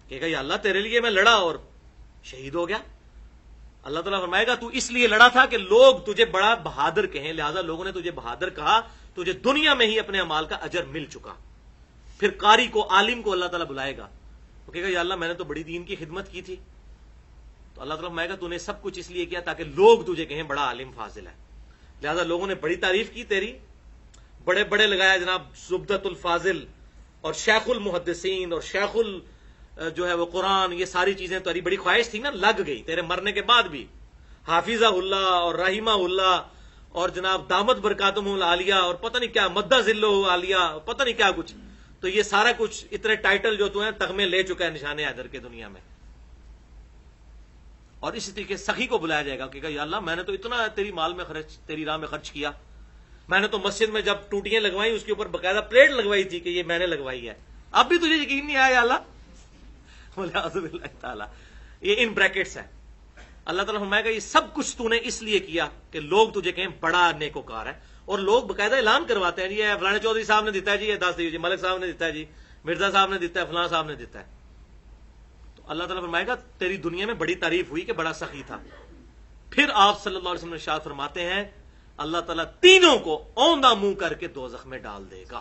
کہے گا یا اللہ تیرے لیے میں لڑا اور شہید ہو گیا. اللہ تعالیٰ فرمائے گا تو اس لیے لڑا تھا کہ لوگ تجھے بڑا بہادر کہیں, لہذا لوگوں نے تجھے بہادر کہا, تجھے دنیا میں ہی اپنے اعمال کا اجر مل چکا. پھر قاری کو, عالم کو اللہ تعالیٰ بلائے گا, وہ کہے گا یا اللہ میں نے تو بڑی دین کی خدمت کی تھی. تو اللہ تعالیٰ فرمائے گا تو نے سب کچھ اس لیے کیا تاکہ لوگ تجھے کہیں بڑا عالم فاضل ہے, لہذا لوگوں نے بڑی تعریف کی تیری, بڑے بڑے لگایا جناب زبدت الفاضل اور شیخ المحدثین اور شیخ جو ہے وہ قرآن, یہ ساری چیزیں تیری بڑی خواہش تھی نا, لگ گئی تیرے مرنے کے بعد بھی. حافظہ اللہ اور رحمہ اللہ اور جناب دامت برکاتہم العالیہ اور پتہ نہیں کیا مدہ ذلہ عالیہ, پتہ نہیں کیا کچھ, تو یہ سارا کچھ اتنے ٹائٹل جو تو ہیں تغمے لے چکا ہے نشان حیدر کے دنیا میں. اور اسی طریقے سخی کو بلایا جائے گا کہ یا اللہ میں نے تو اتنا تیری مال میں خرچ, تیری راہ میں خرچ کیا, میں نے تو مسجد میں جب ٹوٹیاں لگوائی اس کے اوپر باقاعدہ پلیٹ لگوائی تھی کہ یہ میں نے لگوائی ہے, اب بھی تجھے یقین نہیں آیا یا اللہ. اعوذ باللہ تعالی. یہ ان بریکٹس ہے. اللہ تعالیٰ فرمائے گا یہ سب کچھ تو نے اس لیے کیا کہ لوگ تجھے کہیں بڑا نیکوکار ہے, اور لوگ باقاعدہ اعلان کرواتے ہیں, یہ فلانے چودھری صاحب نے دیتا ہے جی, یہ 10 دیجیے, ملک صاحب نے دیتا ہے جی, مرزا صاحب نے دیتا ہے, فلاں صاحب نے دیتا ہے. تو اللہ تعالیٰ فرمائے گا تیری دنیا میں بڑی تعریف ہوئی کہ بڑا سخی تھا. پھر آپ صلی اللہ علیہ وسلم ارشاد فرماتے ہیں اللہ تعالیٰ تینوں کو اوندا منہ کر کے دوزخ میں ڈال دے گا.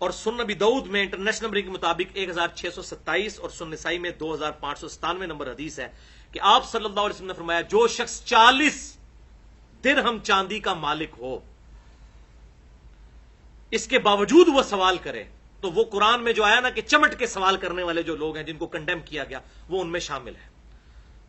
اور سنن ابی داؤد میں انٹرنیشنل نمبر کے مطابق 1627 اور سنن نسائی میں 2597 نمبر حدیث ہے کہ آپ صلی اللہ علیہ وسلم نے فرمایا جو شخص 40 درہم چاندی کا مالک ہو، اس کے باوجود وہ سوال کرے، تو وہ قرآن میں جو آیا نا کہ چمٹ کے سوال کرنے والے جو لوگ ہیں جن کو کنڈیم کیا گیا، وہ ان میں شامل ہے۔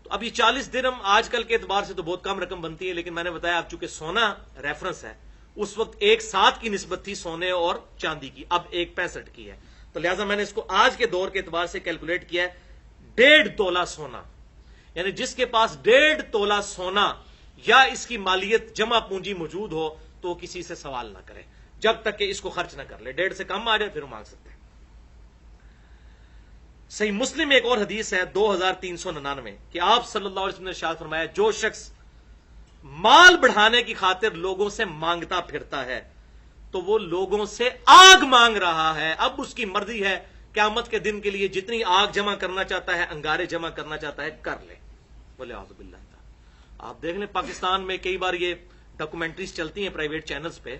تو اب یہ 40 درہم آج کل کے اعتبار سے تو بہت کم رقم بنتی ہے، لیکن میں نے بتایا اب چونکہ سونا ریفرنس ہے، اس وقت 1:7 کی نسبت تھی سونے اور چاندی کی، اب 1:65 کی ہے، تو لہٰذا میں نے اس کو آج کے دور کے اعتبار سے کیلکولیٹ کیا ہے 1.5 تولہ سونا، یعنی جس کے پاس 1.5 تولہ سونا یا اس کی مالیت جمع پونجی موجود ہو تو وہ کسی سے سوال نہ کرے جب تک کہ اس کو خرچ نہ کر لے، 1.5 سے کم آ جائے پھر وہ مانگ سکتے ہیں۔ صحیح مسلم میں ایک اور حدیث ہے 2399 کہ آپ صلی اللہ علیہ وسلم نے ارشاد فرمایا جو شخص مال بڑھانے کی خاطر لوگوں سے مانگتا پھرتا ہے تو وہ لوگوں سے آگ مانگ رہا ہے، اب اس کی مرضی ہے قیامت کے دن کے لیے جتنی آگ جمع کرنا چاہتا ہے، انگارے جمع کرنا چاہتا ہے، کر لے۔ بولے اعوذ باللہ۔ آپ دیکھ لیں پاکستان میں کئی بار یہ ڈاکومنٹریز چلتی ہیں پرائیویٹ چینلز پہ،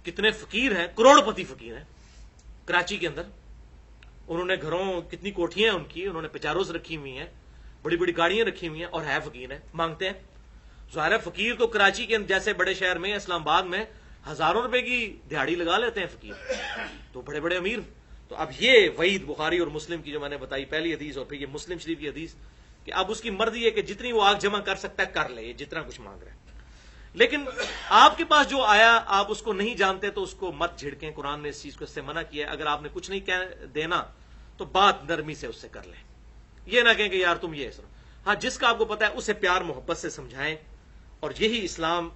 کتنے فقیر ہیں، کروڑ پتی فقیر ہیں کراچی کے اندر، انہوں نے گھروں کتنی کوٹھیاں ہیں ان کی، انہوں نے پچاروز رکھی ہوئی ہیں، بڑی بڑی گاڑیاں رکھی ہوئی ہیں، اور ہے فقیر ہیں، مانگتے ہیں۔ ظاہر ہے فقیر تو کراچی کے جیسے بڑے شہر میں، اسلام آباد میں ہزاروں روپے کی دیہڑی لگا لیتے ہیں فقیر، تو بڑے بڑے امیر۔ تو اب یہ وعید بخاری اور مسلم کی جو میں نے بتائی پہلی حدیث اور پھر یہ مسلم شریف کی حدیث کہ اب اس کی مرضی ہے کہ جتنی وہ آگ جمع کر سکتا ہے کر لے، یہ جتنا کچھ مانگ رہا ہے۔ لیکن آپ کے پاس جو آیا آپ اس کو نہیں جانتے تو اس کو مت جھڑکیں، قرآن نے اس چیز کو اس سے منع کیا ہے۔ اگر آپ نے کچھ نہیں دینا تو بات نرمی سے اس سے کر لیں، یہ نہ کہیں کہ یار تم یہ سنو۔ ہاں جس کا آپ کو پتا ہے اسے پیار محبت سے سمجھائیں، اور یہی اسلام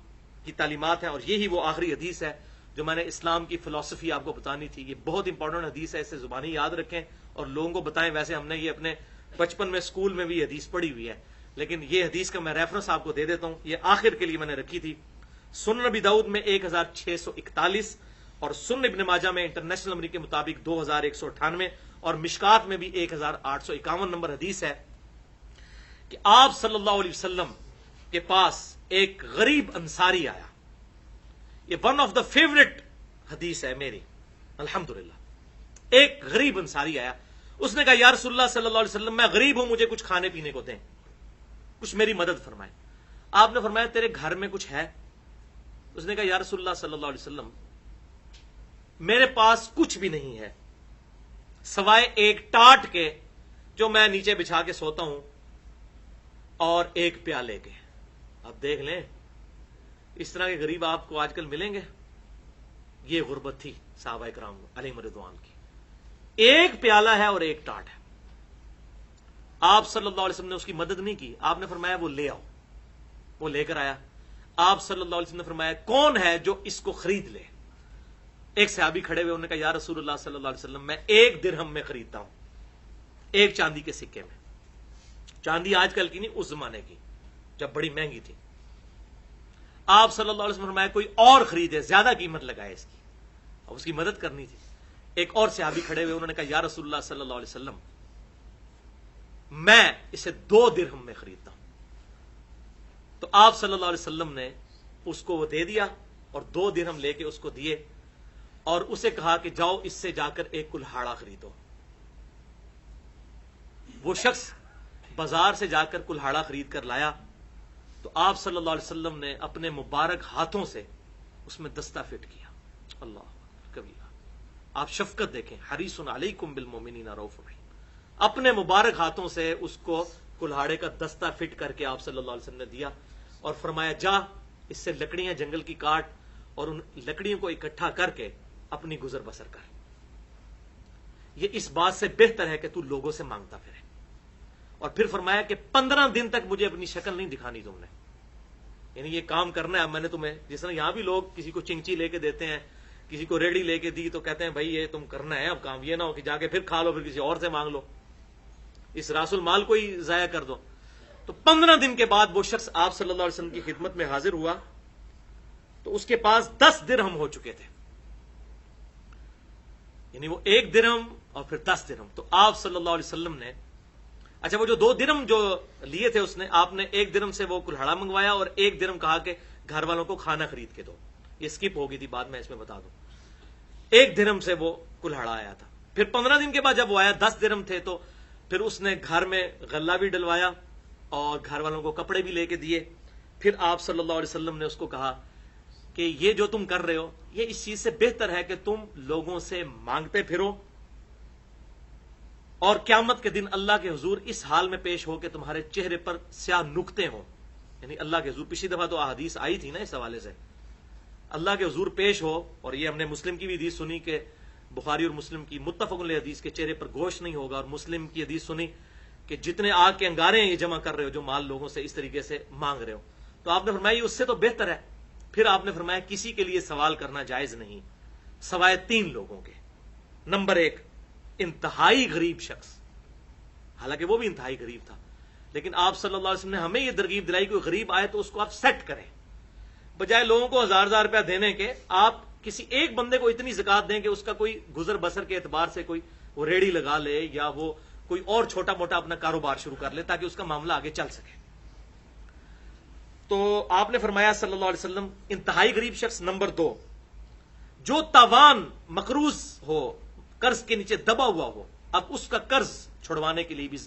کی تعلیمات ہیں، اور یہی وہ آخری حدیث ہے جو میں نے اسلام کی فلسفی آپ کو بتانی تھی۔ یہ بہت امپورٹنٹ حدیث ہے، اسے زبانی یاد رکھیں اور لوگوں کو بتائیں۔ ویسے ہم نے یہ اپنے بچپن میں اسکول میں بھی حدیث پڑھی ہوئی ہے، لیکن یہ حدیث کا میں ریفرنس آپ کو دے دیتا ہوں، یہ آخر کے لیے میں نے رکھی تھی۔ سنن ابی داؤد میں 1641 اور سنن ابن ماجہ میں انٹرنیشنل نمبر کے مطابق 2198 اور مشکات میں بھی 1851 نمبر حدیث ہے کہ آپ صلی اللہ علیہ وسلم کے پاس ایک غریب انصاری آیا۔ یہ ون آف دا فیوریٹ حدیث ہے میری الحمدللہ۔ ایک غریب انصاری آیا، اس نے کہا یا رسول اللہ صلی اللہ علیہ وسلم میں غریب ہوں، مجھے کچھ کھانے پینے کو دیں، کچھ میری مدد فرمائیں۔ آپ نے فرمایا تیرے گھر میں کچھ ہے؟ اس نے کہا یا رسول اللہ صلی اللہ علیہ وسلم میرے پاس کچھ بھی نہیں ہے سوائے ایک ٹاٹ کے جو میں نیچے بچھا کے سوتا ہوں اور ایک پیالے کے۔ اب دیکھ لیں اس طرح کے غریب آپ کو آج کل ملیں گے؟ یہ غربت تھی صحابہ کرام علیہم رضوان کی، ایک پیالہ ہے اور ایک ٹاٹ ہے۔ آپ صلی اللہ علیہ وسلم نے اس کی مدد نہیں کی، آپ نے فرمایا وہ لے آؤ، وہ لے کر آیا۔ آپ صلی اللہ علیہ وسلم نے فرمایا کون ہے جو اس کو خرید لے؟ ایک صحابی کھڑے ہوئے، انہوں نے کہا یا رسول اللہ صلی اللہ علیہ وسلم میں 1 درہم میں خریدتا ہوں، ایک چاندی کے سکے میں۔ چاندی آج کل کی نہیں، اس زمانے کی جب بڑی مہنگی تھی۔ آپ صلی اللہ علیہ وسلم نے فرمایا کوئی اور خریدے، زیادہ قیمت لگائے اس کی، اب اس کی مدد کرنی تھی۔ ایک اور صحابی کھڑے ہوئے، انہوں نے کہا یا رسول اللہ صلی اللہ علیہ وسلم میں اسے 2 درہم میں خریدتا ہوں۔ تو آپ صلی اللہ علیہ وسلم نے اس کو وہ دے دیا اور 2 درہم لے کے اس کو دیے، اور اسے کہا کہ جاؤ اس سے جا کر ایک کلہاڑا خریدو۔ وہ شخص بازار سے جا کر کلہاڑا خرید کر لایا، تو آپ صلی اللہ علیہ وسلم نے اپنے مبارک ہاتھوں سے اس میں دستہ فٹ کیا۔ اللہ کبیرہ، آپ شفقت دیکھیں، حریص علیکم بالمؤمنین رؤوف رحیم۔ اپنے مبارک ہاتھوں سے اس کو کلہاڑے کا دستہ فٹ کر کے آپ صلی اللہ علیہ وسلم نے دیا اور فرمایا جا اس سے لکڑیاں جنگل کی کاٹ اور ان لکڑیوں کو اکٹھا کر کے اپنی گزر بسر کر۔ یہ اس بات سے بہتر ہے کہ تو لوگوں سے مانگتا پھرے۔ اور پھر فرمایا کہ 15 دن تک مجھے اپنی شکل نہیں دکھانی تم نے، یعنی یہ کام کرنا ہے میں نے تمہیں۔ جس طرح یہاں بھی لوگ کسی کو چنگچی لے کے دیتے ہیں، کسی کو ریڑی لے کے دی تو کہتے ہیں بھائی یہ تم کرنا ہے اب کام، یہ نہ ہو کہ جا کے پھر کھا لو پھر کسی اور سے مانگ لو، اس راس المال کو ہی ضائع کر دو۔ تو 15 دن کے بعد وہ شخص آپ صلی اللہ علیہ وسلم کی خدمت میں حاضر ہوا، تو اس کے پاس 10 درہم ہو چکے تھے، یعنی وہ 1 درہم اور پھر 10 درہم۔ تو آپ صلی اللہ علیہ وسلم نے اچھا وہ جو 2 درہم جو لیے تھے اس نے، آپ نے 1 درہم سے وہ کلہاڑا منگوایا اور 1 درہم کہا کہ گھر والوں کو کھانا خرید کے دو، یہ سکپ ہو گئی تھی بعد میں اس میں بتا دوں۔ 1 درہم سے وہ کلہڑا آیا تھا. پھر 15 دن کے بعد جب وہ آیا 10 درہم تھے تو پھر اس نے گھر میں غلہ بھی ڈلوایا اور گھر والوں کو کپڑے بھی لے کے دیے. پھر آپ صلی اللہ علیہ وسلم نے اس کو کہا کہ یہ جو تم کر رہے ہو یہ اس چیز سے بہتر ہے کہ تم لوگوں سے مانگتے پھرو اور قیامت کے دن اللہ کے حضور اس حال میں پیش ہو کہ تمہارے چہرے پر سیاہ نقطے ہوں. یعنی اللہ کے حضور، پچھلی دفعہ تو احادیث آئی تھی نا اس حوالے سے، اللہ کے حضور پیش ہو. اور یہ ہم نے مسلم کی بھی حدیث سنی کہ بخاری اور مسلم کی متفق علیہ حدیث کے چہرے پر گوشت نہیں ہوگا، اور مسلم کی حدیث سنی کہ جتنے آگ کے انگارے ہیں یہ جمع کر رہے ہو جو مال لوگوں سے اس طریقے سے مانگ رہے ہو. تو آپ نے فرمایا یہ اس سے تو بہتر ہے. پھر آپ نے فرمایا کسی کے لیے سوال کرنا جائز نہیں سوائے 3 لوگوں کے. نمبر 1 انتہائی غریب شخص، حالانکہ وہ بھی انتہائی غریب تھا، لیکن آپ صلی اللہ علیہ وسلم نے ہمیں یہ ترغیب دلائی کوئی غریب آئے تو اس کو آپ سیٹ کریں، بجائے لوگوں کو 1000 روپیہ دینے کے آپ کسی ایک بندے کو اتنی زکات دیں کہ اس کا کوئی گزر بسر کے اعتبار سے کوئی وہ ریڑھی لگا لے یا وہ کوئی اور چھوٹا موٹا اپنا کاروبار شروع کر لے تاکہ اس کا معاملہ آگے چل سکے. تو آپ نے فرمایا صلی اللہ علیہ وسلم انتہائی غریب شخص. نمبر 2 جو تاوان مقروض ہو، قرض کے نیچے دبا ہوا ہو، اب اس کا قرض چھڑوانے کے لیے بھی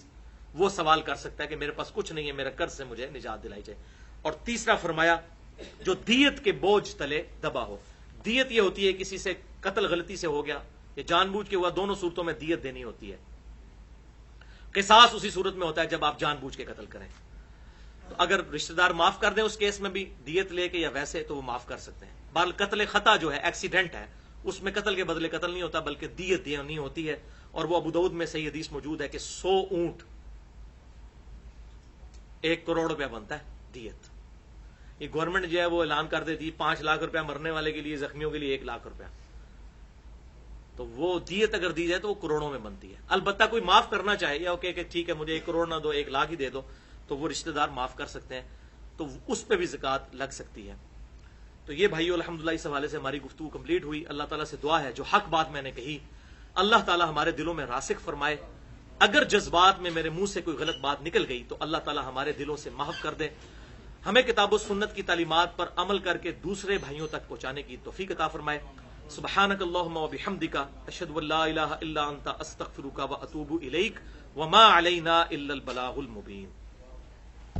وہ سوال کر سکتا ہے کہ میرے پاس کچھ نہیں ہے، میرے قرض سے مجھے نجات دلائی جائے. اور تیسرا فرمایا جو دیت کے بوجھ تلے دبا ہو. دیت یہ ہوتی ہے کسی سے قتل غلطی سے ہو گیا یا جان بوجھ کے ہوا، دونوں صورتوں میں دیت دینی ہوتی ہے. قصاص اسی صورت میں ہوتا ہے جب آپ جان بوجھ کے قتل کریں. تو اگر رشتہ دار معاف کر دیں اس کیس میں بھی دیت لے کے یا ویسے تو وہ معاف کر سکتے ہیں. بہرحال قتل خطا جو ہے ایکسیڈنٹ ہے اس میں قتل کے بدلے قتل نہیں ہوتا بلکہ دیت دینی ہوتی ہے. اور وہ ابو داؤد میں صحیح حدیث موجود ہے کہ 100 اونٹ 1 کروڑ روپیہ بنتا ہے دیت. یہ گورنمنٹ جو ہے وہ اعلان کر دیتی 5 لاکھ روپیہ مرنے والے کے لیے، زخمیوں کے لیے 1 لاکھ روپیہ. تو وہ دیت اگر دی جائے تو وہ کروڑوں میں بنتی ہے. البتہ کوئی معاف کرنا چاہے یا کہ ٹھیک ہے مجھے 1 کروڑ نہ دو 1 لاکھ ہی دے دو تو وہ رشتہ دار معاف کر سکتے ہیں، تو اس پہ بھی زکات لگ سکتی ہے. تو یہ بھائیو الحمدللہ اس حوالے سے ہماری گفتگو کمپلیٹ ہوئی. اللہ تعالیٰ سے دعا ہے جو حق بات میں نے کہی اللہ تعالیٰ ہمارے دلوں میں راسخ فرمائے. اگر جذبات میں میرے منہ سے کوئی غلط بات نکل گئی تو اللہ تعالیٰ ہمارے دلوں سے محو کر دے. ہمیں کتاب و سنت کی تعلیمات پر عمل کر کے دوسرے بھائیوں تک پہنچانے کی توفیق عطا فرمائے. سبحانک اللہم و بحمدک اشہد ان لا الہ الا انت استغفرک و اتوب الیک وما علینا الا البلاغ المبین.